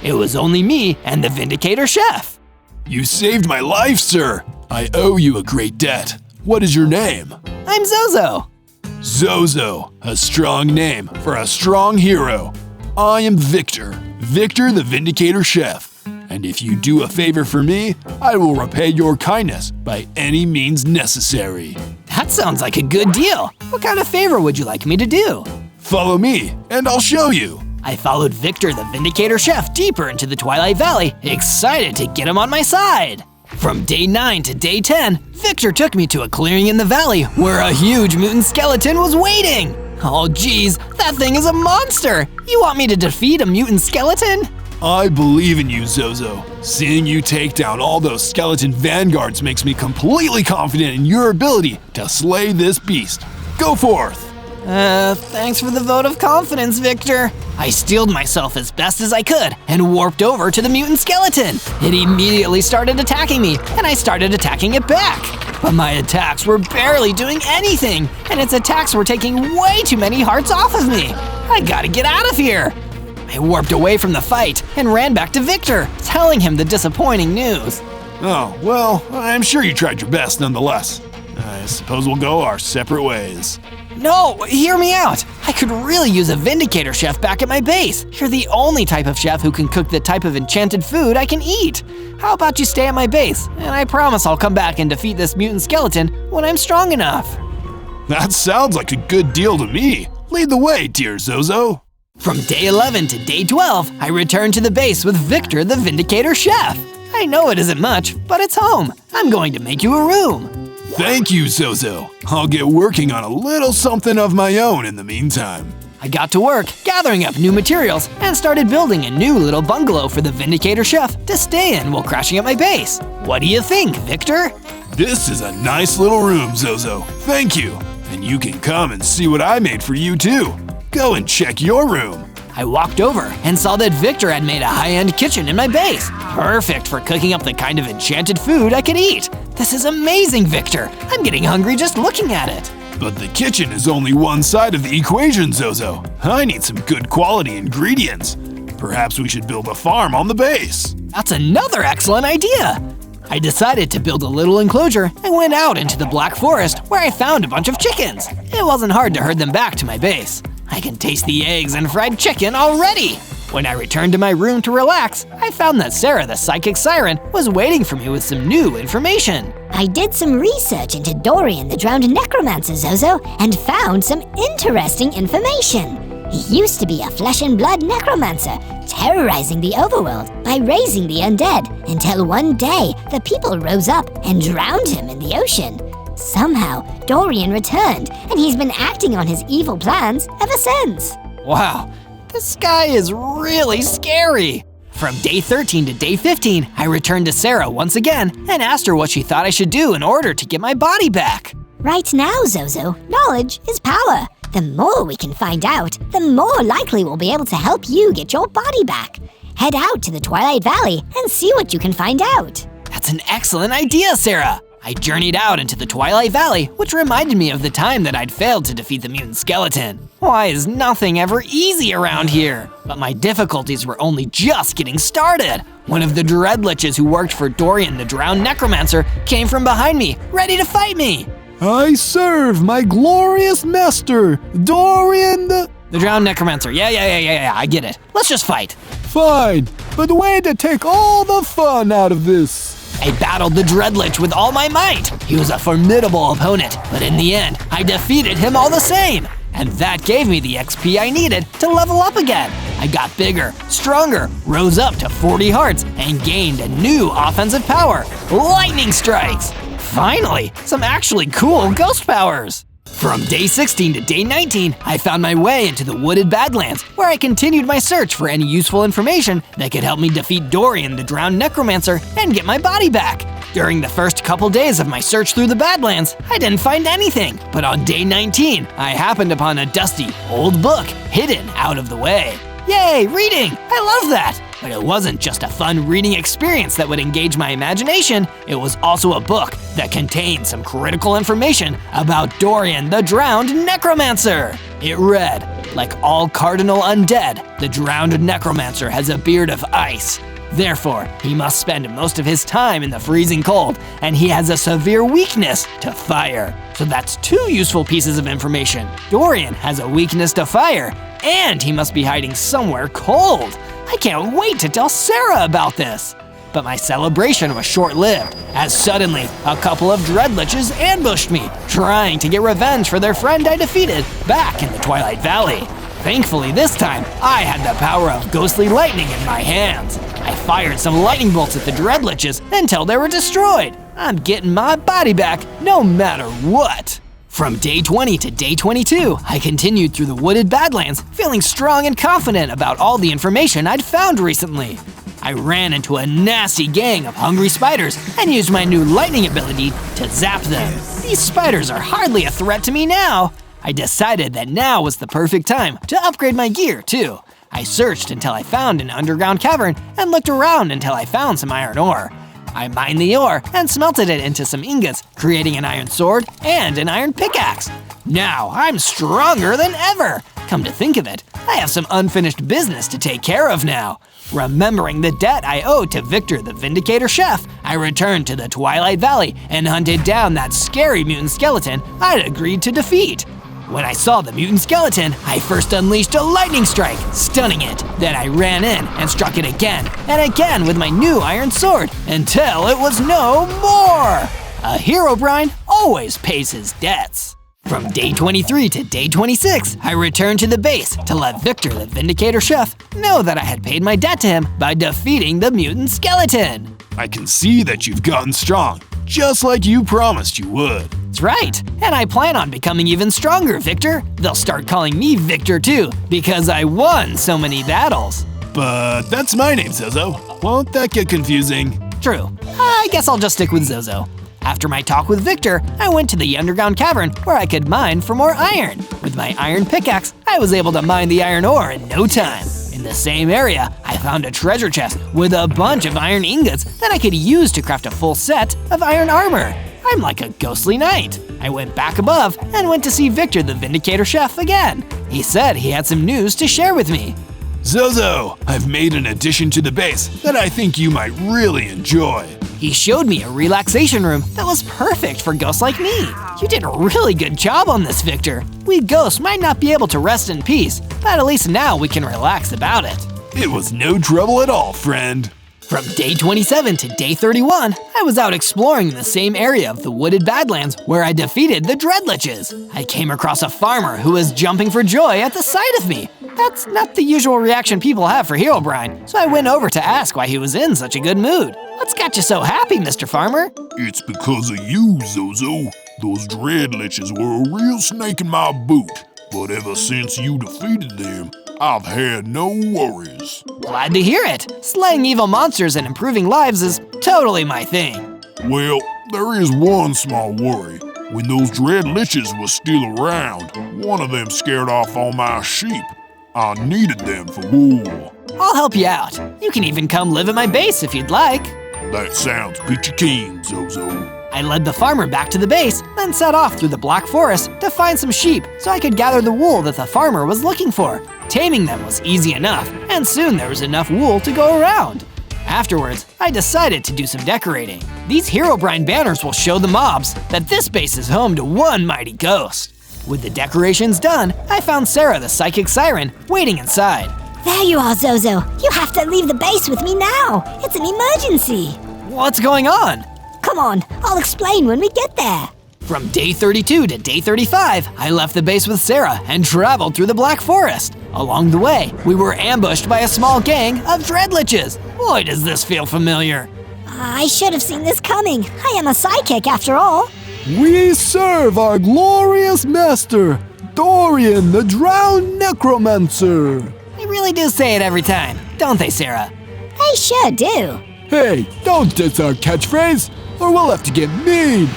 It was only me and the Vindicator Chef. You saved my life, sir. I owe you a great debt. What is your name? I'm Zozo. Zozo, a strong name for a strong hero. I am Victor, Victor the Vindicator Chef. And if you do a favor for me, I will repay your kindness by any means necessary. That sounds like a good deal. What kind of favor would you like me to do? Follow me, and I'll show you. I followed Victor the Vindicator Chef deeper into the Twilight Valley, excited to get him on my side. From day 9 to day 10, Victor took me to a clearing in the valley where a huge mutant skeleton was waiting. Oh geez, that thing is a monster! You want me to defeat a mutant skeleton? I believe in you, Zozo. Seeing you take down all those skeleton vanguards makes me completely confident in your ability to slay this beast. Go forth! Thanks for the vote of confidence, Victor. I steeled myself as best as I could and warped over to the mutant skeleton. It immediately started attacking me, and I started attacking it back. But my attacks were barely doing anything, and its attacks were taking way too many hearts off of me. I gotta get out of here. I warped away from the fight and ran back to Victor, telling him the disappointing news. Oh, well, I'm sure you tried your best nonetheless. I suppose we'll go our separate ways. No, hear me out. I could really use a Vindicator Chef back at my base. You're the only type of chef who can cook the type of enchanted food I can eat. How about you stay at my base, and I promise I'll come back and defeat this mutant skeleton when I'm strong enough. That sounds like a good deal to me. Lead the way, dear Zozo. From day 11 to day 12, I returned to the base with Victor the Vindicator Chef. I know it isn't much, but it's home. I'm going to make you a room. Thank you, Zozo. I'll get working on a little something of my own in the meantime. I got to work, gathering up new materials, and started building a new little bungalow for the Vindicator Chef to stay in while crashing at my base. What do you think, Victor? This is a nice little room, Zozo. Thank you. And you can come and see what I made for you too. Go and check your room. I walked over and saw that Victor had made a high-end kitchen in my base. Perfect for cooking up the kind of enchanted food I could eat. This is amazing, Victor. I'm getting hungry just looking at it. But the kitchen is only one side of the equation, Zozo. I need some good quality ingredients. Perhaps we should build a farm on the base. That's another excellent idea. I decided to build a little enclosure and went out into the Black Forest where I found a bunch of chickens. It wasn't hard to herd them back to my base. I can taste the eggs and fried chicken already. When I returned to my room to relax, I found that Sarah the Psychic Siren was waiting for me with some new information. I did some research into Dorian the Drowned Necromancer, Zozo, and found some interesting information. He used to be a flesh and blood necromancer, terrorizing the overworld by raising the undead, until one day the people rose up and drowned him in the ocean. Somehow, Dorian returned, and he's been acting on his evil plans ever since. Wow, this guy is really scary. From day 13 to day 15, I returned to Sarah once again and asked her what she thought I should do in order to get my body back. Right now, Zozo, knowledge is power. The more we can find out, the more likely we'll be able to help you get your body back. Head out to the Twilight Valley and see what you can find out. That's an excellent idea, Sarah. I journeyed out into the Twilight Valley, which reminded me of the time that I'd failed to defeat the mutant skeleton. Why is nothing ever easy around here? But my difficulties were only just getting started. One of the Dreadliches who worked for Dorian the Drowned Necromancer came from behind me, ready to fight me. I serve my glorious master, Dorian the Drowned Necromancer, yeah, I get it. Let's just fight. Fine, but way to take all the fun out of this. I battled the Dreadlich with all my might. He was a formidable opponent, but in the end, I defeated him all the same. And that gave me the XP I needed to level up again. I got bigger, stronger, rose up to 40 hearts, and gained a new offensive power, Lightning Strikes. Finally, some actually cool ghost powers. From day 16 to day 19, I found my way into the wooded Badlands, where I continued my search for any useful information that could help me defeat Dorian the Drowned Necromancer and get my body back. During the first couple days of my search through the Badlands, I didn't find anything, but on day 19, I happened upon a dusty, old book hidden out of the way. Yay, reading! I love that! But it wasn't just a fun reading experience that would engage my imagination, it was also a book that contained some critical information about Dorian the Drowned Necromancer. It read, like all cardinal undead, the Drowned Necromancer has a beard of ice. Therefore, he must spend most of his time in the freezing cold, and he has a severe weakness to fire. So that's 2 useful pieces of information. Dorian has a weakness to fire, and he must be hiding somewhere cold. I can't wait to tell Sarah about this. But my celebration was short-lived, as suddenly a couple of dreadliches ambushed me, trying to get revenge for their friend I defeated back in the Twilight Valley. Thankfully this time, I had the power of ghostly lightning in my hands. I fired some lightning bolts at the dreadliches until they were destroyed. I'm getting my body back no matter what. From day 20 to day 22, I continued through the wooded Badlands, feeling strong and confident about all the information I'd found recently. I ran into a nasty gang of hungry spiders and used my new lightning ability to zap them. These spiders are hardly a threat to me now. I decided that now was the perfect time to upgrade my gear too. I searched until I found an underground cavern and looked around until I found some iron ore. I mined the ore and smelted it into some ingots, creating an iron sword and an iron pickaxe. Now I'm stronger than ever. Come to think of it, I have some unfinished business to take care of now. Remembering the debt I owed to Victor the Vindicator Chef, I returned to the Twilight Valley and hunted down that scary mutant skeleton I'd agreed to defeat. When I saw the mutant skeleton, I first unleashed a lightning strike, stunning it. Then I ran in and struck it again and again with my new iron sword until it was no more. A HEROBRINE always pays his debts. From day 23 to day 26, I returned to the base to let Victor the Vindicator Chef know that I had paid my debt to him by defeating the mutant skeleton. I can see that you've gotten strong, just like you promised you would. That's right, and I plan on becoming even stronger, Victor. They'll start calling me Victor too, because I won so many battles. But that's my name, Zozo. Won't that get confusing? True. I guess I'll just stick with Zozo. After my talk with Victor, I went to the underground cavern where I could mine for more iron. With my iron pickaxe, I was able to mine the iron ore in no time. In the same area, I found a treasure chest with a bunch of iron ingots that I could use to craft a full set of iron armor. I'm like a ghostly knight. I went back above and went to see Victor the Vindicator Chef again. He said he had some news to share with me. Zozo, I've made an addition to the base that I think you might really enjoy. He showed me a relaxation room that was perfect for ghosts like me. You did a really good job on this, Victor. We ghosts might not be able to rest in peace, but at least now we can relax about it. It was no trouble at all, friend. From day 27 to day 31, I was out exploring the same area of the wooded Badlands where I defeated the dreadliches. I came across a farmer who was jumping for joy at the sight of me. That's not the usual reaction people have for HEROBRINE, so I went over to ask why he was in such a good mood. What's got you so happy, Mr. Farmer? It's because of you, Zozo. Those dreadliches were a real snake in my boot. But ever since you defeated them, I've had no worries. Glad to hear it. Slaying evil monsters and improving lives is totally my thing. Well, there is one small worry. When those dreadliches were still around, one of them scared off all my sheep. I needed them for wool. I'll help you out. You can even come live at my base if you'd like. That sounds pretty keen, Zozo. I led the farmer back to the base, then set off through the Black Forest to find some sheep so I could gather the wool that the farmer was looking for. Taming them was easy enough, and soon there was enough wool to go around. Afterwards, I decided to do some decorating. These HEROBRINE banners will show the mobs that this base is home to one mighty ghost. With the decorations done, I found Sarah the Psychic Siren waiting inside. There you are, Zozo. You have to leave the base with me now. It's an emergency. What's going on? Come on, I'll explain when we get there. From day 32 to day 35, I left the base with Sarah and traveled through the Black Forest. Along the way, we were ambushed by a small gang of dreadliches. Boy, does this feel familiar. I should have seen this coming. I am a psychic after all. We serve our glorious master, Dorian the Drowned Necromancer. They really do say it every time, don't they, Sarah? They sure do. Hey, don't diss our catchphrase, or we'll have to get mean.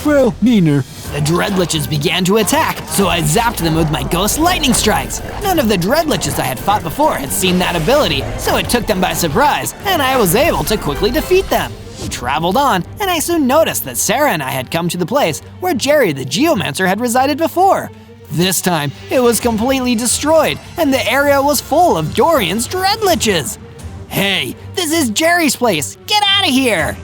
Well, meaner. The dreadliches began to attack, so I zapped them with my ghost lightning strikes. None of the dreadliches I had fought before had seen that ability, so it took them by surprise, and I was able to quickly defeat them. We traveled on, and I soon noticed that Sarah and I had come to the place where Jerry the Geomancer had resided before. This time, it was completely destroyed, and the area was full of Dorian's dreadliches. Hey, this is Jerry's place. Get out of here!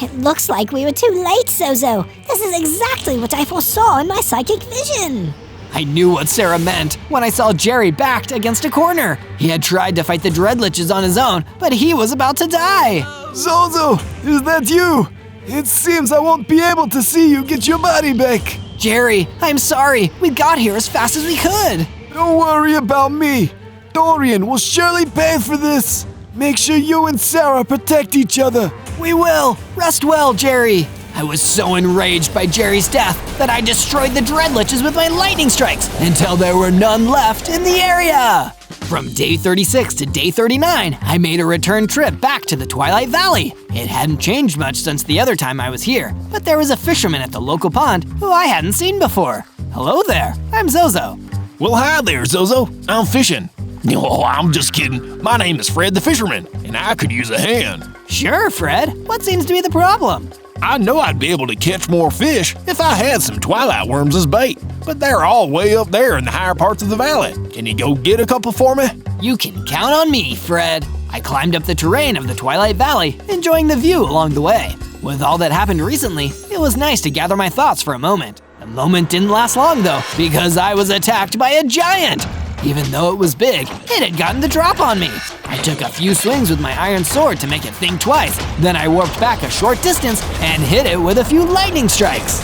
It looks like we were too late, Zozo. This is exactly what I foresaw in my psychic vision. I knew what Sarah meant when I saw Jerry backed against a corner. He had tried to fight the Dreadliches on his own, but he was about to die. Zozo, is that you? It seems I won't be able to see you get your body back. Jerry, I'm sorry. We got here as fast as we could. Don't worry about me. Dorian will surely pay for this. Make sure you and Sarah protect each other. We will. Rest well, Jerry. I was so enraged by Jerry's death that I destroyed the Dreadliches with my lightning strikes until there were none left in the area. From day 36 to day 39, I made a return trip back to the Twilight Valley. It hadn't changed much since the other time I was here, but there was a fisherman at the local pond who I hadn't seen before. Hello there, I'm Zozo. Well, hi there, Zozo. I'm fishing. Oh, I'm just kidding. My name is Fred the Fisherman, and I could use a hand. Sure, Fred. What seems to be the problem? I know I'd be able to catch more fish if I had some twilight worms as bait, but they're all way up there in the higher parts of the valley. Can you go get a couple for me? You can count on me, Fred. I climbed up the terrain of the Twilight Valley, enjoying the view along the way. With all that happened recently, it was nice to gather my thoughts for a moment. The moment didn't last long though, because I was attacked by a giant. Even though it was big, it had gotten the drop on me. I took a few swings with my iron sword to make it think twice. Then I warped back a short distance and hit it with a few lightning strikes.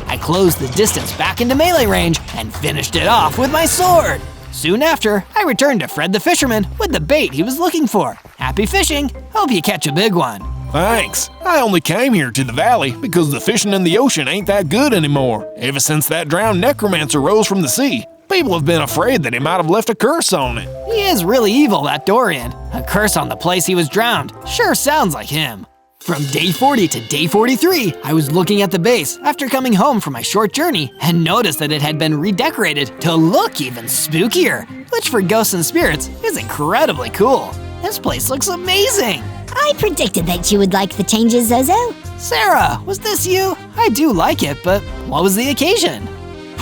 I closed the distance back into melee range and finished it off with my sword. Soon after, I returned to Fred the Fisherman with the bait he was looking for. Happy fishing. Hope you catch a big one. Thanks. I only came here to the valley because the fishing in the ocean ain't that good anymore. Ever since that drowned necromancer rose from the sea, people have been afraid that he might have left a curse on it. He is really evil, that Dorian. A curse on the place he was drowned. Sure sounds like him. From day 40 to day 43, I was looking at the base after coming home from my short journey and noticed that it had been redecorated to look even spookier, which for ghosts and spirits is incredibly cool. This place looks amazing. I predicted that you would like the changes, Zozo. Sarah, was this you? I do like it, but what was the occasion?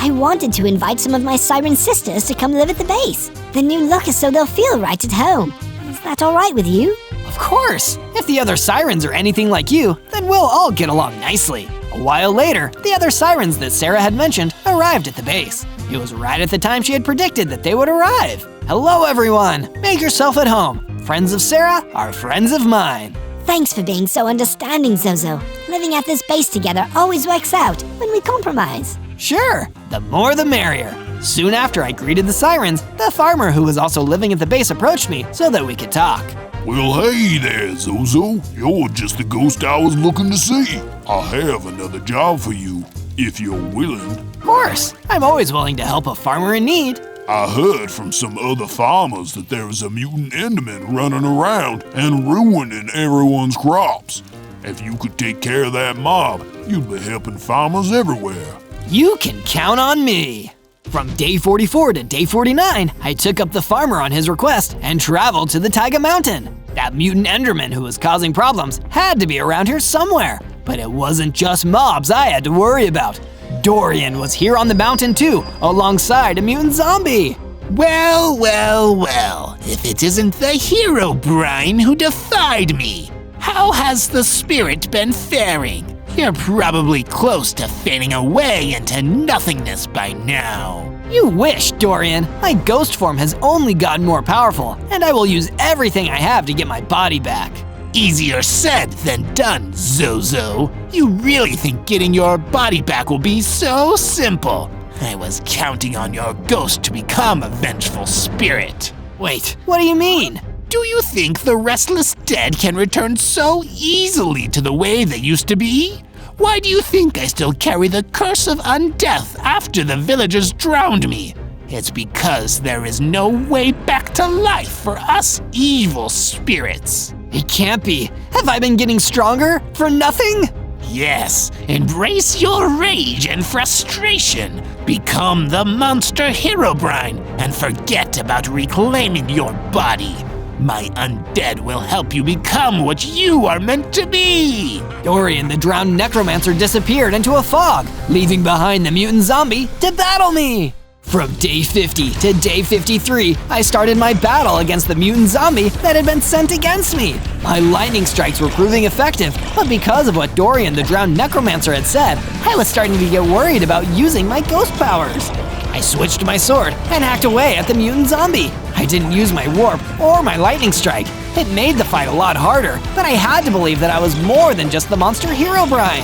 I wanted to invite some of my siren sisters to come live at the base. The new look is so they'll feel right at home. Is that all right with you? Of course! If the other sirens are anything like you, then we'll all get along nicely. A while later, the other sirens that Sarah had mentioned arrived at the base. It was right at the time she had predicted that they would arrive. Hello everyone! Make yourself at home. Friends of Sarah are friends of mine. Thanks for being so understanding, Zozo. Living at this base together always works out when we compromise. Sure, the more the merrier. Soon after I greeted the sirens, the farmer who was also living at the base approached me so that we could talk. Well, hey there, Zozo. You're just the ghost I was looking to see. I have another job for you, if you're willing. Of course, I'm always willing to help a farmer in need. I heard from some other farmers that there is a mutant Enderman running around and ruining everyone's crops. If you could take care of that mob, you'd be helping farmers everywhere. You can count on me. From day 44 to day 49, I took up the farmer on his request and traveled to the Taiga Mountain. That mutant Enderman who was causing problems had to be around here somewhere. But it wasn't just mobs I had to worry about. Dorian was here on the mountain too, alongside a mutant zombie. Well, well, well, if it isn't the HEROBRINE who defied me. How has the spirit been faring? You're probably close to fading away into nothingness by now. You wish, Dorian. My ghost form has only gotten more powerful, and I will use everything I have to get my body back. Easier said than done, Zozo. You really think getting your body back will be so simple? I was counting on your ghost to become a vengeful spirit. Wait, what do you mean? Do you think the restless dead can return so easily to the way they used to be? Why do you think I still carry the curse of undeath after the villagers drowned me? It's because there is no way back to life for us evil spirits. It can't be. Have I been getting stronger for nothing? Yes, embrace your rage and frustration. Become the monster HEROBRINE and forget about reclaiming your body. My undead will help you become what you are meant to be. Dorian, the drowned necromancer, disappeared into a fog, leaving behind the mutant zombie to battle me. From day 50 to day 53, I started my battle against the mutant zombie that had been sent against me. My lightning strikes were proving effective, but because of what Dorian, the drowned necromancer, had said, I was starting to get worried about using my ghost powers. I switched to my sword and hacked away at the mutant zombie. I didn't use my warp or my lightning strike. It made the fight a lot harder, but I had to believe that I was more than just the monster HEROBRINE.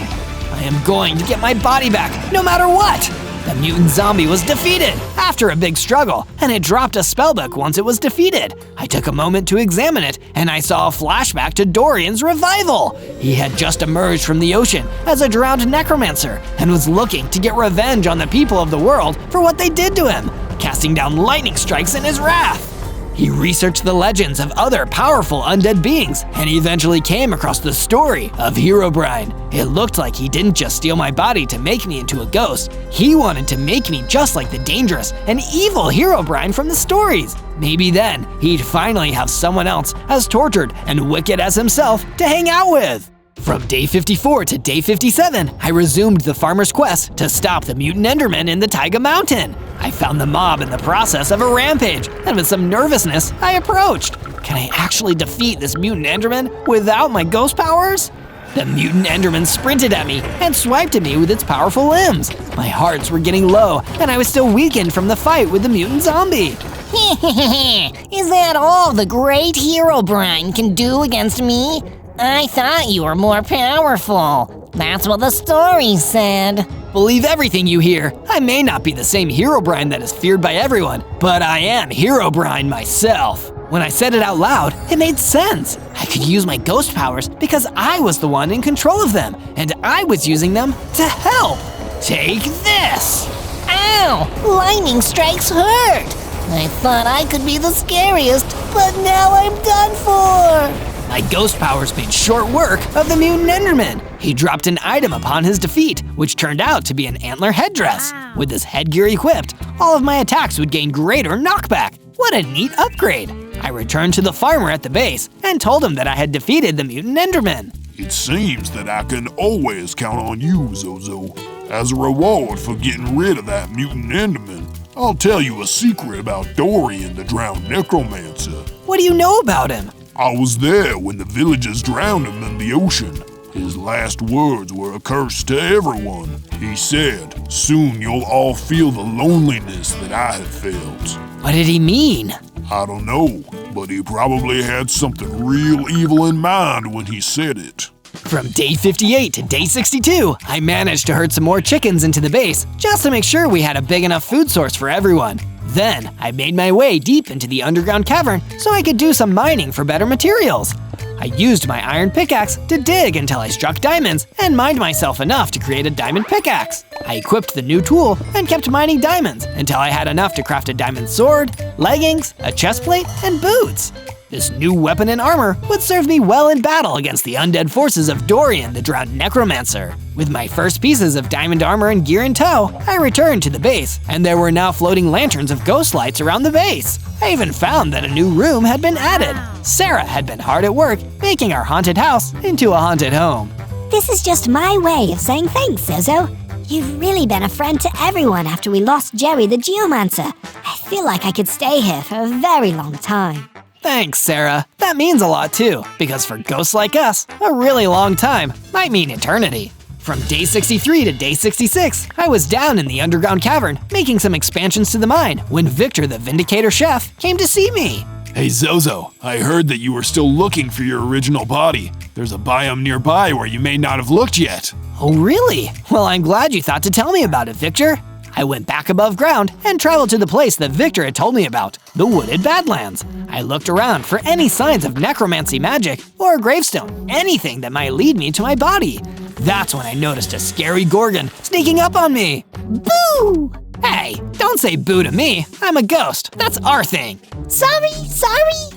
I am going to get my body back, no matter what! The mutant zombie was defeated after a big struggle, and it dropped a spellbook once it was defeated. I took a moment to examine it, and I saw a flashback to Dorian's revival. He had just emerged from the ocean as a drowned necromancer and was looking to get revenge on the people of the world for what they did to him, casting down lightning strikes in his wrath. He researched the legends of other powerful undead beings, and he eventually came across the story of HEROBRINE. It looked like he didn't just steal my body to make me into a ghost. He wanted to make me just like the dangerous and evil HEROBRINE from the stories. Maybe then, he'd finally have someone else as tortured and wicked as himself to hang out with. From day 54 to day 57, I resumed the farmer's quest to stop the mutant Enderman in the Taiga Mountain. I found the mob in the process of a rampage, and with some nervousness, I approached. Can I actually defeat this mutant Enderman without my ghost powers? The mutant Enderman sprinted at me and swiped at me with its powerful limbs. My hearts were getting low, and I was still weakened from the fight with the mutant zombie. Is that all the great HEROBRINE can do against me? I thought you were more powerful. That's what the story said. Believe everything you hear. I may not be the same HEROBRINE that is feared by everyone, but I am HEROBRINE myself. When I said it out loud, it made sense. I could use my ghost powers because I was the one in control of them, and I was using them to help. Take this! Ow! Lightning strikes hurt! I thought I could be the scariest, but now I'm done for! My ghost powers made short work of the mutant Enderman. He dropped an item upon his defeat, which turned out to be an antler headdress. With this headgear equipped, all of my attacks would gain greater knockback. What a neat upgrade! I returned to the farmer at the base and told him that I had defeated the mutant Enderman. It seems that I can always count on you, Zozo. As a reward for getting rid of that mutant Enderman, I'll tell you a secret about Dorian, the drowned necromancer. What do you know about him? I was there when the villagers drowned him in the ocean. His last words were a curse to everyone. He said, "Soon you'll all feel the loneliness that I have felt." What did he mean? I don't know, but he probably had something real evil in mind when he said it. From day 58 to day 62, I managed to herd some more chickens into the base just to make sure we had a big enough food source for everyone. Then, I made my way deep into the underground cavern so I could do some mining for better materials. I used my iron pickaxe to dig until I struck diamonds and mined myself enough to create a diamond pickaxe. I equipped the new tool and kept mining diamonds until I had enough to craft a diamond sword, leggings, a chestplate, and boots. This new weapon and armor would serve me well in battle against the undead forces of Dorian, the drowned necromancer. With my first pieces of diamond armor and gear in tow, I returned to the base, and there were now floating lanterns of ghost lights around the base. I even found that a new room had been added. Sarah had been hard at work, making our haunted house into a haunted home. This is just my way of saying thanks, Zozo. You've really been a friend to everyone after we lost Jerry the Geomancer. I feel like I could stay here for a very long time. Thanks, Sarah. That means a lot too, because for ghosts like us, a really long time might mean eternity. From day 63 to day 66, I was down in the underground cavern making some expansions to the mine when Victor the Vindicator Chef came to see me. Hey Zozo, I heard that you were still looking for your original body. There's a biome nearby where you may not have looked yet. Oh really? Well, I'm glad you thought to tell me about it, Victor. I went back above ground and traveled to the place that Victor had told me about, the Wooded Badlands. I looked around for any signs of necromancy magic or a gravestone, anything that might lead me to my body. That's when I noticed a scary Gorgon sneaking up on me. Boo! Hey, don't say boo to me. I'm a ghost. That's our thing. Sorry.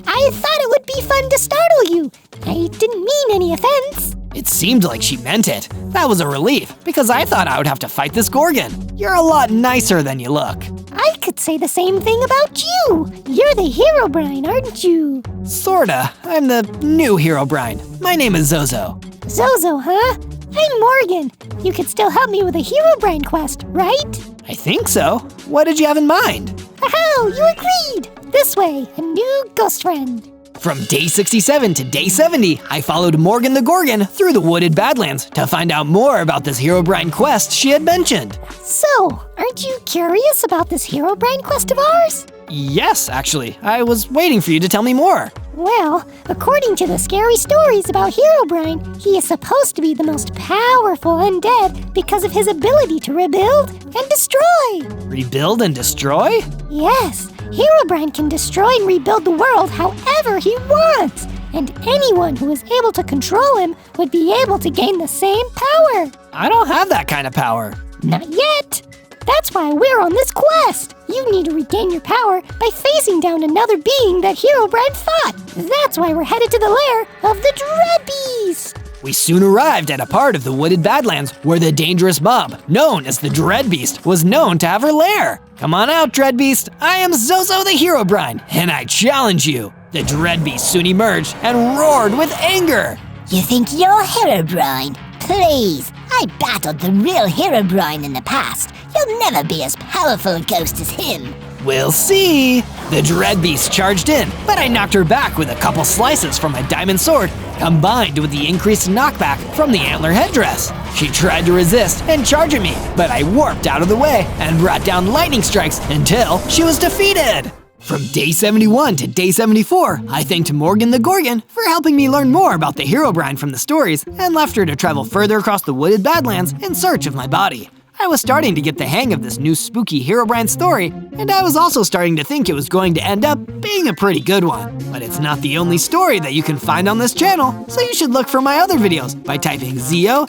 I thought it would be fun to startle you. I didn't mean any offense. It seemed like she meant it. That was a relief, because I thought I would have to fight this Gorgon. You're a lot nicer than you look. I could say the same thing about you. You're the HEROBRINE, aren't you? Sorta. I'm the new HEROBRINE. My name is Zozo. Zozo, huh? I'm Morgan. You could still help me with a HEROBRINE quest, right? I think so. What did you have in mind? Oh, you agreed! This way, a new ghost friend. From day 67 to day 70, I followed Morgan the Gorgon through the wooded Badlands to find out more about this HEROBRINE quest she had mentioned. So, aren't you curious about this HEROBRINE quest of ours? Yes, actually. I was waiting for you to tell me more. Well, according to the scary stories about HEROBRINE, he is supposed to be the most powerful undead because of his ability to rebuild and destroy. Rebuild and destroy? Yes, HEROBRINE can destroy and rebuild the world however he wants, and anyone who is able to control him would be able to gain the same power. I don't have that kind of power. Not yet. That's why we're on this quest. You need to regain your power by facing down another being that HEROBRINE fought. That's why we're headed to the lair of the Dreadbeast. We soon arrived at a part of the wooded Badlands where the dangerous mob, known as the Dreadbeast, was known to have her lair. Come on out, Dreadbeast. I am Zozo the HEROBRINE, and I challenge you. The Dreadbeast soon emerged and roared with anger. You think you're HEROBRINE? Please, I battled the real HEROBRINE in the past. You'll never be as powerful a ghost as him. We'll see. The Dreadbeast charged in, but I knocked her back with a couple slices from my diamond sword, combined with the increased knockback from the antler headdress. She tried to resist and charge at me, but I warped out of the way and brought down lightning strikes until she was defeated. From day 71 to day 74, I thanked Morgan the Gorgon for helping me learn more about the HEROBRINE from the stories and left her to travel further across the wooded Badlands in search of my body. I was starting to get the hang of this new spooky HEROBRINE story, and I was also starting to think it was going to end up being a pretty good one. But it's not the only story that you can find on this channel, so you should look for my other videos by typing ZO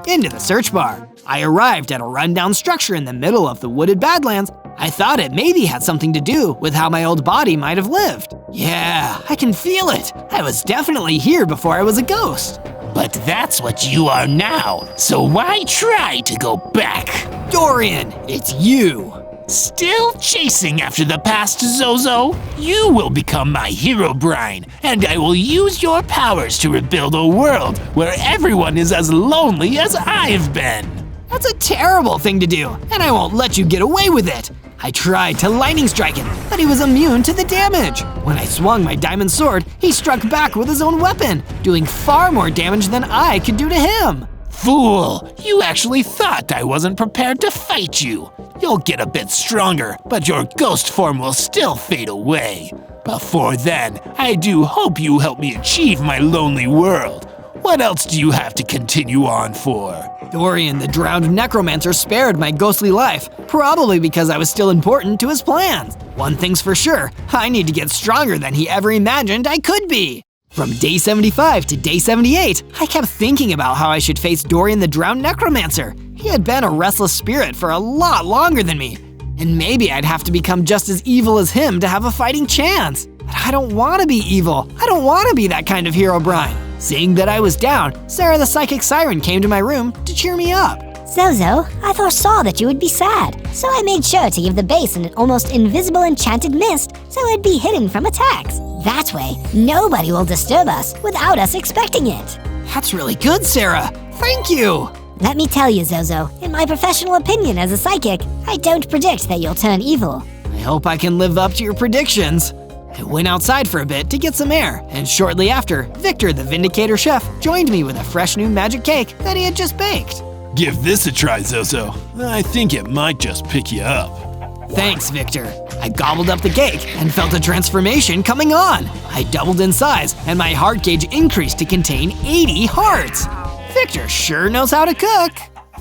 into the search bar. I arrived at a rundown structure in the middle of the wooded Badlands. I thought it maybe had something to do with how my old body might have lived. Yeah, I can feel it. I was definitely here before I was a ghost. But that's what you are now, so why try to go back? Dorian, it's you. Still chasing after the past, Zozo? You will become my HEROBRINE, and I will use your powers to rebuild a world where everyone is as lonely as I've been. That's a terrible thing to do, and I won't let you get away with it. I tried to lightning strike him, but he was immune to the damage. When I swung my diamond sword, he struck back with his own weapon, doing far more damage than I could do to him. Fool, you actually thought I wasn't prepared to fight you. You'll get a bit stronger, but your ghost form will still fade away. Before then, I do hope you help me achieve my lonely world. What else do you have to continue on for? Dorian, the drowned necromancer, spared my ghostly life, probably because I was still important to his plans. One thing's for sure, I need to get stronger than he ever imagined I could be. From day 75 to day 78, I kept thinking about how I should face Dorian the drowned necromancer. He had been a restless spirit for a lot longer than me, and maybe I'd have to become just as evil as him to have a fighting chance. But I don't want to be evil. I don't want to be that kind of HEROBRINE. Seeing that I was down, Sarah the psychic siren came to my room to cheer me up. Zozo, I foresaw that you would be sad, so I made sure to give the base an almost invisible enchanted mist so it'd be hidden from attacks. That way, nobody will disturb us without us expecting it. That's really good, Sarah. Thank you. Let me tell you, Zozo, in my professional opinion as a psychic, I don't predict that you'll turn evil. I hope I can live up to your predictions. I went outside for a bit to get some air, and shortly after, Victor the Vindicator Chef joined me with a fresh new magic cake that he had just baked. Give this a try, Zozo. I think it might just pick you up. Thanks, Victor. I gobbled up the cake and felt a transformation coming on. I doubled in size, and my heart gauge increased to contain 80 hearts. Victor sure knows how to cook.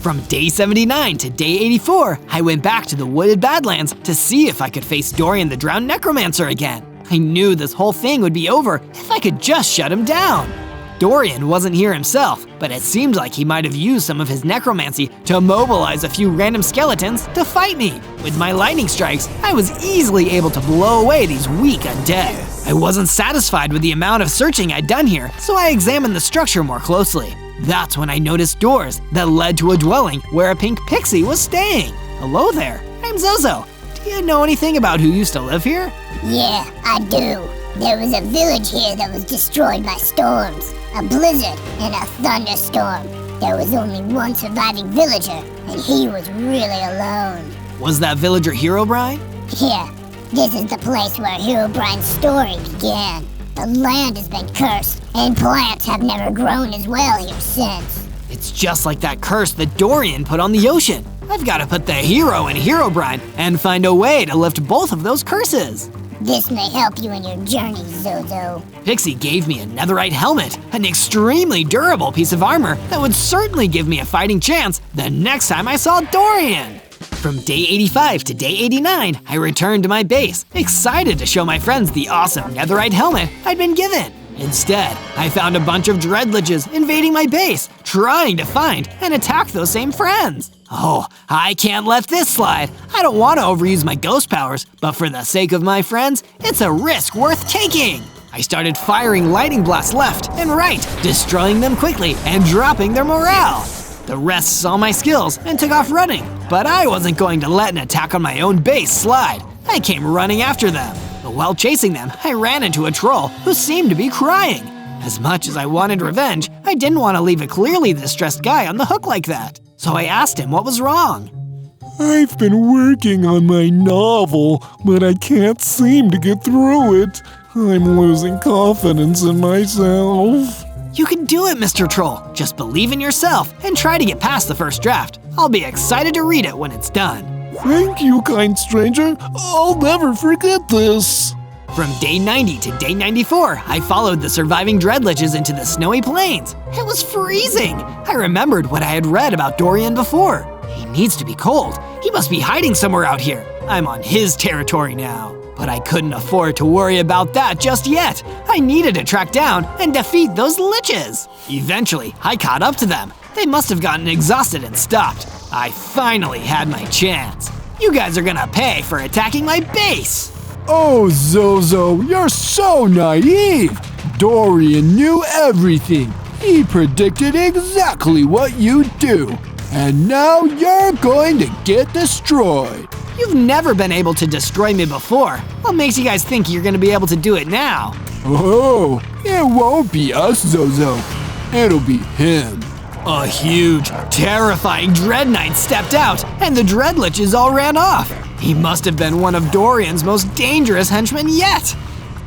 From day 79 to day 84, I went back to the wooded Badlands to see if I could face Dorian the drowned necromancer again. I knew this whole thing would be over if I could just shut him down. Dorian wasn't here himself, but it seemed like he might have used some of his necromancy to mobilize a few random skeletons to fight me. With my lightning strikes, I was easily able to blow away these weak undead. I wasn't satisfied with the amount of searching I'd done here, so I examined the structure more closely. That's when I noticed doors that led to a dwelling where a pink pixie was staying. Hello there, I'm Zozo. Do you know anything about who used to live here? Yeah, I do. There was a village here that was destroyed by storms, a blizzard, and a thunderstorm. There was only one surviving villager, and he was really alone. Was that villager HEROBRINE? Yeah, this is the place where HEROBRINE's story began. The land has been cursed, and plants have never grown as well here since. It's just like that curse that Dorian put on the ocean. I've got to put the hero in HEROBRINE and find a way to lift both of those curses. This may help you in your journey, Zozo. Pixie gave me a netherite helmet, an extremely durable piece of armor that would certainly give me a fighting chance the next time I saw Dorian. From day 85 to day 89, I returned to my base, excited to show my friends the awesome netherite helmet I'd been given. Instead, I found a bunch of dreadliches invading my base, trying to find and attack those same friends. Oh, I can't let this slide. I don't want to overuse my ghost powers, but for the sake of my friends, it's a risk worth taking. I started firing lightning blasts left and right, destroying them quickly and dropping their morale. The rest saw my skills and took off running, but I wasn't going to let an attack on my own base slide. I came running after them. But while chasing them, I ran into a troll who seemed to be crying. As much as I wanted revenge, I didn't want to leave a clearly distressed guy on the hook like that. So I asked him what was wrong. I've been working on my novel, but I can't seem to get through it. I'm losing confidence in myself. You can do it, Mr. Troll. Just believe in yourself and try to get past the first draft. I'll be excited to read it when it's done. Thank you, kind stranger. I'll never forget this. From day 90 to day 94, I followed the surviving dreadliches into the snowy plains. It was freezing. I remembered what I had read about Dorian before. He needs to be cold. He must be hiding somewhere out here. I'm on his territory now. But I couldn't afford to worry about that just yet. I needed to track down and defeat those liches. Eventually, I caught up to them. They must have gotten exhausted and stopped. I finally had my chance. You guys are gonna pay for attacking my base. Oh, Zozo, you're so naive. Dorian knew everything. He predicted exactly what you'd do. And now you're going to get destroyed. You've never been able to destroy me before. What makes you guys think you're gonna be able to do it now? Oh, it won't be us, Zozo. It'll be him. A huge, terrifying Dread Knight stepped out, and the dreadliches all ran off. He must have been one of Dorian's most dangerous henchmen yet.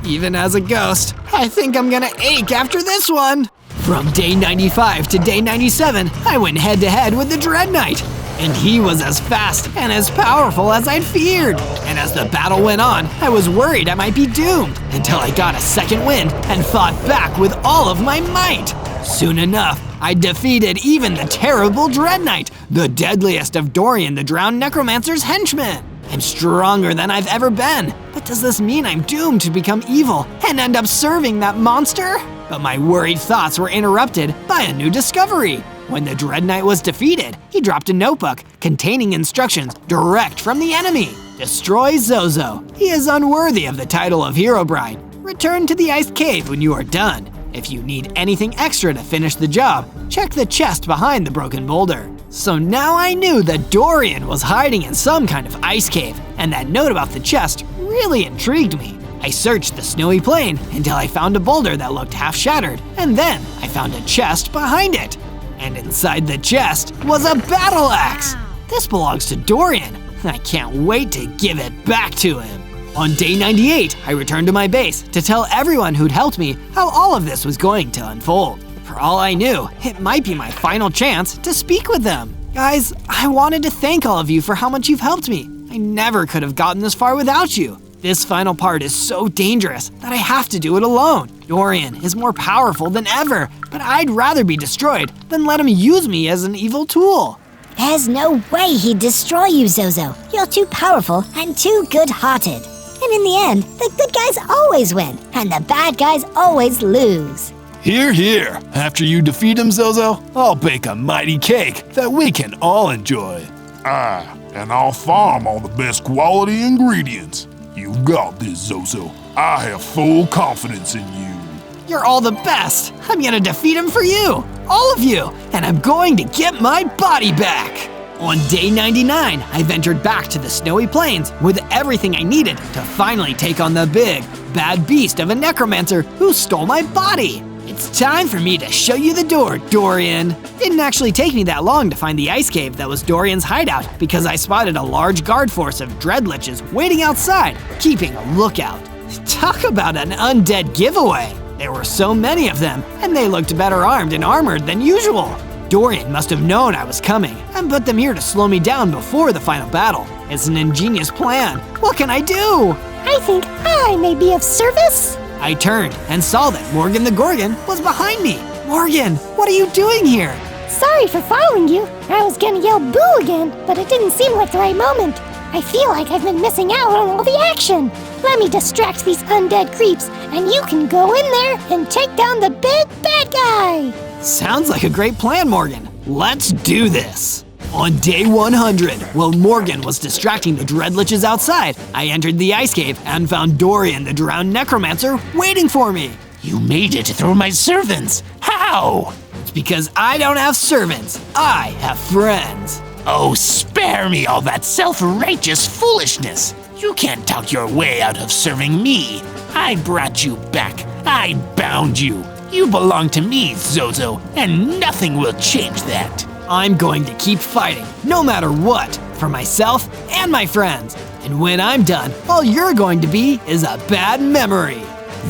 Even as a ghost, I think I'm gonna ache after this one. From day 95 to day 97, I went head-to-head with the Dread Knight. And he was as fast and as powerful as I'd feared. And as the battle went on, I was worried I might be doomed until I got a second wind and fought back with all of my might. Soon enough, I defeated even the terrible Dread Knight, the deadliest of Dorian the Drowned Necromancer's henchmen. I'm stronger than I've ever been, but does this mean I'm doomed to become evil and end up serving that monster? But my worried thoughts were interrupted by a new discovery. When the Dread Knight was defeated, he dropped a notebook containing instructions direct from the enemy. Destroy Zozo. He is unworthy of the title of HEROBRINE. Return to the Iced Cave when you are done. If you need anything extra to finish the job, check the chest behind the broken boulder. So now I knew that Dorian was hiding in some kind of ice cave, and that note about the chest really intrigued me. I searched the snowy plain until I found a boulder that looked half shattered, and then I found a chest behind it. And inside the chest was a battle axe. This belongs to Dorian. I can't wait to give it back to him. On day 98, I returned to my base to tell everyone who'd helped me how all of this was going to unfold. For all I knew, it might be my final chance to speak with them. Guys, I wanted to thank all of you for how much you've helped me. I never could have gotten this far without you. This final part is so dangerous that I have to do it alone. Dorian is more powerful than ever, but I'd rather be destroyed than let him use me as an evil tool. There's no way he'd destroy you, Zozo. You're too powerful and too good-hearted. And in the end, the good guys always win, and the bad guys always lose. Here, here. After you defeat him, Zozo, I'll bake a mighty cake that we can all enjoy. And I'll farm all the best quality ingredients. You got this, Zozo. I have full confidence in you. You're all the best. I'm gonna defeat him for you, all of you, and I'm going to get my body back. On day 99, I ventured back to the snowy plains with everything I needed to finally take on the big, bad beast of a necromancer who stole my body. It's time for me to show you the door, Dorian. Didn't actually take me that long to find the ice cave that was Dorian's hideout because I spotted a large guard force of dreadliches waiting outside, keeping a lookout. Talk about an undead giveaway. There were so many of them, and they looked better armed and armored than usual. Dorian must have known I was coming and put them here to slow me down before the final battle. It's an ingenious plan. What can I do? I think I may be of service. I turned and saw that Morgan the Gorgon was behind me. Morgan, what are you doing here? Sorry for following you. I was gonna yell boo again, but it didn't seem like the right moment. I feel like I've been missing out on all the action. Let me distract these undead creeps, and you can go in there and take down the big bad guy. Sounds like a great plan, Morgan. Let's do this. On day 100, while Morgan was distracting the dreadliches outside, I entered the ice cave and found Dorian the drowned necromancer waiting for me. You made it through my servants. How? It's because I don't have servants. I have friends. Oh, spare me all that self-righteous foolishness. You can't talk your way out of serving me. I brought you back. I bound you. You belong to me, Zozo, and nothing will change that. I'm going to keep fighting, no matter what, for myself and my friends. And when I'm done, all you're going to be is a bad memory.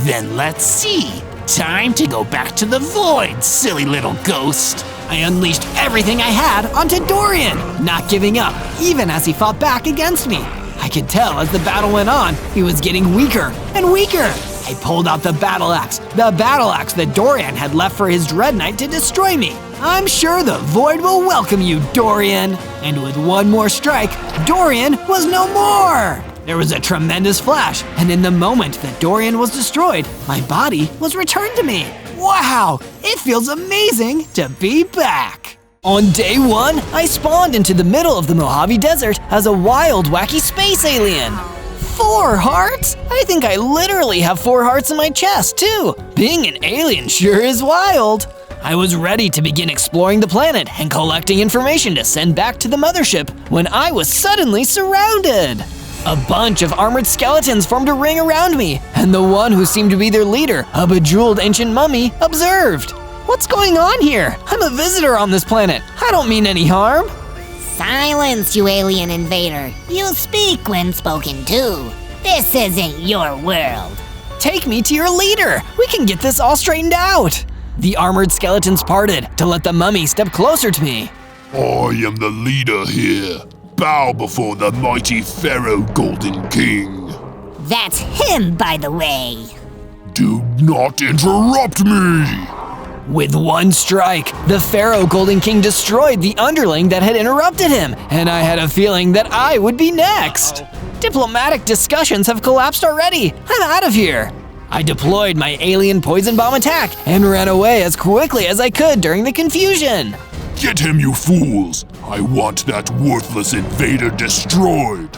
Then let's see. Time to go back to the void, silly little ghost. I unleashed everything I had onto Dorian, not giving up, even as he fought back against me. I could tell as the battle went on, he was getting weaker and weaker. I pulled out the battle axe that Dorian had left for his Dread Knight to destroy me. I'm sure the void will welcome you, Dorian. And with one more strike, Dorian was no more. There was a tremendous flash, and in the moment that Dorian was destroyed, my body was returned to me. Wow, it feels amazing to be back. On day 1, I spawned into the middle of the Mojave Desert as a wild, wacky space alien. 4 hearts? I think I literally have 4 hearts in my chest, too. Being an alien sure is wild. I was ready to begin exploring the planet and collecting information to send back to the mothership when I was suddenly surrounded. A bunch of armored skeletons formed a ring around me, and the one who seemed to be their leader, a bejeweled ancient mummy, observed. What's going on here? I'm a visitor on this planet. I don't mean any harm. Silence, you alien invader. You speak when spoken to. This isn't your world. Take me to your leader. We can get this all straightened out. The armored skeletons parted to let the mummy step closer to me. I am the leader here. Bow before the mighty Pharaoh Golden King. That's him, by the way. Do not interrupt me! With one strike, the Pharaoh Golden King destroyed the underling that had interrupted him, and I had a feeling that I would be next. Diplomatic discussions have collapsed already. I'm out of here. I deployed my alien poison bomb attack and ran away as quickly as I could during the confusion. Get him, you fools! I want that worthless invader destroyed!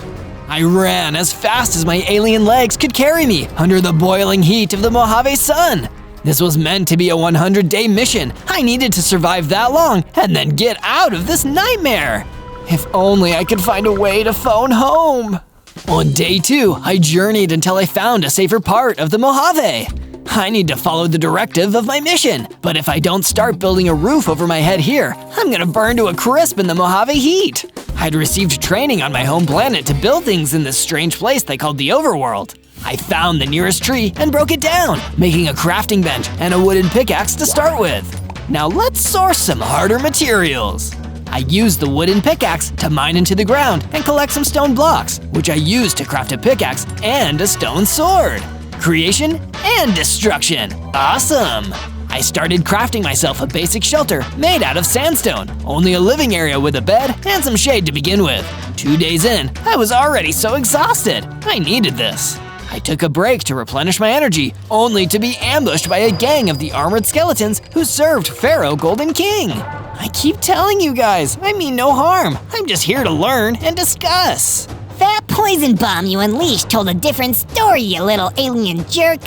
I ran as fast as my alien legs could carry me under the boiling heat of the Mojave sun. This was meant to be a 100-day mission. I needed to survive that long and then get out of this nightmare. If only I could find a way to phone home. On day 2, I journeyed until I found a safer part of the Mojave. I need to follow the directive of my mission, but if I don't start building a roof over my head here, I'm gonna burn to a crisp in the Mojave heat. I'd received training on my home planet to build things in this strange place they called the Overworld. I found the nearest tree and broke it down, making a crafting bench and a wooden pickaxe to start with. Now let's source some harder materials. I used the wooden pickaxe to mine into the ground and collect some stone blocks, which I used to craft a pickaxe and a stone sword. Creation and destruction. Awesome! I started crafting myself a basic shelter made out of sandstone, only a living area with a bed and some shade to begin with. 2 days in, I was already so exhausted. I needed this. I took a break to replenish my energy, only to be ambushed by a gang of the armored skeletons who served Pharaoh Golden King. I keep telling you guys, I mean no harm. I'm just here to learn and discuss. That poison bomb you unleashed told a different story, you little alien jerk.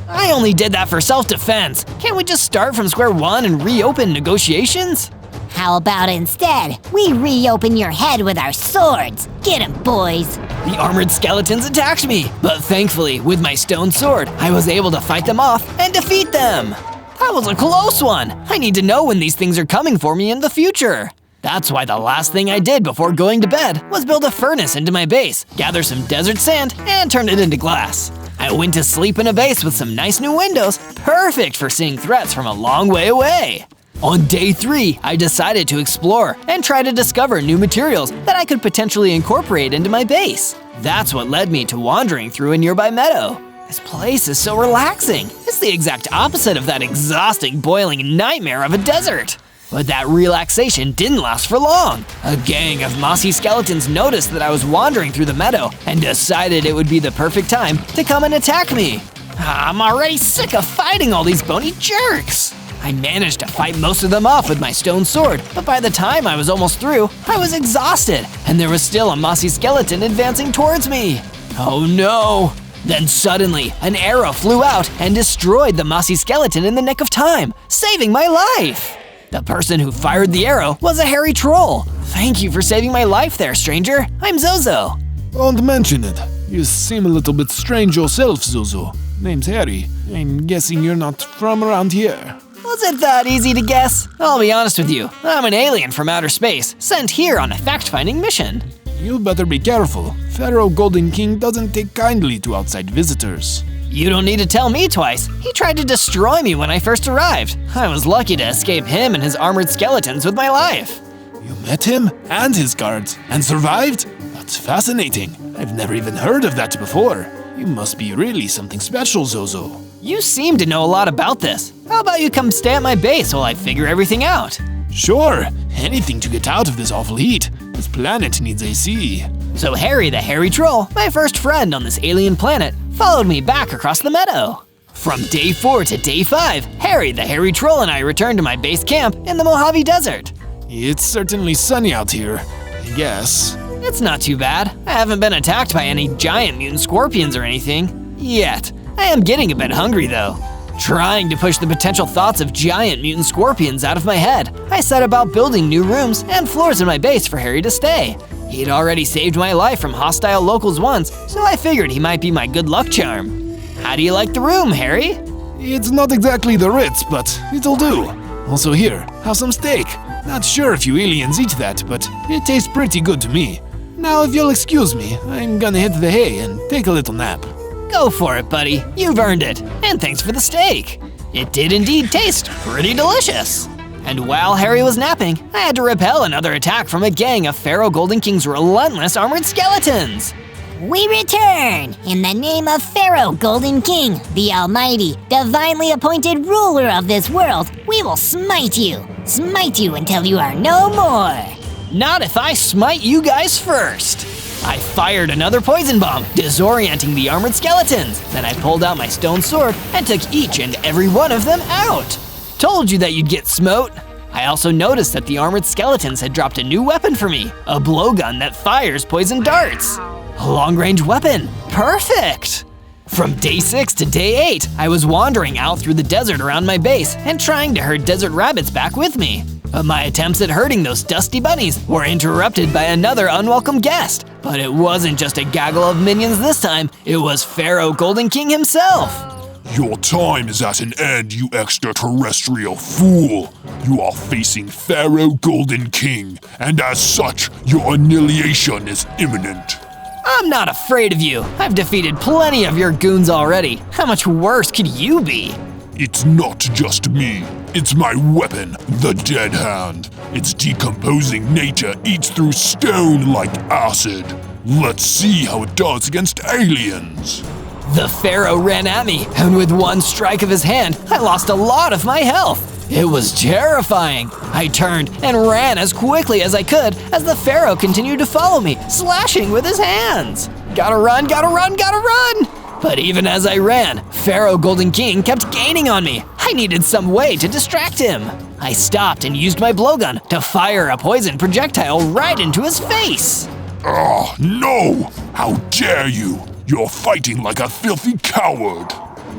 I only did that for self-defense. Can't we just start from square one and reopen negotiations? How about instead, we reopen your head with our swords? Get 'em, boys. The armored skeletons attacked me, but thankfully, with my stone sword, I was able to fight them off and defeat them. That was a close one! I need to know when these things are coming for me in the future. That's why the last thing I did before going to bed was build a furnace into my base, gather some desert sand, and turn it into glass. I went to sleep in a base with some nice new windows, perfect for seeing threats from a long way away. On day 3, I decided to explore and try to discover new materials that I could potentially incorporate into my base. That's what led me to wandering through a nearby meadow. This place is so relaxing. It's the exact opposite of that exhausting, boiling nightmare of a desert. But that relaxation didn't last for long. A gang of mossy skeletons noticed that I was wandering through the meadow and decided it would be the perfect time to come and attack me. I'm already sick of fighting all these bony jerks. I managed to fight most of them off with my stone sword, but by the time I was almost through, I was exhausted, and there was still a mossy skeleton advancing towards me. Oh no! Then suddenly, an arrow flew out and destroyed the mossy skeleton in the nick of time, saving my life! The person who fired the arrow was a hairy troll. Thank you for saving my life there, stranger. I'm Zozo. Don't mention it. You seem a little bit strange yourself, Zozo. Name's Harry. I'm guessing you're not from around here. Was it that easy to guess? I'll be honest with you, I'm an alien from outer space, sent here on a fact-finding mission. You better be careful. Pharaoh Golden King doesn't take kindly to outside visitors. You don't need to tell me twice. He tried to destroy me when I first arrived. I was lucky to escape him and his armored skeletons with my life. You met him and his guards and survived? That's fascinating. I've never even heard of that before. You must be really something special, Zozo. You seem to know a lot about this. How about you come stay at my base while I figure everything out? Sure, anything to get out of this awful heat. This planet needs AC. So Harry the hairy troll, my first friend on this alien planet, followed me back across the meadow. From day 4 to day 5, Harry the hairy troll and I returned to my base camp in the Mojave Desert. It's certainly sunny out here, I guess. It's not too bad. I haven't been attacked by any giant mutant scorpions or anything. Yet. I am getting a bit hungry though. Trying to push the potential thoughts of giant mutant scorpions out of my head, I set about building new rooms and floors in my base for Harry to stay. He'd already saved my life from hostile locals once, so I figured he might be my good luck charm. How do you like the room, Harry? It's not exactly the Ritz, but it'll do. Also here, have some steak. Not sure if you aliens eat that, but it tastes pretty good to me. Now if you'll excuse me, I'm gonna hit the hay and take a little nap. Go for it, buddy. You've earned it. And thanks for the steak. It did indeed taste pretty delicious. And while Harry was napping, I had to repel another attack from a gang of Pharaoh Golden King's relentless armored skeletons. We return in the name of Pharaoh Golden King, the almighty, divinely appointed ruler of this world. We will smite you until you are no more. Not if I smite you guys first. I fired another poison bomb, disorienting the armored skeletons. Then I pulled out my stone sword and took each and every one of them out. Told you that you'd get smote. I also noticed that the armored skeletons had dropped a new weapon for me, a blowgun that fires poison darts. A long-range weapon, perfect! From day 6 to day 8, I was wandering out through the desert around my base and trying to herd desert rabbits back with me. But my attempts at herding those dusty bunnies were interrupted by another unwelcome guest. But it wasn't just a gaggle of minions this time, it was Pharaoh Golden King himself. Your time is at an end, you extraterrestrial fool. You are facing Pharaoh Golden King, and as such, your annihilation is imminent. I'm not afraid of you. I've defeated plenty of your goons already. How much worse could you be? It's not just me. It's my weapon, the Dead Hand. Its decomposing nature eats through stone like acid. Let's see how it does against aliens. The Pharaoh ran at me, and with one strike of his hand, I lost a lot of my health. It was terrifying. I turned and ran as quickly as I could as the Pharaoh continued to follow me, slashing with his hands. Gotta run, gotta run, gotta run! But even as I ran, Pharaoh Golden King kept gaining on me. I needed some way to distract him. I stopped and used my blowgun to fire a poison projectile right into his face. Ah, no! How dare you! You're fighting like a filthy coward.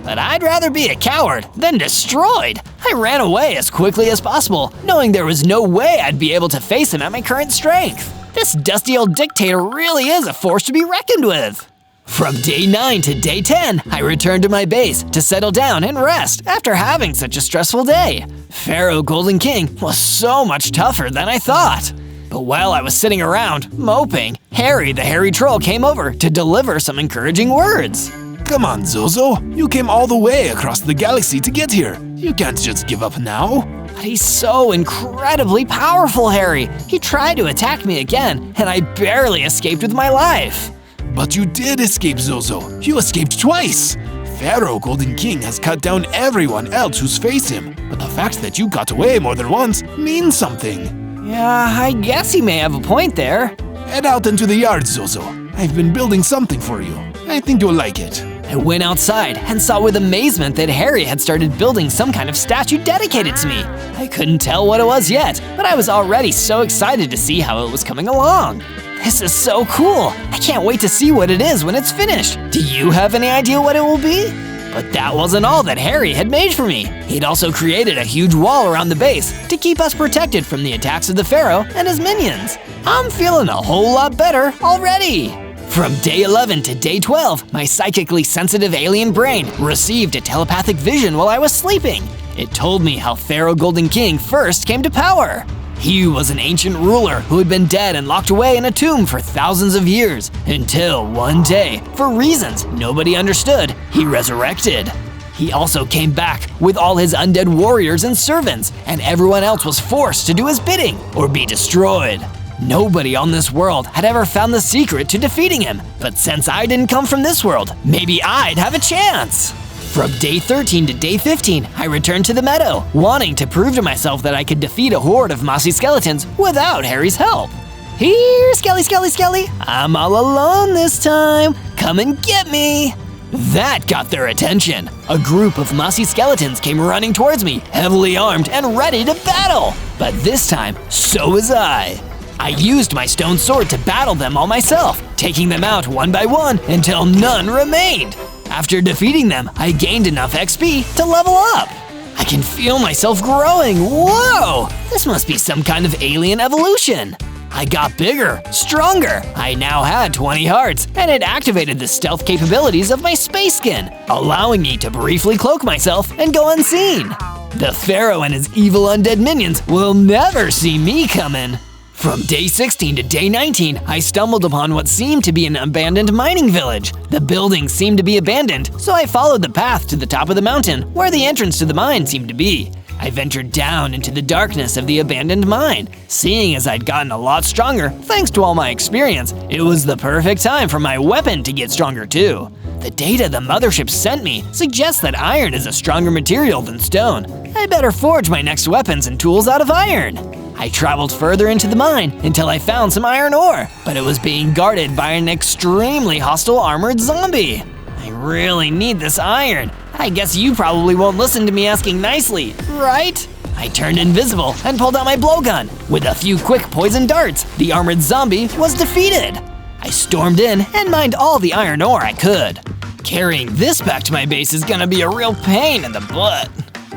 But I'd rather be a coward than destroyed. I ran away as quickly as possible, knowing there was no way I'd be able to face him at my current strength. This dusty old dictator really is a force to be reckoned with. From day 9 to day 10, I returned to my base to settle down and rest after having such a stressful day. Pharaoh Golden King was so much tougher than I thought. But while I was sitting around, moping, Harry the hairy troll came over to deliver some encouraging words. Come on, Zozo. You came all the way across the galaxy to get here. You can't just give up now. But he's so incredibly powerful, Harry. He tried to attack me again, and I barely escaped with my life. But you did escape, Zozo. You escaped twice. Pharaoh Golden King has cut down everyone else who's faced him. But the fact that you got away more than once means something. Yeah, I guess he may have a point there. Head out into the yard, Zozo. I've been building something for you. I think you'll like it. I went outside and saw with amazement that Harry had started building some kind of statue dedicated to me. I couldn't tell what it was yet, but I was already so excited to see how it was coming along. This is so cool! I can't wait to see what it is when it's finished. Do you have any idea what it will be? But that wasn't all that Harry had made for me. He'd also created a huge wall around the base to keep us protected from the attacks of the Pharaoh and his minions. I'm feeling a whole lot better already. From day 11 to day 12, my psychically sensitive alien brain received a telepathic vision while I was sleeping. It told me how Pharaoh Golden King first came to power. He was an ancient ruler who had been dead and locked away in a tomb for thousands of years, until one day, for reasons nobody understood, he resurrected. He also came back with all his undead warriors and servants, and everyone else was forced to do his bidding or be destroyed. Nobody on this world had ever found the secret to defeating him, but since I didn't come from this world, maybe I'd have a chance. From day 13 to day 15, I returned to the meadow, wanting to prove to myself that I could defeat a horde of mossy skeletons without Harry's help. Here, Skelly, Skelly, Skelly, I'm all alone this time. Come and get me. That got their attention. A group of mossy skeletons came running towards me, heavily armed and ready to battle. But this time, so was I. I used my stone sword to battle them all myself, taking them out one by one until none remained. After defeating them, I gained enough XP to level up. I can feel myself growing. Whoa! This must be some kind of alien evolution. I got bigger, stronger. I now had 20 hearts, and it activated the stealth capabilities of my space skin, allowing me to briefly cloak myself and go unseen. The Pharaoh and his evil undead minions will never see me coming. From day 16 to day 19, I stumbled upon what seemed to be an abandoned mining village. The buildings seemed to be abandoned, so I followed the path to the top of the mountain, where the entrance to the mine seemed to be. I ventured down into the darkness of the abandoned mine. Seeing as I'd gotten a lot stronger, thanks to all my experience, it was the perfect time for my weapon to get stronger too. The data the mothership sent me suggests that iron is a stronger material than stone. I better forge my next weapons and tools out of iron. I traveled further into the mine until I found some iron ore, but it was being guarded by an extremely hostile armored zombie. I really need this iron. I guess you probably won't listen to me asking nicely, right? I turned invisible and pulled out my blowgun. With a few quick poison darts, the armored zombie was defeated. I stormed in and mined all the iron ore I could. Carrying this back to my base is gonna be a real pain in the butt.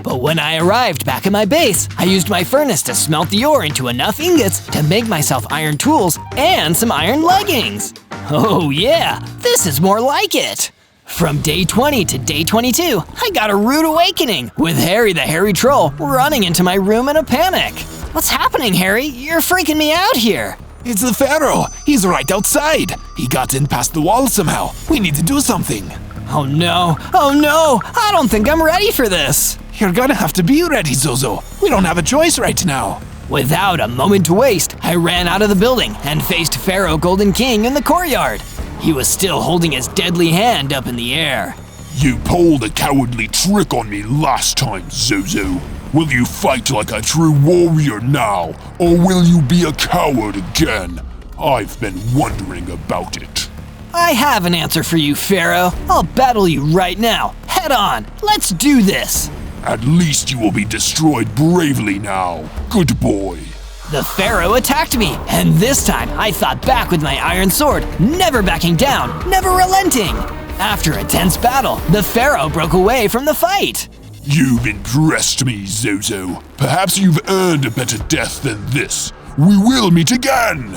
But when I arrived back at my base, I used my furnace to smelt the ore into enough ingots to make myself iron tools and some iron leggings. Oh yeah, this is more like it. From day 20 to day 22, I got a rude awakening with Harry the hairy troll running into my room in a panic. What's happening, Harry? You're freaking me out here. It's the Pharaoh. He's right outside. He got in past the wall somehow. We need to do something. Oh no, I don't think I'm ready for this. You're gonna have to be ready, Zozo. We don't have a choice right now. Without a moment to waste, I ran out of the building and faced Pharaoh Golden King in the courtyard. He was still holding his deadly hand up in the air. You pulled a cowardly trick on me last time, Zozo. Will you fight like a true warrior now, or will you be a coward again? I've been wondering about it. I have an answer for you, Pharaoh. I'll battle you right now. Head on. Let's do this. At least you will be destroyed bravely now. Good boy. The Pharaoh attacked me, and this time I fought back with my iron sword, never backing down, never relenting. After a tense battle, the Pharaoh broke away from the fight. You've impressed me, Zozo. Perhaps you've earned a better death than this. We will meet again.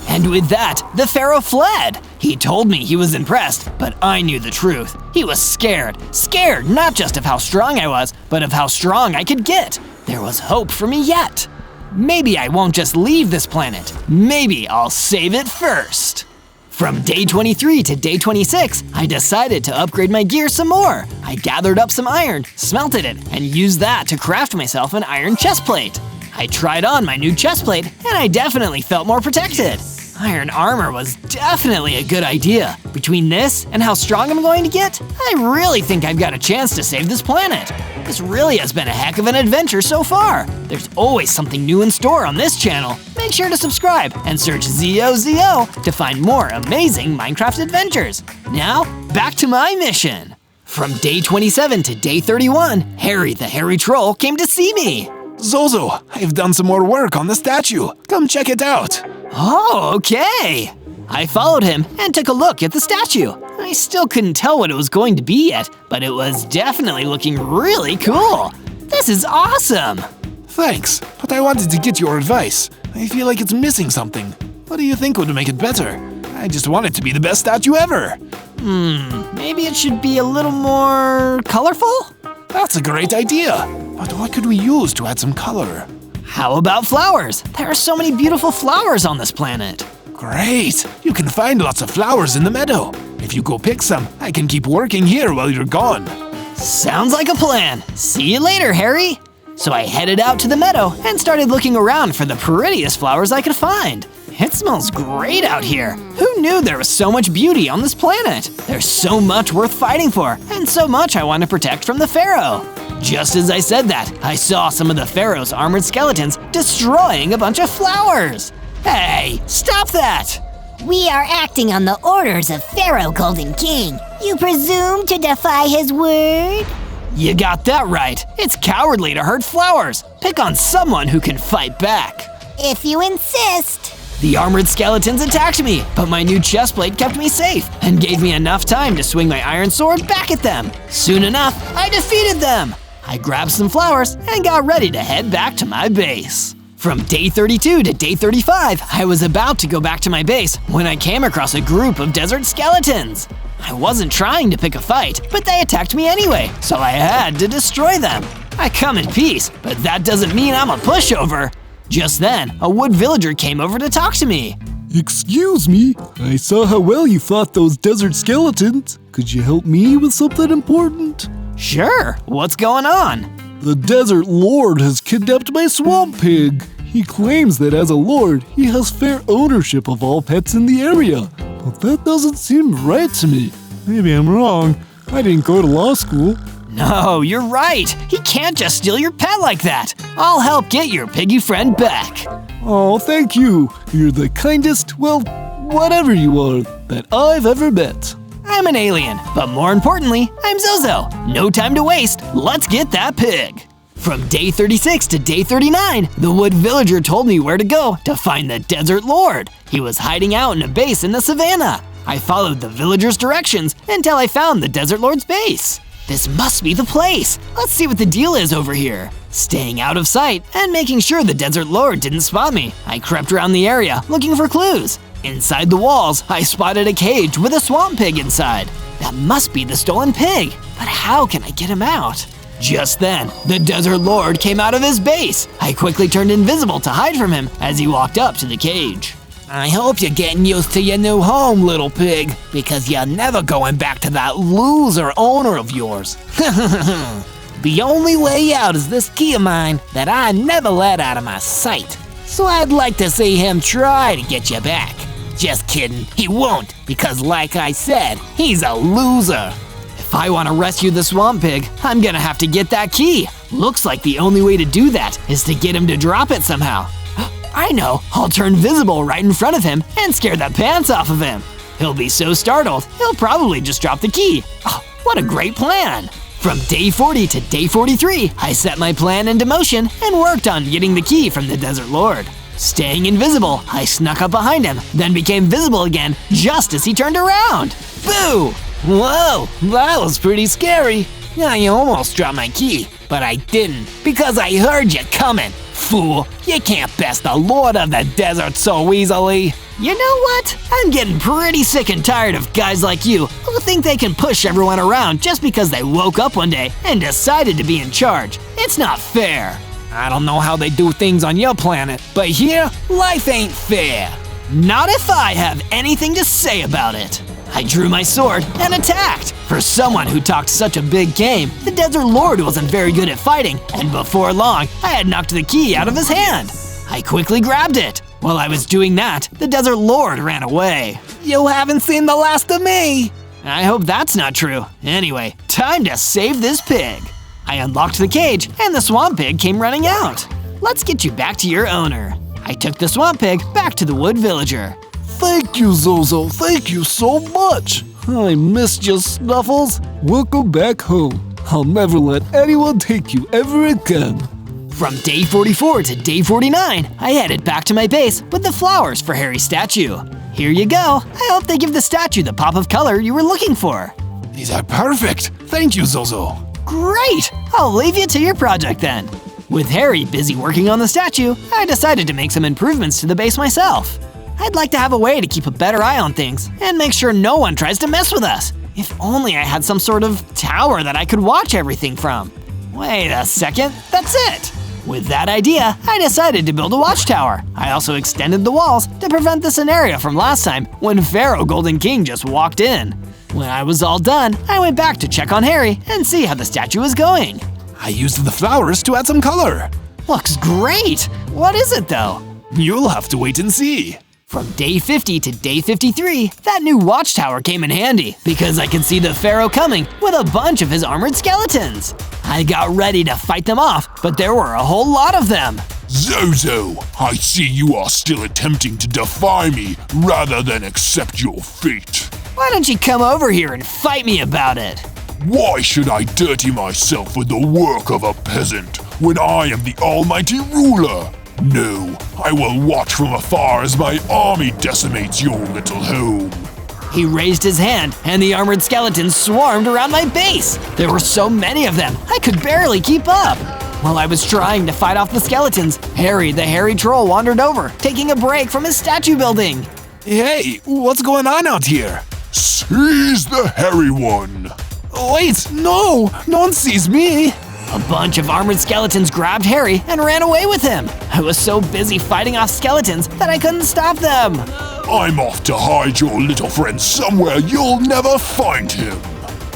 And with that, the Pharaoh fled. He told me he was impressed, but I knew the truth. He was scared. Scared not just of how strong I was, but of how strong I could get. There was hope for me yet. Maybe I won't just leave this planet. Maybe I'll save it first. From day 23 to day 26, I decided to upgrade my gear some more. I gathered up some iron, smelted it, and used that to craft myself an iron chestplate. I tried on my new chestplate, and I definitely felt more protected. Iron armor was definitely a good idea. Between this and how strong I'm going to get, I really think I've got a chance to save this planet. This really has been a heck of an adventure so far. There's always something new in store on this channel. Make sure to subscribe and search ZOZO to find more amazing Minecraft adventures. Now, back to my mission. From day 27 to day 31, Harry the Hairy Troll came to see me. Zozo, I've done some more work on the statue. Come check it out. Oh, okay. I followed him and took a look at the statue. I still couldn't tell what it was going to be yet, but it was definitely looking really cool. This is awesome. Thanks, but I wanted to get your advice. I feel like it's missing something. What do you think would make it better? I just want it to be the best statue ever. Maybe it should be a little more colorful? That's a great idea. But what could we use to add some color? How about flowers? There are so many beautiful flowers on this planet. Great! You can find lots of flowers in the meadow. If you go pick some, I can keep working here while you're gone. Sounds like a plan. See you later, Harry. So I headed out to the meadow and started looking around for the prettiest flowers I could find. It smells great out here. Who knew there was so much beauty on this planet? There's so much worth fighting for, and so much I want to protect from the Pharaoh. Just as I said that, I saw some of the Pharaoh's armored skeletons destroying a bunch of flowers. Hey, stop that! We are acting on the orders of Pharaoh Golden King. You presume to defy his word? You got that right. It's cowardly to hurt flowers. Pick on someone who can fight back. If you insist. The armored skeletons attacked me, but my new chestplate kept me safe and gave me enough time to swing my iron sword back at them. Soon enough, I defeated them. I grabbed some flowers and got ready to head back to my base. From day 32 to day 35, I was about to go back to my base when I came across a group of desert skeletons. I wasn't trying to pick a fight, but they attacked me anyway, so I had to destroy them. I come in peace, but that doesn't mean I'm a pushover. Just then, a wood villager came over to talk to me. Excuse me, I saw how well you fought those desert skeletons. Could you help me with something important? Sure, what's going on? The desert lord has kidnapped my swamp pig. He claims that as a lord, he has fair ownership of all pets in the area. But that doesn't seem right to me. Maybe I'm wrong. I didn't go to law school. No, you're right. He can't just steal your pet like that. I'll help get your piggy friend back. Oh, thank you. You're the kindest, well, whatever you are, that I've ever met. I'm an alien, but more importantly, I'm Zozo. No time to waste. Let's get that pig. From day 36 to day 39, the wood villager told me where to go to find the desert lord. He was hiding out in a base in the savannah. I followed the villager's directions until I found the desert lord's base. This must be the place. Let's see what the deal is over here. Staying out of sight and making sure the desert lord didn't spot me, I crept around the area looking for clues. Inside the walls, I spotted a cage with a swamp pig inside. That must be the stolen pig, but how can I get him out? Just then, the desert lord came out of his base. I quickly turned invisible to hide from him as he walked up to the cage. I hope you're getting used to your new home, little pig, because you're never going back to that loser owner of yours. The only way out is this key of mine that I never let out of my sight. So I'd like to see him try to get you back. Just kidding, he won't, because like I said, he's a loser. If I want to rescue the swamp pig, I'm gonna have to get that key. Looks like the only way to do that is to get him to drop it somehow. I know, I'll turn visible right in front of him and scare the pants off of him. He'll be so startled, he'll probably just drop the key. Oh, what a great plan. From day 40 to day 43, I set my plan into motion and worked on getting the key from the desert lord. Staying invisible, I snuck up behind him, then became visible again just as he turned around. Boo! Whoa, that was pretty scary. I almost dropped my key, but I didn't because I heard you coming. Fool, you can't best the lord of the desert so easily. You know what? I'm getting pretty sick and tired of guys like you who think they can push everyone around just because they woke up one day and decided to be in charge. It's not fair. I don't know how they do things on your planet, but here, life ain't fair. Not if I have anything to say about it. I drew my sword and attacked. For someone who talked such a big game, the Desert Lord wasn't very good at fighting, and before long, I had knocked the key out of his hand. I quickly grabbed it. While I was doing that, the Desert Lord ran away. You haven't seen the last of me. I hope that's not true. Anyway, time to save this pig. I unlocked the cage, and the swamp pig came running out. Let's get you back to your owner. I took the swamp pig back to the wood villager. Thank you, Zozo. Thank you so much. I missed you, Snuffles. Welcome back home. I'll never let anyone take you ever again. From day 44 to day 49, I headed back to my base with the flowers for Harry's statue. Here you go. I hope they give the statue the pop of color you were looking for. These are perfect. Thank you, Zozo. Great! I'll leave you to your project then. With Harry busy working on the statue, I decided to make some improvements to the base myself. I'd like to have a way to keep a better eye on things and make sure no one tries to mess with us. If only I had some sort of tower that I could watch everything from. Wait a second, that's it! With that idea, I decided to build a watchtower. I also extended the walls to prevent the scenario from last time when Pharaoh Golden King just walked in. When I was all done, I went back to check on Harry and see how the statue was going. I used the flowers to add some color. Looks great! What is it though? You'll have to wait and see. From day 50 to day 53, that new watchtower came in handy because I could see the Pharaoh coming with a bunch of his armored skeletons. I got ready to fight them off, but there were a whole lot of them. Zozo, I see you are still attempting to defy me rather than accept your fate. Why don't you come over here and fight me about it? Why should I dirty myself with the work of a peasant when I am the almighty ruler? No, I will watch from afar as my army decimates your little home. He raised his hand, and the armored skeletons swarmed around my base. There were so many of them, I could barely keep up. While I was trying to fight off the skeletons, Harry the hairy troll wandered over, taking a break from his statue building. Hey, what's going on out here? Seize the hairy one. Wait, no one sees me. A bunch of armored skeletons grabbed Harry and ran away with him. I was so busy fighting off skeletons that I couldn't stop them. I'm off to hide your little friend somewhere you'll never find him.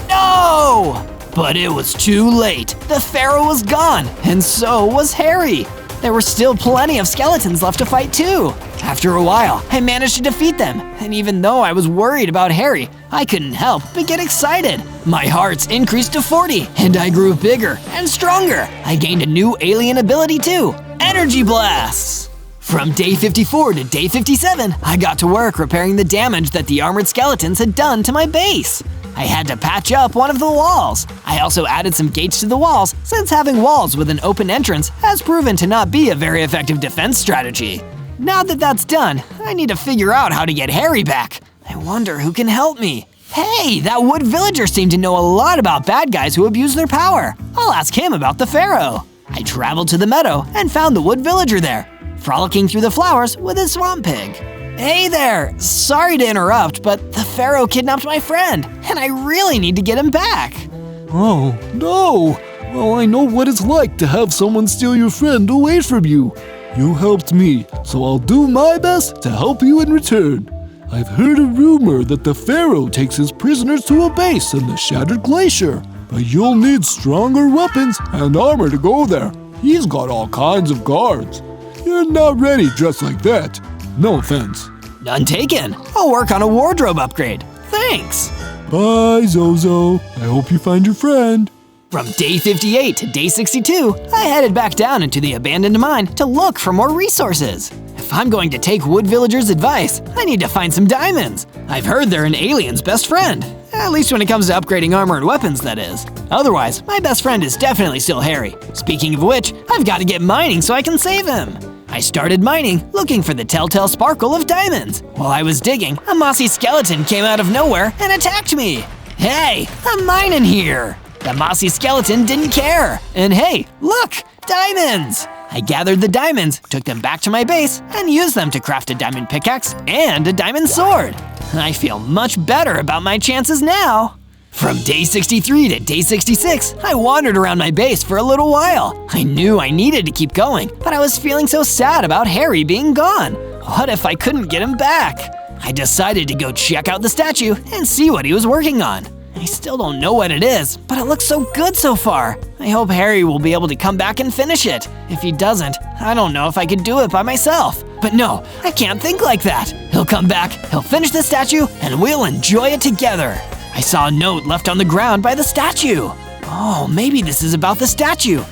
No! But it was too late. The Pharaoh was gone, and so was Harry. There were still plenty of skeletons left to fight too. After a while, I managed to defeat them, and even though I was worried about Harry, I couldn't help but get excited. My hearts increased to 40, and I grew bigger and stronger. I gained a new alien ability too, Energy Blasts. From day 54 to day 57, I got to work repairing the damage that the armored skeletons had done to my base. I had to patch up one of the walls. I also added some gates to the walls, since having walls with an open entrance has proven to not be a very effective defense strategy. Now that that's done, I need to figure out how to get Harry back. I wonder who can help me. Hey, that wood villager seemed to know a lot about bad guys who abuse their power. I'll ask him about the Pharaoh. I traveled to the meadow and found the wood villager there, frolicking through the flowers with his swamp pig. Hey there! Sorry to interrupt, but the Pharaoh kidnapped my friend, and I really need to get him back. Oh, no! Well, I know what it's like to have someone steal your friend away from you. You helped me, so I'll do my best to help you in return. I've heard a rumor that the Pharaoh takes his prisoners to a base in the Shattered Glacier, but you'll need stronger weapons and armor to go there. He's got all kinds of guards. You're not ready dressed like that. No offense. None taken. I'll work on a wardrobe upgrade. Thanks. Bye, Zozo. I hope you find your friend. From day 58 to day 62, I headed back down into the abandoned mine to look for more resources. If I'm going to take wood villagers' advice, I need to find some diamonds. I've heard they're an alien's best friend. At least when it comes to upgrading armor and weapons, that is. Otherwise, my best friend is definitely still Harry. Speaking of which, I've got to get mining so I can save him. I started mining, looking for the telltale sparkle of diamonds. While I was digging, a mossy skeleton came out of nowhere and attacked me. Hey, I'm mining here. The mossy skeleton didn't care. And hey, look, diamonds! I gathered the diamonds, took them back to my base, and used them to craft a diamond pickaxe and a diamond sword. I feel much better about my chances now. From day 63 to day 66, I wandered around my base for a little while. I knew I needed to keep going, but I was feeling so sad about Harry being gone. What if I couldn't get him back? I decided to go check out the statue and see what he was working on. I still don't know what it is, but it looks so good so far. I hope Harry will be able to come back and finish it. If he doesn't, I don't know if I could do it by myself. But no, I can't think like that. He'll come back, he'll finish the statue, and we'll enjoy it together. I saw a note left on the ground by the statue. Oh, maybe this is about the statue.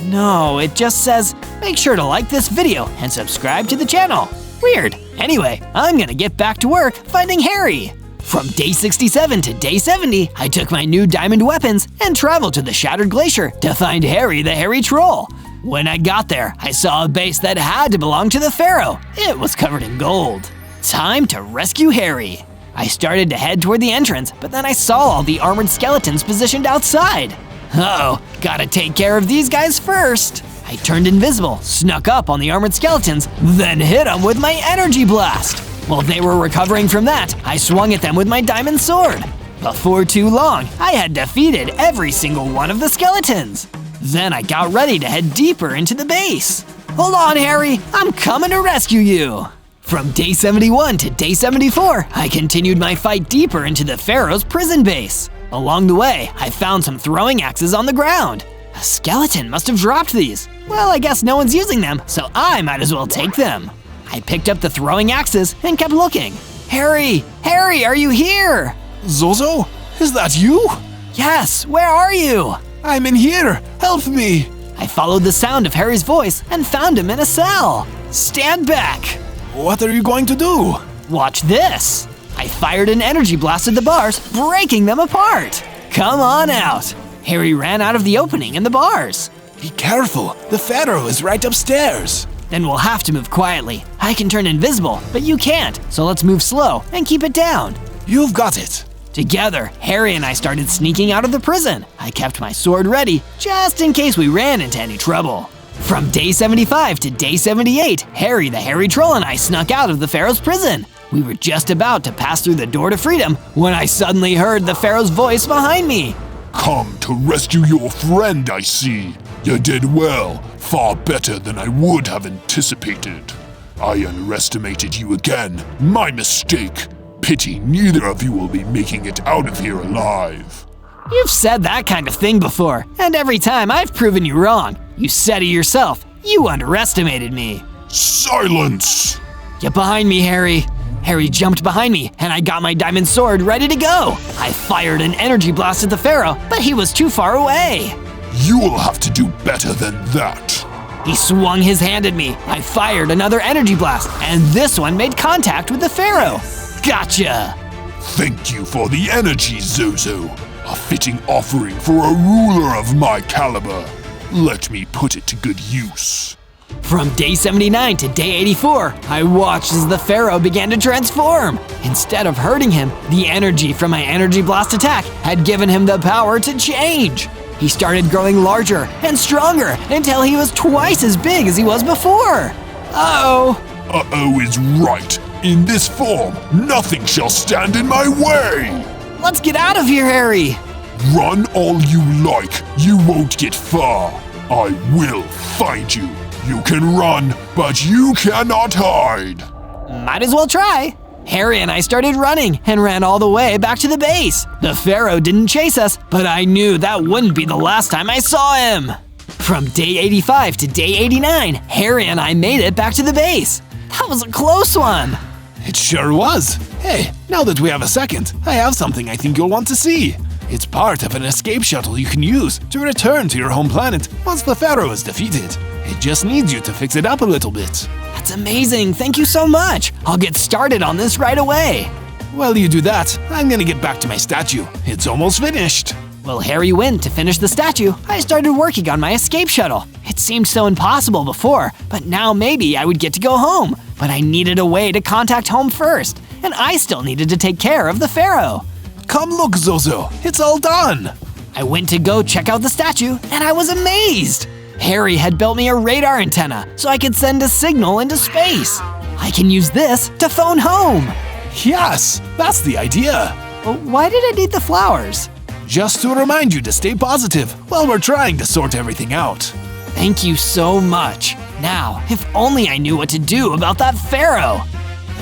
No, it just says, make sure to like this video and subscribe to the channel. Weird. Anyway, I'm gonna get back to work finding Harry. From day 67 to day 70, I took my new diamond weapons and traveled to the Shattered Glacier to find Harry the Hairy Troll. When I got there, I saw a base that had to belong to the Pharaoh. It was covered in gold. Time to rescue Harry. I started to head toward the entrance, but then I saw all the armored skeletons positioned outside. Uh-oh, gotta take care of these guys first. I turned invisible, snuck up on the armored skeletons, then hit them with my energy blast. While they were recovering from that, I swung at them with my diamond sword. Before too long, I had defeated every single one of the skeletons. Then I got ready to head deeper into the base. Hold on, Harry, I'm coming to rescue you. From day 71 to day 74, I continued my fight deeper into the Pharaoh's prison base. Along the way, I found some throwing axes on the ground. A skeleton must have dropped these. Well, I guess no one's using them, so I might as well take them. I picked up the throwing axes and kept looking. Harry, are you here? Zozo? Is that you? Yes, where are you? I'm in here. Help me. I followed the sound of Harry's voice and found him in a cell. Stand back. What are you going to do? Watch this. I fired an energy blast at the bars, breaking them apart. Come on out. Harry ran out of the opening in the bars. Be careful. The Pharaoh is right upstairs. Then we'll have to move quietly. I can turn invisible, but you can't, so let's move slow and keep it down. You've got it. Together, Harry and I started sneaking out of the prison. I kept my sword ready, just in case we ran into any trouble. From day 75 to day 78, Harry the Hairy Troll and I snuck out of the Pharaoh's prison. We were just about to pass through the door to freedom when I suddenly heard the Pharaoh's voice behind me. Come to rescue your friend, I see. You did well, far better than I would have anticipated. I underestimated you again, my mistake. Pity neither of you will be making it out of here alive. You've said that kind of thing before, and every time I've proven you wrong. You said it yourself. You underestimated me. Silence! Get behind me, Harry. Harry jumped behind me, and I got my diamond sword ready to go. I fired an energy blast at the Pharaoh, but he was too far away. You will have to do better than that. He swung his hand at me. I fired another energy blast, and this one made contact with the Pharaoh. Gotcha! Thank you for the energy, Zozo. A fitting offering for a ruler of my caliber. Let me put it to good use. From day 79 to day 84, I watched as the Pharaoh began to transform. Instead of hurting him, the energy from my energy blast attack had given him the power to change. He started growing larger and stronger until he was twice as big as he was before. Uh-oh. Uh-oh is right. In this form, nothing shall stand in my way. Let's get out of here, Harry. Run all you like. You won't get far. I will find you. You can run, but you cannot hide. Might as well try. Harry and I started running and ran all the way back to the base. The Pharaoh didn't chase us, but I knew that wouldn't be the last time I saw him. From day 85 to day 89, Harry and I made it back to the base. That was a close one. It sure was. Hey, now that we have a second, I have something I think you'll want to see. It's part of an escape shuttle you can use to return to your home planet once the Pharaoh is defeated. It just needs you to fix it up a little bit. That's amazing, thank you so much. I'll get started on this right away. While you do that, I'm gonna get back to my statue. It's almost finished. While Harry went to finish the statue, I started working on my escape shuttle. It seemed so impossible before, but now maybe I would get to go home. But I needed a way to contact home first, and I still needed to take care of the Pharaoh. Come look, Zozo, it's all done. I went to go check out the statue, and I was amazed. Harry had built me a radar antenna so I could send a signal into space. I can use this to phone home. Yes, that's the idea. Why did I need the flowers? Just to remind you to stay positive while we're trying to sort everything out. Thank you so much. Now, if only I knew what to do about that pharaoh.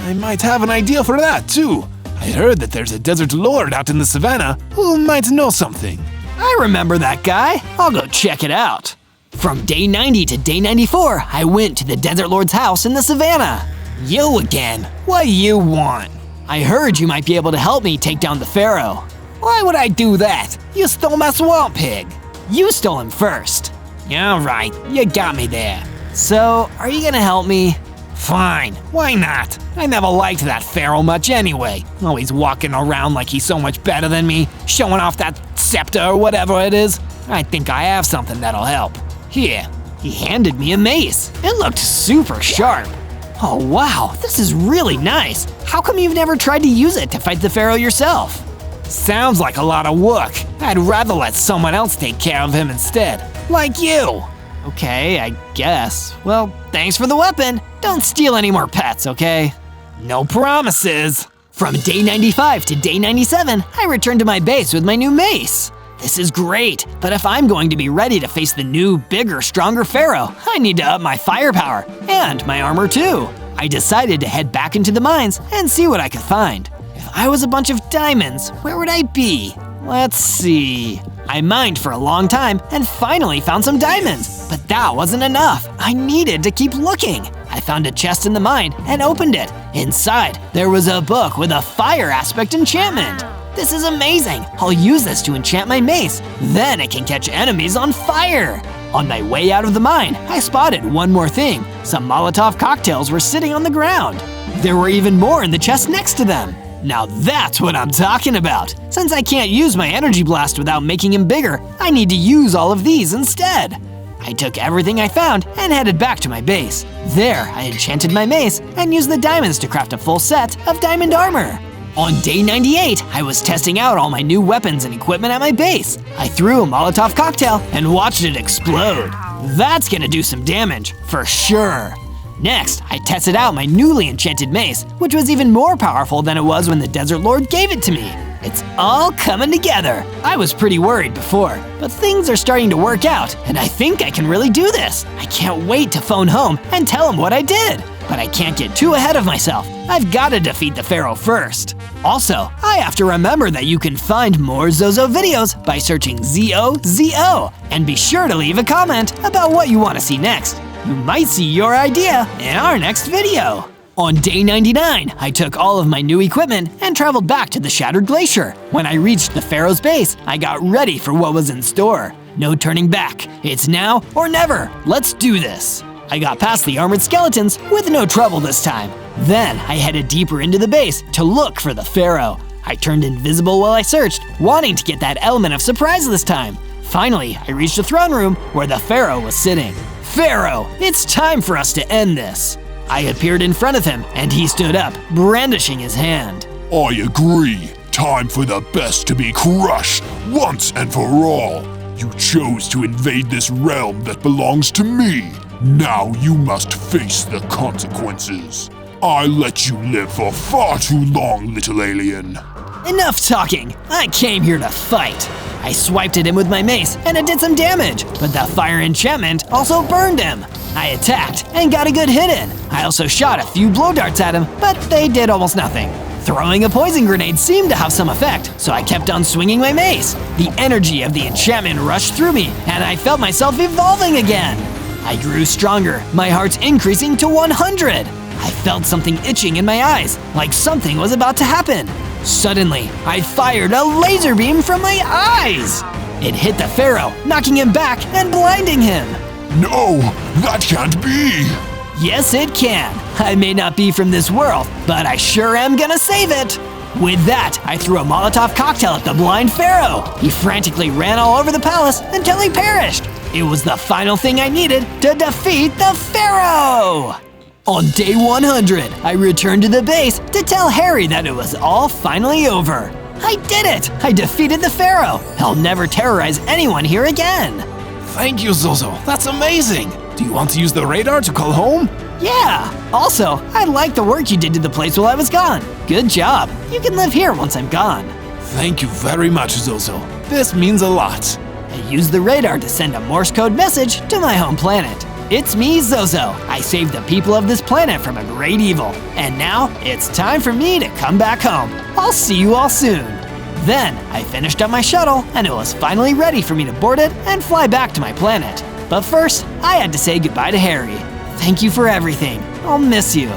I might have an idea for that too. I heard that there's a desert lord out in the savannah who might know something. I remember that guy. I'll go check it out. From day 90 to day 94, I went to the desert lord's house in the savannah. You again? What do you want? I heard you might be able to help me take down the pharaoh. Why would I do that? You stole my swamp pig. You stole him first. All right, you got me there. So, are you gonna help me? Fine, why not? I never liked that pharaoh much anyway. Always walking around like he's so much better than me, showing off that scepter or whatever it is. I think I have something that'll help. Here, he handed me a mace. It looked super sharp. Oh wow, this is really nice. How come you've never tried to use it to fight the pharaoh yourself? Sounds like a lot of work. I'd rather let someone else take care of him instead. Like you. Okay, I guess. Well, thanks for the weapon. Don't steal any more pets, okay? No promises. From day 95 to day 97, I returned to my base with my new mace. This is great, but if I'm going to be ready to face the new, bigger, stronger pharaoh, I need to up my firepower and my armor too. I decided to head back into the mines and see what I could find. If I was a bunch of diamonds, where would I be? Let's see. I mined for a long time and finally found some diamonds, but that wasn't enough. I needed to keep looking. I found a chest in the mine and opened it. Inside, there was a book with a fire aspect enchantment. This is amazing. I'll use this to enchant my mace. Then it can catch enemies on fire. On my way out of the mine, I spotted one more thing. Some Molotov cocktails were sitting on the ground. There were even more in the chest next to them. Now that's what I'm talking about. Since I can't use my energy blast without making him bigger, I need to use all of these instead. I took everything I found and headed back to my base. There, I enchanted my mace and used the diamonds to craft a full set of diamond armor. On day 98, I was testing out all my new weapons and equipment at my base. I threw a Molotov cocktail and watched it explode. That's gonna do some damage, for sure. Next, I tested out my newly enchanted mace, which was even more powerful than it was when the Desert Lord gave it to me. It's all coming together. I was pretty worried before, but things are starting to work out, and I think I can really do this. I can't wait to phone home and tell him what I did. But I can't get too ahead of myself. I've got to defeat the pharaoh first. Also, I have to remember that you can find more Zozo videos by searching ZOZO, and be sure to leave a comment about what you want to see next. You might see your idea in our next video. On day 99, I took all of my new equipment and traveled back to the Shattered Glacier. When I reached the pharaoh's base, I got ready for what was in store. No turning back. It's now or never. Let's do this. I got past the armored skeletons with no trouble this time. Then I headed deeper into the base to look for the pharaoh. I turned invisible while I searched, wanting to get that element of surprise this time. Finally, I reached the throne room where the pharaoh was sitting. Pharaoh, it's time for us to end this. I appeared in front of him and he stood up, brandishing his hand. I agree. Time for the best to be crushed once and for all. You chose to invade this realm that belongs to me. Now you must face the consequences. I let you live for far too long, little alien. Enough talking. I came here to fight. I swiped at him with my mace and it did some damage, but the fire enchantment also burned him. I attacked and got a good hit in. I also shot a few blow darts at him, but they did almost nothing. Throwing a poison grenade seemed to have some effect, so I kept on swinging my mace. The energy of the enchantment rushed through me, and I felt myself evolving again. I grew stronger, my heart increasing to 100. I felt something itching in my eyes, like something was about to happen. Suddenly, I fired a laser beam from my eyes. It hit the pharaoh, knocking him back and blinding him. No, that can't be. Yes, it can. I may not be from this world, but I sure am gonna save it. With that, I threw a Molotov cocktail at the blind pharaoh. He frantically ran all over the palace until he perished. It was the final thing I needed to defeat the pharaoh. On day 100, I returned to the base to tell Harry that it was all finally over. I did it! I defeated the pharaoh. I'll never terrorize anyone here again. Thank you, Zozo. That's amazing. Do you want to use the radar to call home? Yeah! Also, I like the work you did to the place while I was gone. Good job. You can live here once I'm gone. Thank you very much, Zozo. This means a lot. I used the radar to send a Morse code message to my home planet. It's me, Zozo. I saved the people of this planet from a great evil. And now, it's time for me to come back home. I'll see you all soon. Then, I finished up my shuttle, and it was finally ready for me to board it and fly back to my planet. But first, I had to say goodbye to Harry. Thank you for everything. I'll miss you.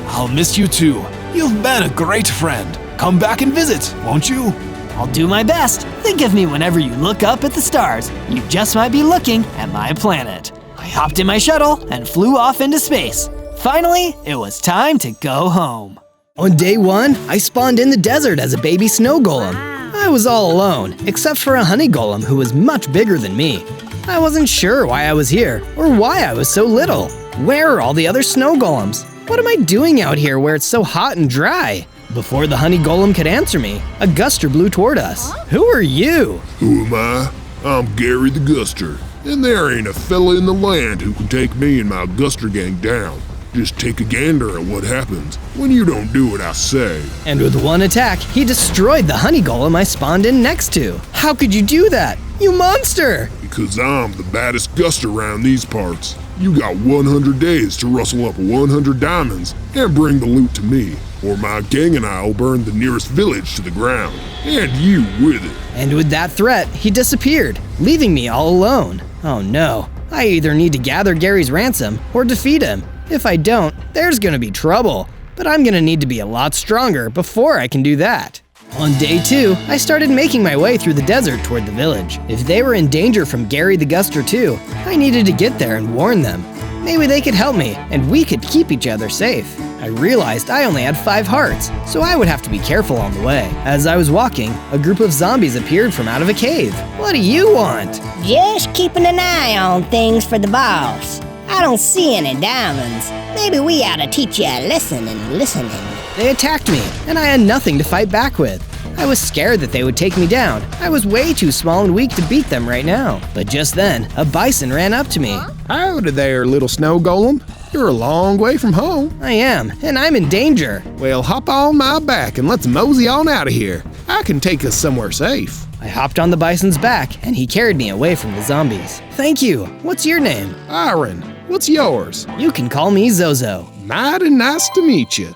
I'll miss you too. You've been a great friend. Come back and visit, won't you? I'll do my best. Think of me whenever you look up at the stars. You just might be looking at my planet. I hopped in my shuttle and flew off into space. Finally, it was time to go home. On day 1, I spawned in the desert as a baby snow golem. I was all alone, except for a honey golem who was much bigger than me. I wasn't sure why I was here, or why I was so little. Where are all the other snow golems? What am I doing out here where it's so hot and dry? Before the honey golem could answer me, a guster blew toward us. Who are you? Who am I? I'm Gary the Guster, and there ain't a fella in the land who can take me and my Guster gang down. Just take a gander at what happens when you don't do what I say. And with one attack, he destroyed the honey golem I spawned in next to. How could you do that? You monster! Because I'm the baddest Guster around these parts. You got 100 days to rustle up 100 diamonds and bring the loot to me, or my gang and I will burn the nearest village to the ground, and you with it. And with that threat, he disappeared, leaving me all alone. Oh no, I either need to gather Gary's ransom or defeat him. If I don't, there's gonna be trouble, but I'm gonna need to be a lot stronger before I can do that. On day 2, I started making my way through the desert toward the village. If they were in danger from Gary the Guster too, I needed to get there and warn them. Maybe they could help me, and we could keep each other safe. I realized I only had 5 hearts, so I would have to be careful on the way. As I was walking, a group of zombies appeared from out of a cave. What do you want? Just keeping an eye on things for the boss. I don't see any diamonds. Maybe we ought to teach you a lesson in listening. They attacked me, and I had nothing to fight back with. I was scared that they would take me down. I was way too small and weak to beat them right now. But just then, a bison ran up to me. Howdy there, little snow golem. You're a long way from home. I am, and I'm in danger. Well, hop on my back and let's mosey on out of here. I can take us somewhere safe. I hopped on the bison's back, and he carried me away from the zombies. Thank you. What's your name? Iron, what's yours? You can call me Zozo. Mighty nice to meet you.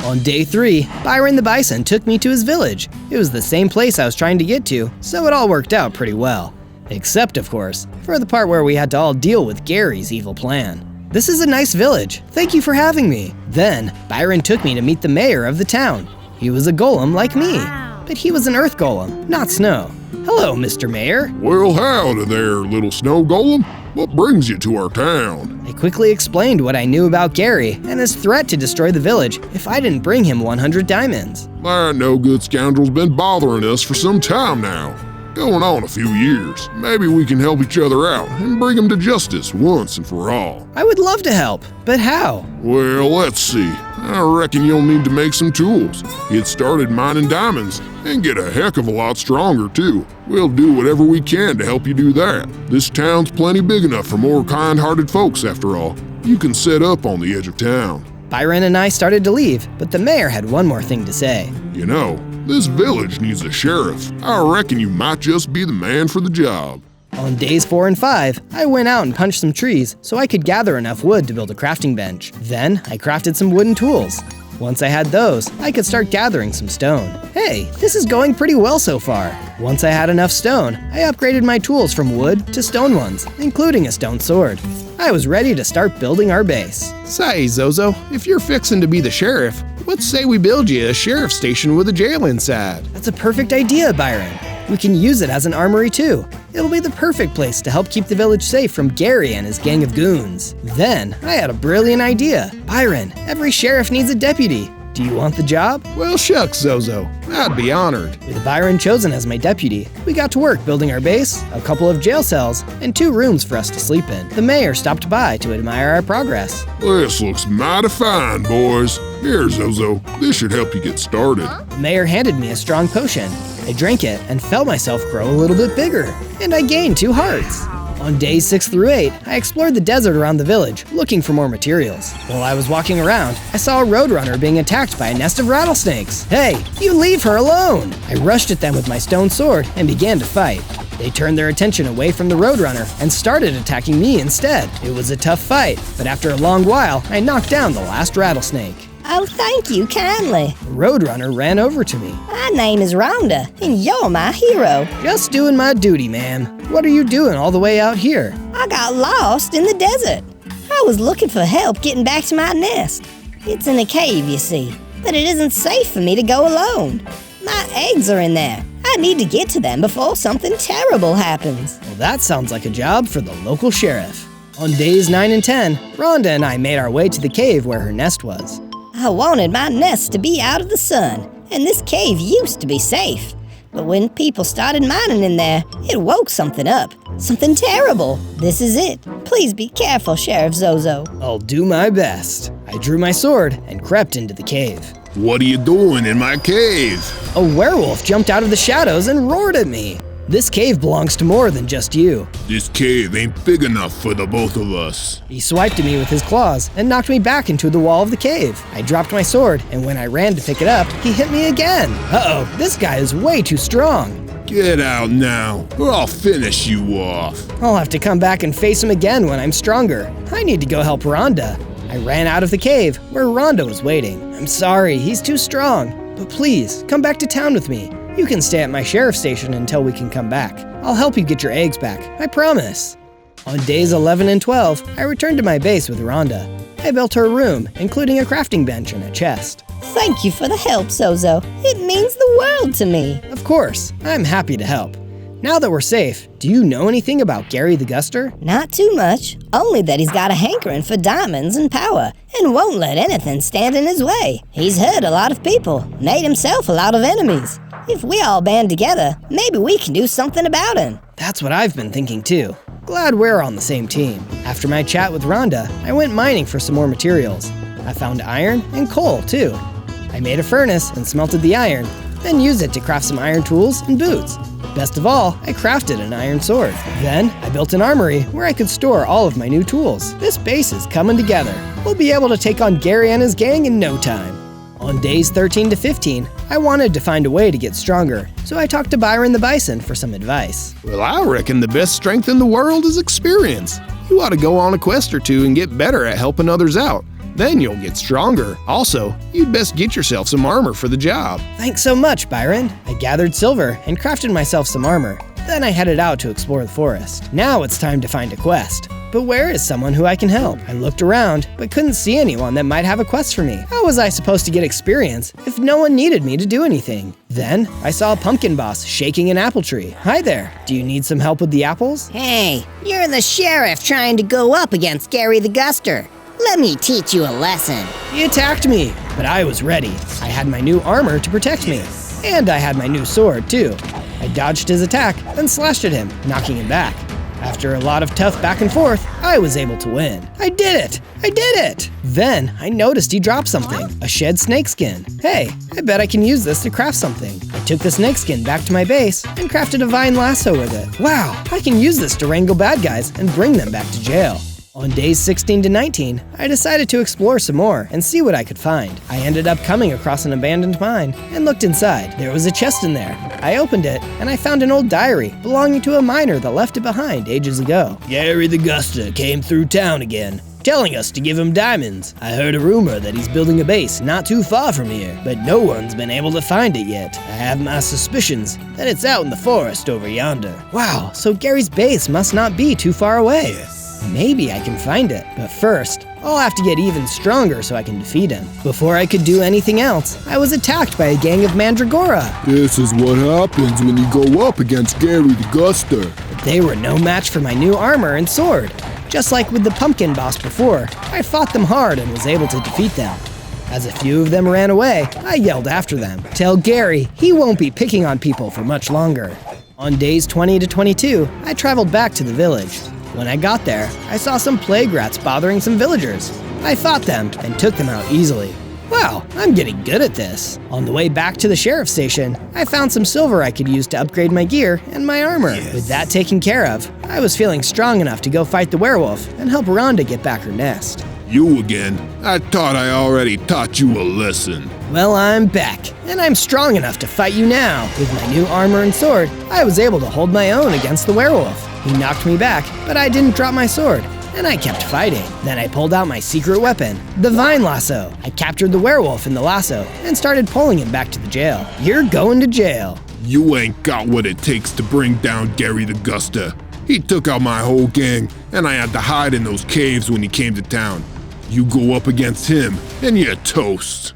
On day 3, Byron the bison took me to his village. It was the same place I was trying to get to, so it all worked out pretty well. Except, of course, for the part where we had to all deal with Gary's evil plan. This is a nice village. Thank you for having me. Then, Byron took me to meet the mayor of the town. He was a golem like me, but he was an earth golem, not snow. Hello, Mr. Mayor. Well, howdy there, little snow golem. What brings you to our town? I quickly explained what I knew about Gary and his threat to destroy the village if I didn't bring him 100 diamonds. That no-good scoundrel's been bothering us for some time now. Going on a few years. Maybe we can help each other out and bring him to justice once and for all. I would love to help, but how? Well, let's see. I reckon you'll need to make some tools, get started mining diamonds, and get a heck of a lot stronger too. We'll do whatever we can to help you do that. This town's plenty big enough for more kind-hearted folks after all. You can set up on the edge of town. Byron and I started to leave, but the mayor had one more thing to say. You know, this village needs a sheriff. I reckon you might just be the man for the job. On days 4 and 5, I went out and punched some trees so I could gather enough wood to build a crafting bench. Then, I crafted some wooden tools. Once I had those, I could start gathering some stone. Hey, this is going pretty well so far. Once I had enough stone, I upgraded my tools from wood to stone ones, including a stone sword. I was ready to start building our base. Say, Zozo, if you're fixing to be the sheriff, let's say we build you a sheriff station with a jail inside. That's a perfect idea, Byron. We can use it as an armory too. It'll be the perfect place to help keep the village safe from Gary and his gang of goons. Then, I had a brilliant idea. Byron, every sheriff needs a deputy. Do you want the job? Well, shucks, Zozo. I'd be honored. With Byron chosen as my deputy, we got to work building our base, a couple of jail cells, and 2 rooms for us to sleep in. The mayor stopped by to admire our progress. This looks mighty fine, boys. Here, Zozo, this should help you get started. The mayor handed me a strong potion. I drank it and felt myself grow a little bit bigger, and I gained 2 hearts. On days 6 through 8, I explored the desert around the village, looking for more materials. While I was walking around, I saw a roadrunner being attacked by a nest of rattlesnakes. Hey, you leave her alone! I rushed at them with my stone sword and began to fight. They turned their attention away from the roadrunner and started attacking me instead. It was a tough fight, but after a long while, I knocked down the last rattlesnake. Oh, thank you kindly. The roadrunner ran over to me. My name is Rhonda, and you're my hero. Just doing my duty, ma'am. What are you doing all the way out here? I got lost in the desert. I was looking for help getting back to my nest. It's in a cave, you see, but it isn't safe for me to go alone. My eggs are in there. I need to get to them before something terrible happens. Well, that sounds like a job for the local sheriff. On days 9 and 10, Rhonda and I made our way to the cave where her nest was. I wanted my nest to be out of the sun, and this cave used to be safe. But when people started mining in there, it woke something up. Something terrible. This is it. Please be careful, Sheriff Zozo. I'll do my best. I drew my sword and crept into the cave. What are you doing in my cave? A werewolf jumped out of the shadows and roared at me. This cave belongs to more than just you. This cave ain't big enough for the both of us. He swiped at me with his claws and knocked me back into the wall of the cave. I dropped my sword, and when I ran to pick it up, he hit me again. Uh-oh, this guy is way too strong. Get out now, or I'll finish you off. I'll have to come back and face him again when I'm stronger. I need to go help Rhonda. I ran out of the cave, where Rhonda was waiting. I'm sorry, he's too strong. But please, come back to town with me. You can stay at my sheriff station until we can come back. I'll help you get your eggs back, I promise. On days 11 and 12, I returned to my base with Rhonda. I built her a room, including a crafting bench and a chest. Thank you for the help, Zozo. It means the world to me. Of course, I'm happy to help. Now that we're safe, do you know anything about Gary the Guster? Not too much, only that he's got a hankering for diamonds and power, and won't let anything stand in his way. He's hurt a lot of people, made himself a lot of enemies. If we all band together, maybe we can do something about him. That's what I've been thinking too. Glad we're on the same team. After my chat with Rhonda, I went mining for some more materials. I found iron and coal too. I made a furnace and smelted the iron, then used it to craft some iron tools and boots. Best of all, I crafted an iron sword. Then, I built an armory where I could store all of my new tools. This base is coming together. We'll be able to take on Gary and his gang in no time. On days 13 to 15, I wanted to find a way to get stronger, so I talked to Byron the Bison for some advice. Well, I reckon the best strength in the world is experience. You ought to go on a quest or two and get better at helping others out. Then you'll get stronger. Also, you'd best get yourself some armor for the job. Thanks so much, Byron. I gathered silver and crafted myself some armor. Then I headed out to explore the forest. Now it's time to find a quest. But where is someone who I can help? I looked around, but couldn't see anyone that might have a quest for me. How was I supposed to get experience if no one needed me to do anything? Then, I saw a pumpkin boss shaking an apple tree. Hi there, do you need some help with the apples? Hey, you're the sheriff trying to go up against Gary the Guster. Let me teach you a lesson. He attacked me, but I was ready. I had my new armor to protect me. And I had my new sword, too. I dodged his attack, then slashed at him, knocking him back. After a lot of tough back and forth, I was able to win. I did it! I did it! Then, I noticed he dropped something, a shed snakeskin. Hey, I bet I can use this to craft something. I took the snakeskin back to my base and crafted a vine lasso with it. Wow, I can use this to wrangle bad guys and bring them back to jail. On days 16 to 19, I decided to explore some more and see what I could find. I ended up coming across an abandoned mine and looked inside. There was a chest in there. I opened it and I found an old diary belonging to a miner that left it behind ages ago. Gary the Guster came through town again, telling us to give him diamonds. I heard a rumor that he's building a base not too far from here, but no one's been able to find it yet. I have my suspicions that it's out in the forest over yonder. Wow, so Gary's base must not be too far away. Maybe I can find it, but first, I'll have to get even stronger so I can defeat him. Before I could do anything else, I was attacked by a gang of Mandragora. This is what happens when you go up against Gary the Guster. But they were no match for my new armor and sword. Just like with the pumpkin boss before, I fought them hard and was able to defeat them. As a few of them ran away, I yelled after them. Tell Gary he won't be picking on people for much longer. On days 20 to 22, I traveled back to the village. When I got there, I saw some plague rats bothering some villagers. I fought them and took them out easily. Wow, I'm getting good at this. On the way back to the sheriff's station, I found some silver I could use to upgrade my gear and my armor. With that taken care of, I was feeling strong enough to go fight the werewolf and help Rhonda get back her nest. You again? I thought I already taught you a lesson. Well, I'm back, and I'm strong enough to fight you now. With my new armor and sword, I was able to hold my own against the werewolf. He knocked me back, but I didn't drop my sword, and I kept fighting. Then I pulled out my secret weapon, the vine lasso. I captured the werewolf in the lasso and started pulling him back to the jail. You're going to jail. You ain't got what it takes to bring down Gary the Guster. He took out my whole gang, and I had to hide in those caves when he came to town. You go up against him, and you're toast.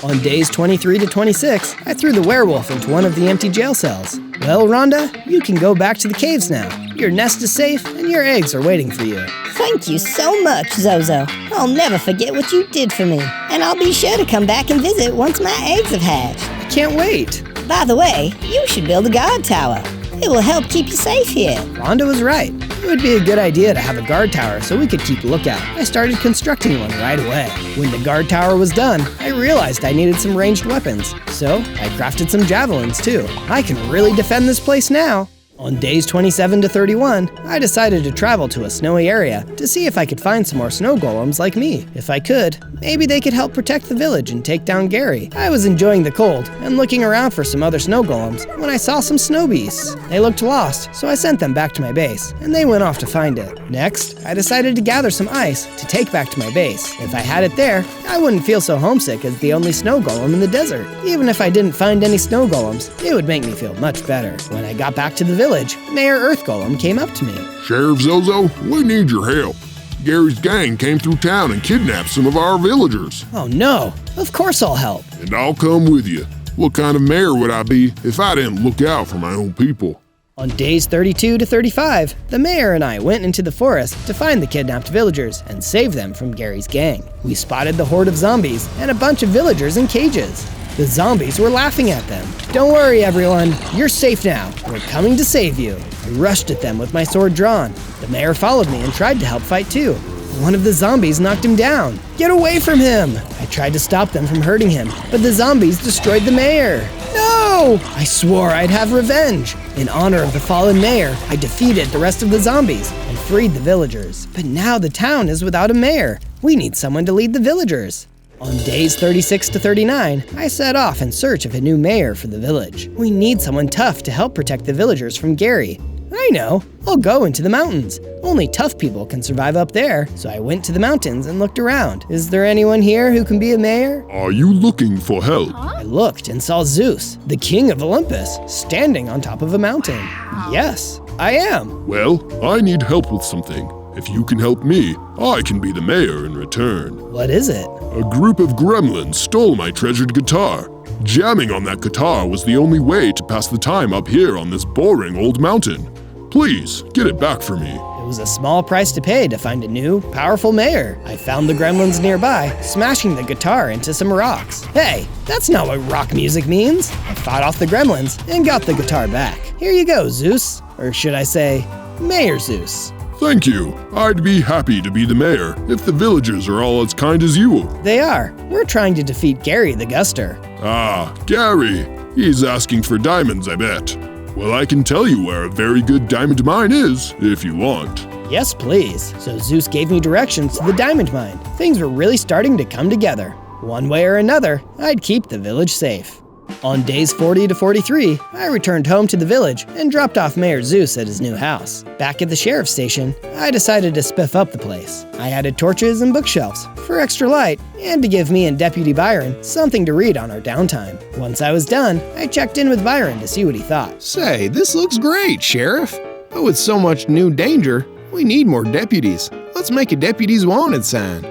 On days 23 to 26, I threw the werewolf into one of the empty jail cells. Well, Rhonda, you can go back to the caves now. Your nest is safe, and your eggs are waiting for you. Thank you so much, Zozo. I'll never forget what you did for me. And I'll be sure to come back and visit once my eggs have hatched. I can't wait. By the way, you should build a guard tower. It will help keep you safe here. Rhonda was right. It would be a good idea to have a guard tower so we could keep a lookout. I started constructing one right away. When the guard tower was done, I realized I needed some ranged weapons. So I crafted some javelins too. I can really defend this place now. On days 27 to 31, I decided to travel to a snowy area to see if I could find some more snow golems like me. If I could, maybe they could help protect the village and take down Gary. I was enjoying the cold and looking around for some other snow golems when I saw some snow beasts. They looked lost, so I sent them back to my base, and they went off to find it. Next, I decided to gather some ice to take back to my base. If I had it there, I wouldn't feel so homesick as the only snow golem in the desert. Even if I didn't find any snow golems, it would make me feel much better. When I got back to the village, Mayor Earth Golem came up to me. Sheriff Zozo, we need your help. Gary's gang came through town and kidnapped some of our villagers. Oh no, of course I'll help. And I'll come with you. What kind of mayor would I be if I didn't look out for my own people? On days 32 to 35, the mayor and I went into the forest to find the kidnapped villagers and save them from Gary's gang. We spotted the horde of zombies and a bunch of villagers in cages. The zombies were laughing at them. Don't worry, everyone. You're safe now. We're coming to save you. I rushed at them with my sword drawn. The mayor followed me and tried to help fight too. One of the zombies knocked him down. Get away from him! I tried to stop them from hurting him, but the zombies destroyed the mayor. No! I swore I'd have revenge. In honor of the fallen mayor, I defeated the rest of the zombies and freed the villagers. But now the town is without a mayor. We need someone to lead the villagers. On days 36 to 39, I set off in search of a new mayor for the village. We need someone tough to help protect the villagers from Gary. I know, I'll go into the mountains. Only tough people can survive up there. So I went to the mountains and looked around. Is there anyone here who can be a mayor? Are you looking for help? I looked and saw Zeus, the king of Olympus, standing on top of a mountain. Yes, I am. Well, I need help with something. If you can help me, I can be the mayor in return. What is it? A group of gremlins stole my treasured guitar. Jamming on that guitar was the only way to pass the time up here on this boring old mountain. Please, get it back for me. It was a small price to pay to find a new, powerful mayor. I found the gremlins nearby, smashing the guitar into some rocks. Hey, that's not what rock music means. I fought off the gremlins and got the guitar back. Here you go, Zeus. Or should I say, Mayor Zeus. Thank you. I'd be happy to be the mayor if the villagers are all as kind as you. They are. We're trying to defeat Gary the Guster. Ah, Gary. He's asking for diamonds, I bet. Well, I can tell you where a very good diamond mine is, if you want. Yes, please. So Zeus gave me directions to the diamond mine. Things were really starting to come together. One way or another, I'd keep the village safe. On days 40 to 43, I returned home to the village and dropped off Mayor Zeus at his new house. Back at the sheriff's station, I decided to spiff up the place. I added torches and bookshelves for extra light and to give me and Deputy Byron something to read on our downtime. Once I was done, I checked in with Byron to see what he thought. Say, this looks great, Sheriff. But with so much new danger, we need more deputies. Let's make a deputies wanted sign.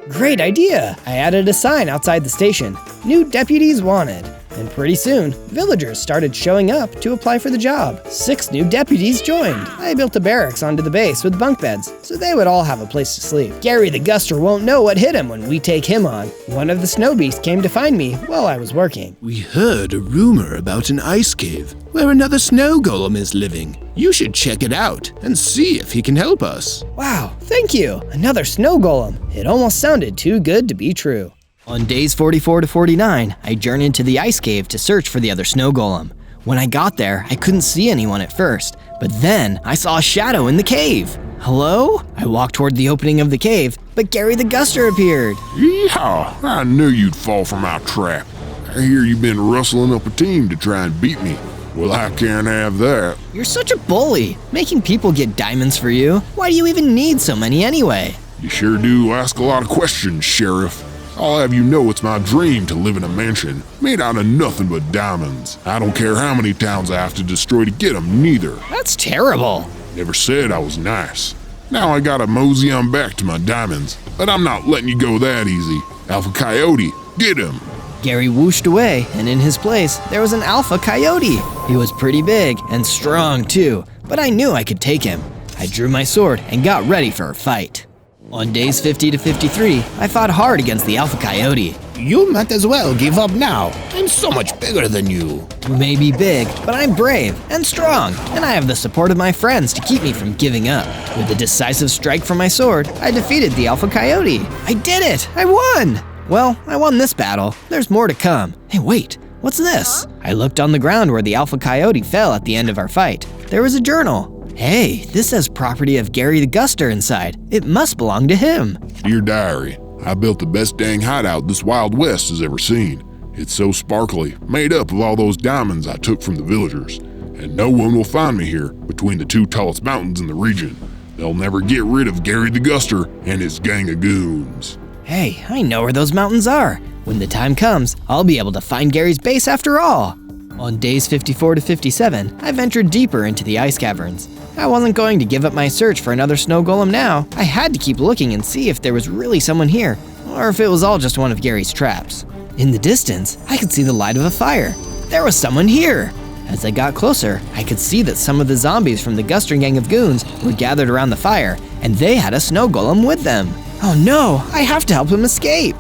Great idea! I added a sign outside the station. New deputies wanted. And pretty soon, villagers started showing up to apply for the job. 6 new deputies joined. I built a barracks onto the base with bunk beds, so they would all have a place to sleep. Gary the Guster won't know what hit him when we take him on. One of the snow beasts came to find me while I was working. We heard a rumor about an ice cave where another snow golem is living. You should check it out and see if he can help us. Wow, thank you! Another snow golem. It almost sounded too good to be true. On days 44 to 49, I journeyed to the ice cave to search for the other snow golem. When I got there, I couldn't see anyone at first, but then I saw a shadow in the cave. Hello? I walked toward the opening of the cave, but Gary the Guster appeared. Yeehaw! I knew you'd fall for my trap. I hear you've been rustling up a team to try and beat me. Well, I can't have that. You're such a bully, making people get diamonds for you. Why do you even need so many anyway? You sure do ask a lot of questions, Sheriff. I'll have you know it's my dream to live in a mansion made out of nothing but diamonds. I don't care how many towns I have to destroy to get them, neither. That's terrible. Never said I was nice. Now I gotta mosey on back to my diamonds, but I'm not letting you go that easy. Alpha Coyote, get him! Gary whooshed away, and in his place, there was an Alpha Coyote. He was pretty big and strong too, but I knew I could take him. I drew my sword and got ready for a fight. On days 50 to 53, I fought hard against the Alpha Coyote. You might as well give up now. I'm so much bigger than you. You may be big, but I'm brave and strong, and I have the support of my friends to keep me from giving up. With a decisive strike from my sword, I defeated the Alpha Coyote. I did it! I won! Well, I won this battle. There's more to come. Hey, wait, what's this? I looked on the ground where the Alpha Coyote fell at the end of our fight. There was a journal. Hey, this says property of Gary the Guster inside. It must belong to him. Dear Diary, I built the best dang hideout this Wild West has ever seen. It's so sparkly, made up of all those diamonds I took from the villagers. And no one will find me here between the two tallest mountains in the region. They'll never get rid of Gary the Guster and his gang of goons. Hey, I know where those mountains are. When the time comes, I'll be able to find Gary's base after all. On days 54 to 57, I ventured deeper into the ice caverns. I wasn't going to give up my search for another snow golem now. I had to keep looking and see if there was really someone here, or if it was all just one of Gary's traps. In the distance, I could see the light of a fire. There was someone here. As I got closer, I could see that some of the zombies from the Guster gang of goons were gathered around the fire, and they had a snow golem with them. Oh no, I have to help him escape.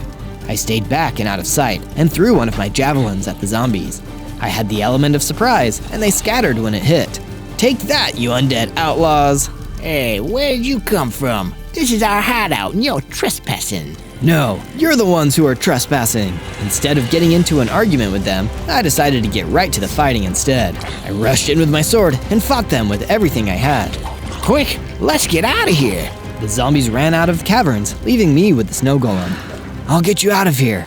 I stayed back and out of sight, and threw one of my javelins at the zombies. I had the element of surprise, and they scattered when it hit. Take that, you undead outlaws! Hey, where did you come from? This is our hideout and you're trespassing. No, you're the ones who are trespassing. Instead of getting into an argument with them, I decided to get right to the fighting instead. I rushed in with my sword and fought them with everything I had. Quick, let's get out of here. The zombies ran out of the caverns, leaving me with the snow golem. I'll get you out of here.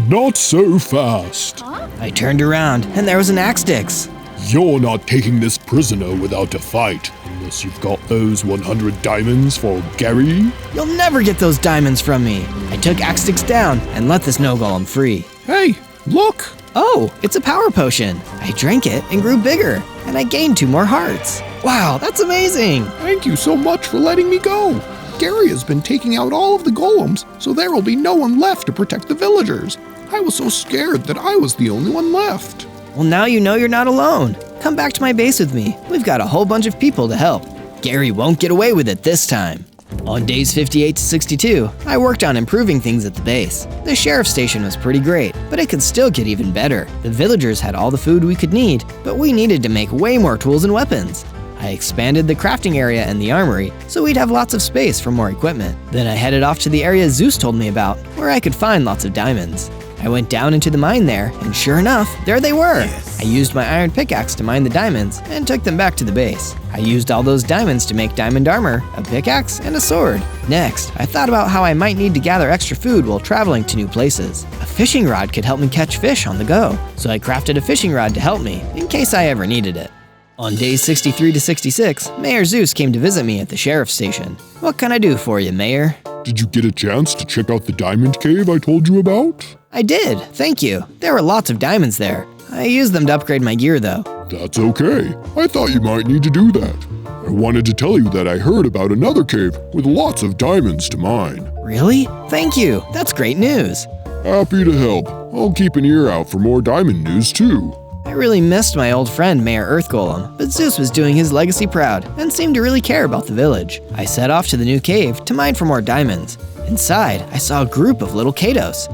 Not so fast. I turned around, and there was an axe sticks. You're not taking this prisoner without a fight, unless you've got those 100 diamonds for Gary. You'll never get those diamonds from me. I took axe sticks down and let the snow golem free. Hey, look! Oh, it's a power potion. I drank it and grew bigger, and I gained 2 more hearts. Wow, that's amazing! Thank you so much for letting me go. Gary has been taking out all of the golems, so there will be no one left to protect the villagers. I was so scared that I was the only one left. Well, now you know you're not alone. Come back to my base with me. We've got a whole bunch of people to help. Gary won't get away with it this time. On days 58 to 62, I worked on improving things at the base. The sheriff's station was pretty great, but it could still get even better. The villagers had all the food we could need, but we needed to make way more tools and weapons. I expanded the crafting area and the armory, so we'd have lots of space for more equipment. Then I headed off to the area Zeus told me about, where I could find lots of diamonds. I went down into the mine there, and sure enough, there they were! Yes. I used my iron pickaxe to mine the diamonds, and took them back to the base. I used all those diamonds to make diamond armor, a pickaxe, and a sword. Next, I thought about how I might need to gather extra food while traveling to new places. A fishing rod could help me catch fish on the go, so I crafted a fishing rod to help me, in case I ever needed it. On days 63 to 66, Mayor Zeus came to visit me at the sheriff's station. What can I do for you, Mayor? Did you get a chance to check out the diamond cave I told you about? I did, thank you. There were lots of diamonds there. I used them to upgrade my gear though. That's okay. I thought you might need to do that. I wanted to tell you that I heard about another cave with lots of diamonds to mine. Really? Thank you. That's great news. Happy to help. I'll keep an ear out for more diamond news too. I really missed my old friend Mayor Earth Golem, but Zeus was doing his legacy proud and seemed to really care about the village. I set off to the new cave to mine for more diamonds. Inside, I saw a group of little Kados.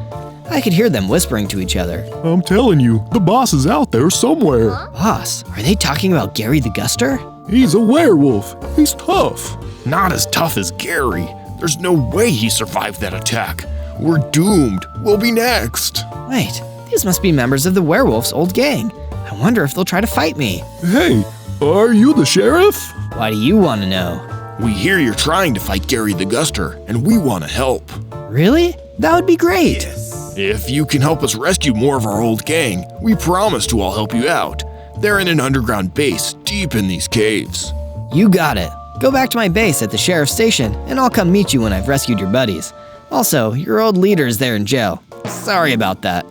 I could hear them whispering to each other. I'm telling you, the boss is out there somewhere. Boss? Are they talking about Gary the Guster? He's a werewolf. He's tough. Not as tough as Gary. There's no way he survived that attack. We're doomed. We'll be next. Wait, these must be members of the werewolf's old gang. I wonder if they'll try to fight me. Hey, are you the sheriff? Why do you want to know? We hear you're trying to fight Gary the Guster, and we want to help. Really? That would be great. If you can help us rescue more of our old gang, we promise to all help you out. They're in an underground base deep in these caves. You got it. Go back to my base at the sheriff's station, and I'll come meet you when I've rescued your buddies. Also, your old leader's there in jail. Sorry about that.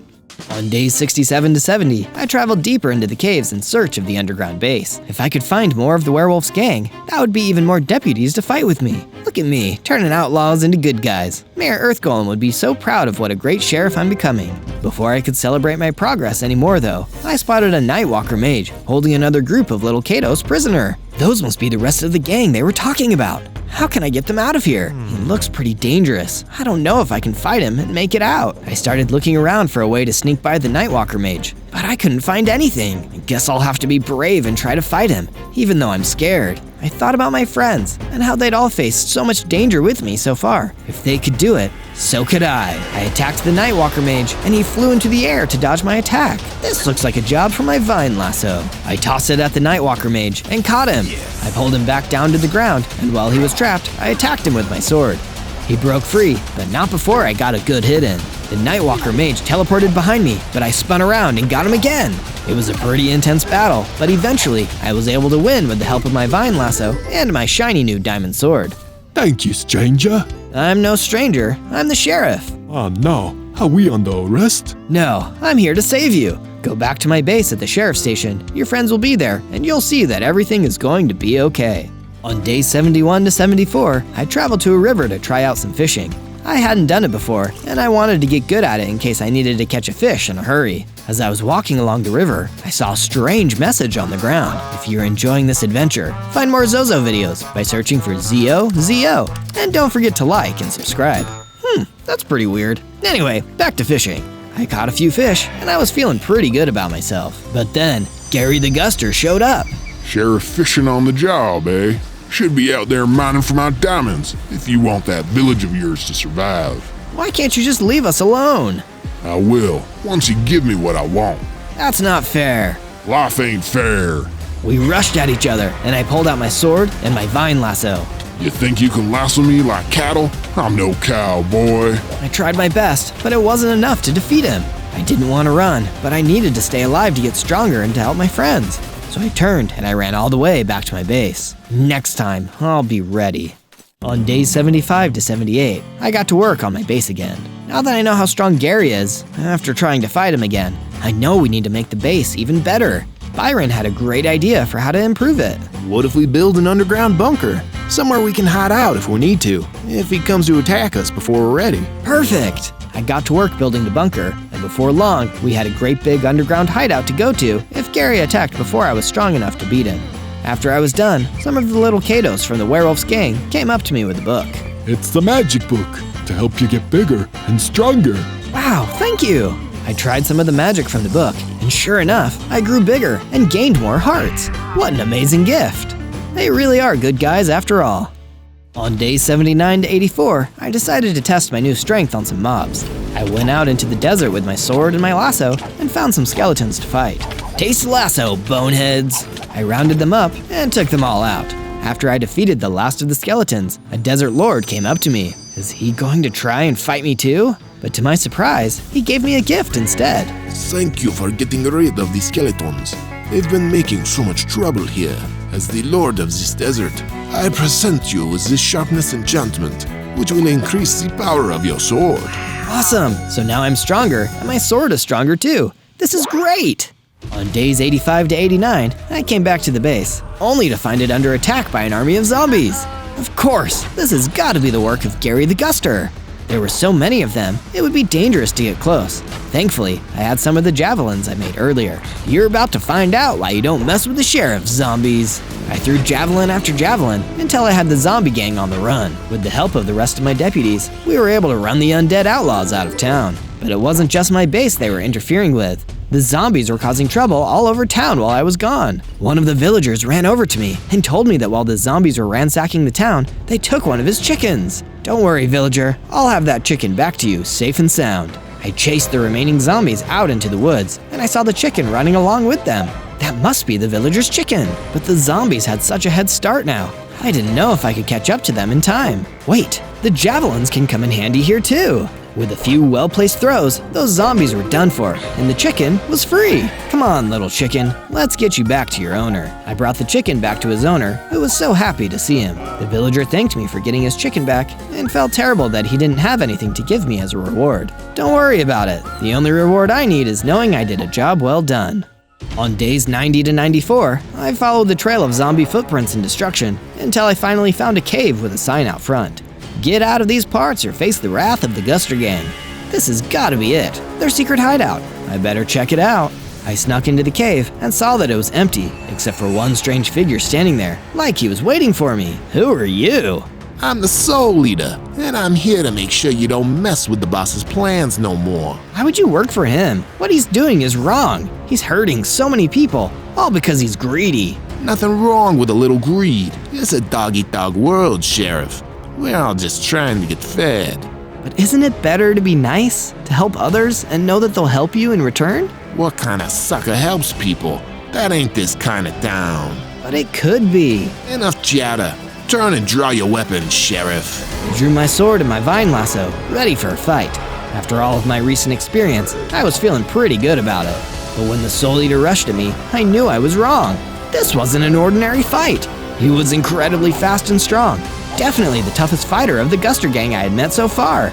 On days 67 to 70, I traveled deeper into the caves in search of the underground base. If I could find more of the werewolf's gang, that would be even more deputies to fight with me. Look at me, turning outlaws into good guys. Mayor Earth Golem would be so proud of what a great sheriff I'm becoming. Before I could celebrate my progress anymore though, I spotted a Nightwalker mage holding another group of little Katos prisoner. Those must be the rest of the gang they were talking about. How can I get them out of here? He looks pretty dangerous. I don't know if I can fight him and make it out. I started looking around for a way to sneak by the Nightwalker mage, but I couldn't find anything. I guess I'll have to be brave and try to fight him, even though I'm scared. I thought about my friends and how they'd all faced so much danger with me so far. If they could do it, so could I. I attacked the Nightwalker mage and he flew into the air to dodge my attack. This looks like a job for my vine lasso. I tossed it at the Nightwalker mage and caught him. I pulled him back down to the ground, and while he was trapped, I attacked him with my sword. He broke free, but not before I got a good hit in. The Nightwalker mage teleported behind me, but I spun around and got him again. It was a pretty intense battle, but eventually I was able to win with the help of my vine lasso and my shiny new diamond sword. Thank you, stranger. I'm no stranger, I'm the sheriff. Oh no, are we under arrest? No, I'm here to save you. Go back to my base at the sheriff's station. Your friends will be there, and you'll see that everything is going to be okay. On days 71 to 74, I traveled to a river to try out some fishing. I hadn't done it before, and I wanted to get good at it in case I needed to catch a fish in a hurry. As I was walking along the river, I saw a strange message on the ground. If you're enjoying this adventure, find more Zozo videos by searching for ZO. And don't forget to like and subscribe. That's pretty weird. Anyway, back to fishing. I caught a few fish, and I was feeling pretty good about myself. But then, Gary the Guster showed up. Sheriff fishing on the job, eh? Should be out there mining for my diamonds if you want that village of yours to survive. Why can't you just leave us alone? I will, once you give me what I want. That's not fair. Life ain't fair. We rushed at each other, and I pulled out my sword and my vine lasso. You think you can lasso me like cattle? I'm no cowboy. I tried my best, but it wasn't enough to defeat him. I didn't want to run, but I needed to stay alive to get stronger and to help my friends. So I turned and I ran all the way back to my base. Next time, I'll be ready. On days 75 to 78, I got to work on my base again. Now that I know how strong Gary is, after trying to fight him again, I know we need to make the base even better. Byron had a great idea for how to improve it. What if we build an underground bunker? Somewhere we can hide out if we need to, if he comes to attack us before we're ready. Perfect! I got to work building the bunker, and before long, we had a great big underground hideout to go to if Gary attacked before I was strong enough to beat him. After I was done, some of the little Katos from the werewolf's gang came up to me with a book. It's the magic book to help you get bigger and stronger. Wow, thank you! I tried some of the magic from the book, and sure enough, I grew bigger and gained more hearts. What an amazing gift! They really are good guys after all. On days 79 to 84, I decided to test my new strength on some mobs. I went out into the desert with my sword and my lasso and found some skeletons to fight. Taste the lasso, boneheads! I rounded them up and took them all out. After I defeated the last of the skeletons, a desert lord came up to me. Is he going to try and fight me too? But to my surprise, he gave me a gift instead. Thank you for getting rid of the skeletons. They've been making so much trouble here. As the lord of this desert, I present you with this sharpness enchantment, which will increase the power of your sword. Awesome! So now I'm stronger, and my sword is stronger too. This is great! On days 85 to 89, I came back to the base, only to find it under attack by an army of zombies. Of course, this has got to be the work of Gary the Guster. There were so many of them, it would be dangerous to get close. Thankfully, I had some of the javelins I made earlier. You're about to find out why you don't mess with the sheriff, zombies. I threw javelin after javelin until I had the zombie gang on the run. With the help of the rest of my deputies, we were able to run the undead outlaws out of town. But it wasn't just my base they were interfering with. The zombies were causing trouble all over town while I was gone. One of the villagers ran over to me and told me that while the zombies were ransacking the town, they took one of his chickens. Don't worry, villager. I'll have that chicken back to you, safe and sound. I chased the remaining zombies out into the woods, and I saw the chicken running along with them. That must be the villager's chicken. But the zombies had such a head start now. I didn't know if I could catch up to them in time. Wait, the javelins can come in handy here too. With a few well-placed throws, those zombies were done for, and the chicken was free. Come on, little chicken, let's get you back to your owner. I brought the chicken back to his owner, who was so happy to see him. The villager thanked me for getting his chicken back, and felt terrible that he didn't have anything to give me as a reward. Don't worry about it. The only reward I need is knowing I did a job well done. On days 90 to 94, I followed the trail of zombie footprints and destruction until I finally found a cave with a sign out front. Get out of these parts or face the wrath of the Guster Gang. This has gotta be it, their secret hideout. I better check it out. I snuck into the cave and saw that it was empty, except for one strange figure standing there, like he was waiting for me. Who are you? I'm the Soul Leader, and I'm here to make sure you don't mess with the boss's plans no more. Why would you work for him? What he's doing is wrong. He's hurting so many people, all because he's greedy. Nothing wrong with a little greed. It's a dog-eat-dog world, Sheriff. We're all just trying to get fed. But isn't it better to be nice, to help others, and know that they'll help you in return? What kind of sucker helps people? That ain't this kind of town. But it could be. Enough chatter. Turn and draw your weapon, Sheriff. I drew my sword and my vine lasso, ready for a fight. After all of my recent experience, I was feeling pretty good about it. But when the Soul Eater rushed at me, I knew I was wrong. This wasn't an ordinary fight. He was incredibly fast and strong. Definitely the toughest fighter of the Guster Gang I had met so far.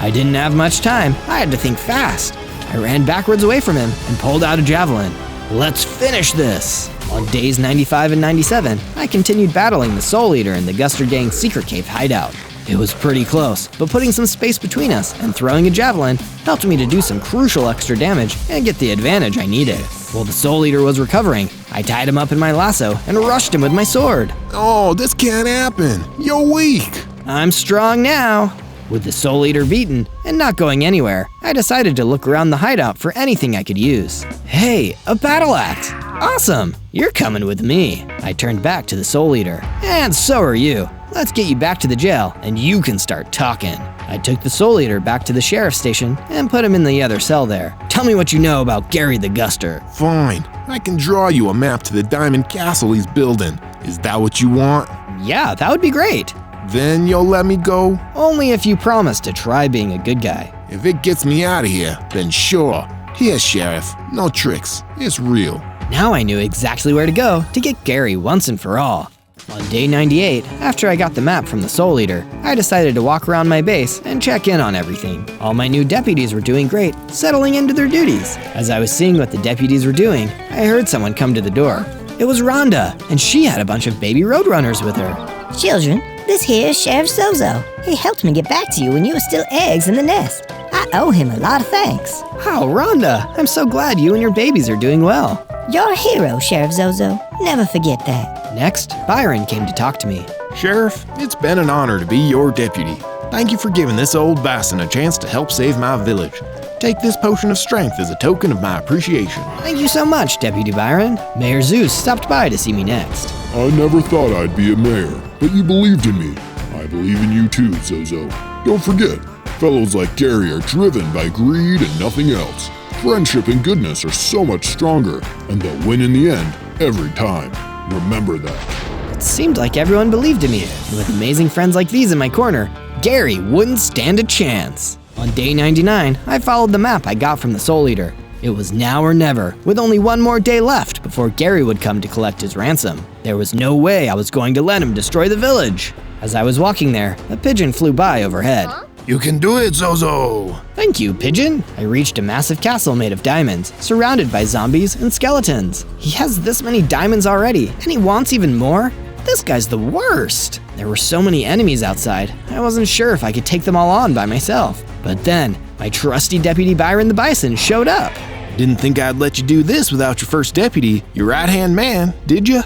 I didn't have much time. I had to think fast. I ran backwards away from him and pulled out a javelin. Let's finish this! On days 95 and 97, I continued battling the Soul Eater in the Guster Gang's secret cave hideout. It was pretty close, but putting some space between us and throwing a javelin helped me to do some crucial extra damage and get the advantage I needed. While the Soul Eater was recovering, I tied him up in my lasso and rushed him with my sword. Oh, this can't happen. You're weak. I'm strong now. With the Soul Eater beaten and not going anywhere, I decided to look around the hideout for anything I could use. Hey, a battle axe! Awesome! You're coming with me. I turned back to the Soul Eater. And so are you. Let's get you back to the jail and you can start talking. I took the Soul Eater back to the sheriff's station and put him in the other cell there. Tell me what you know about Gary the Guster. Fine. I can draw you a map to the diamond castle he's building. Is that what you want? Yeah, that would be great. Then you'll let me go? Only if you promise to try being a good guy. If it gets me out of here, then sure. Here, Sheriff. No tricks. It's real. Now I knew exactly where to go to get Gary once and for all. On day 98, after I got the map from the Soul Eater, I decided to walk around my base and check in on everything. All my new deputies were doing great, settling into their duties. As I was seeing what the deputies were doing, I heard someone come to the door. It was Rhonda, and she had a bunch of baby roadrunners with her. Children, this here is Sheriff Zozo. He helped me get back to you when you were still eggs in the nest. I owe him a lot of thanks. Wow, Rhonda, I'm so glad you and your babies are doing well. You're a hero, Sheriff Zozo. Never forget that. Next, Byron came to talk to me. Sheriff, it's been an honor to be your deputy. Thank you for giving this old bison a chance to help save my village. Take this potion of strength as a token of my appreciation. Thank you so much, Deputy Byron. Mayor Zeus stopped by to see me next. I never thought I'd be a mayor, but you believed in me. I believe in you too, Zozo. Don't forget, fellows like Gary are driven by greed and nothing else. Friendship and goodness are so much stronger, and they'll win in the end, every time. Remember that. It seemed like everyone believed in me, and with amazing friends like these in my corner, Gary wouldn't stand a chance. On day 99, I followed the map I got from the Soul Eater. It was now or never, with only one more day left before Gary would come to collect his ransom. There was no way I was going to let him destroy the village. As I was walking there, a pigeon flew by overhead. You can do it, Zozo! Thank you, pigeon. I reached a massive castle made of diamonds, surrounded by zombies and skeletons. He has this many diamonds already, and he wants even more? This guy's the worst. There were so many enemies outside, I wasn't sure if I could take them all on by myself. But then, my trusty Deputy Byron the Bison showed up. Didn't think I'd let you do this without your first deputy, your right-hand man, did you?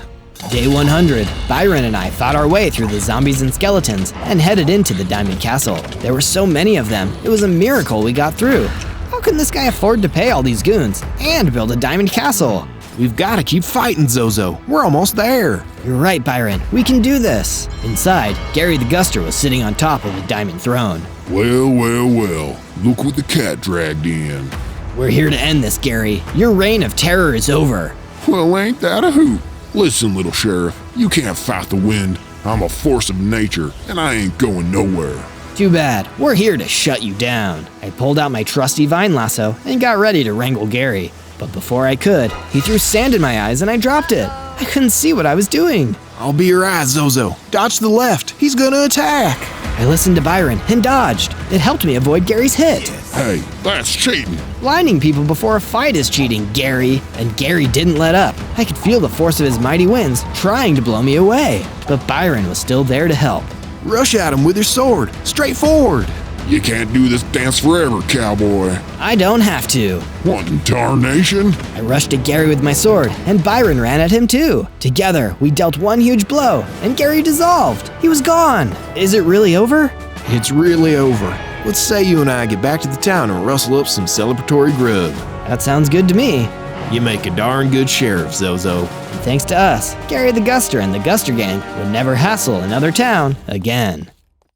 Day 100, Byron and I fought our way through the zombies and skeletons and headed into the Diamond Castle. There were so many of them, it was a miracle we got through. How can this guy afford to pay all these goons and build a Diamond Castle? We've got to keep fighting, Zozo. We're almost there. You're right, Byron. We can do this. Inside, Gary the Guster was sitting on top of a diamond throne. Well, well, well. Look what the cat dragged in. We're here to end this, Gary. Your reign of terror is over. Well, ain't that a hoot? Listen, little sheriff, you can't fight the wind. I'm a force of nature, and I ain't going nowhere. Too bad. We're here to shut you down. I pulled out my trusty vine lasso and got ready to wrangle Gary. But before I could, he threw sand in my eyes and I dropped it. I couldn't see what I was doing. I'll be your eyes, Zozo. Dodge to the left. He's gonna attack. I listened to Byron and dodged. It helped me avoid Gary's hit. Hey, that's cheating. Blinding people before a fight is cheating, Gary. And Gary didn't let up. I could feel the force of his mighty winds trying to blow me away. But Byron was still there to help. Rush at him with your sword. Straight forward. You can't do this dance forever, cowboy. I don't have to. What in tarnation? I rushed at Gary with my sword, and Byron ran at him too. Together, we dealt one huge blow, and Gary dissolved. He was gone. Is it really over? It's really over. Let's say you and I get back to the town and rustle up some celebratory grub. That sounds good to me. You make a darn good sheriff, Zozo. And thanks to us, Gary the Guster and the Guster Gang would never hassle another town again.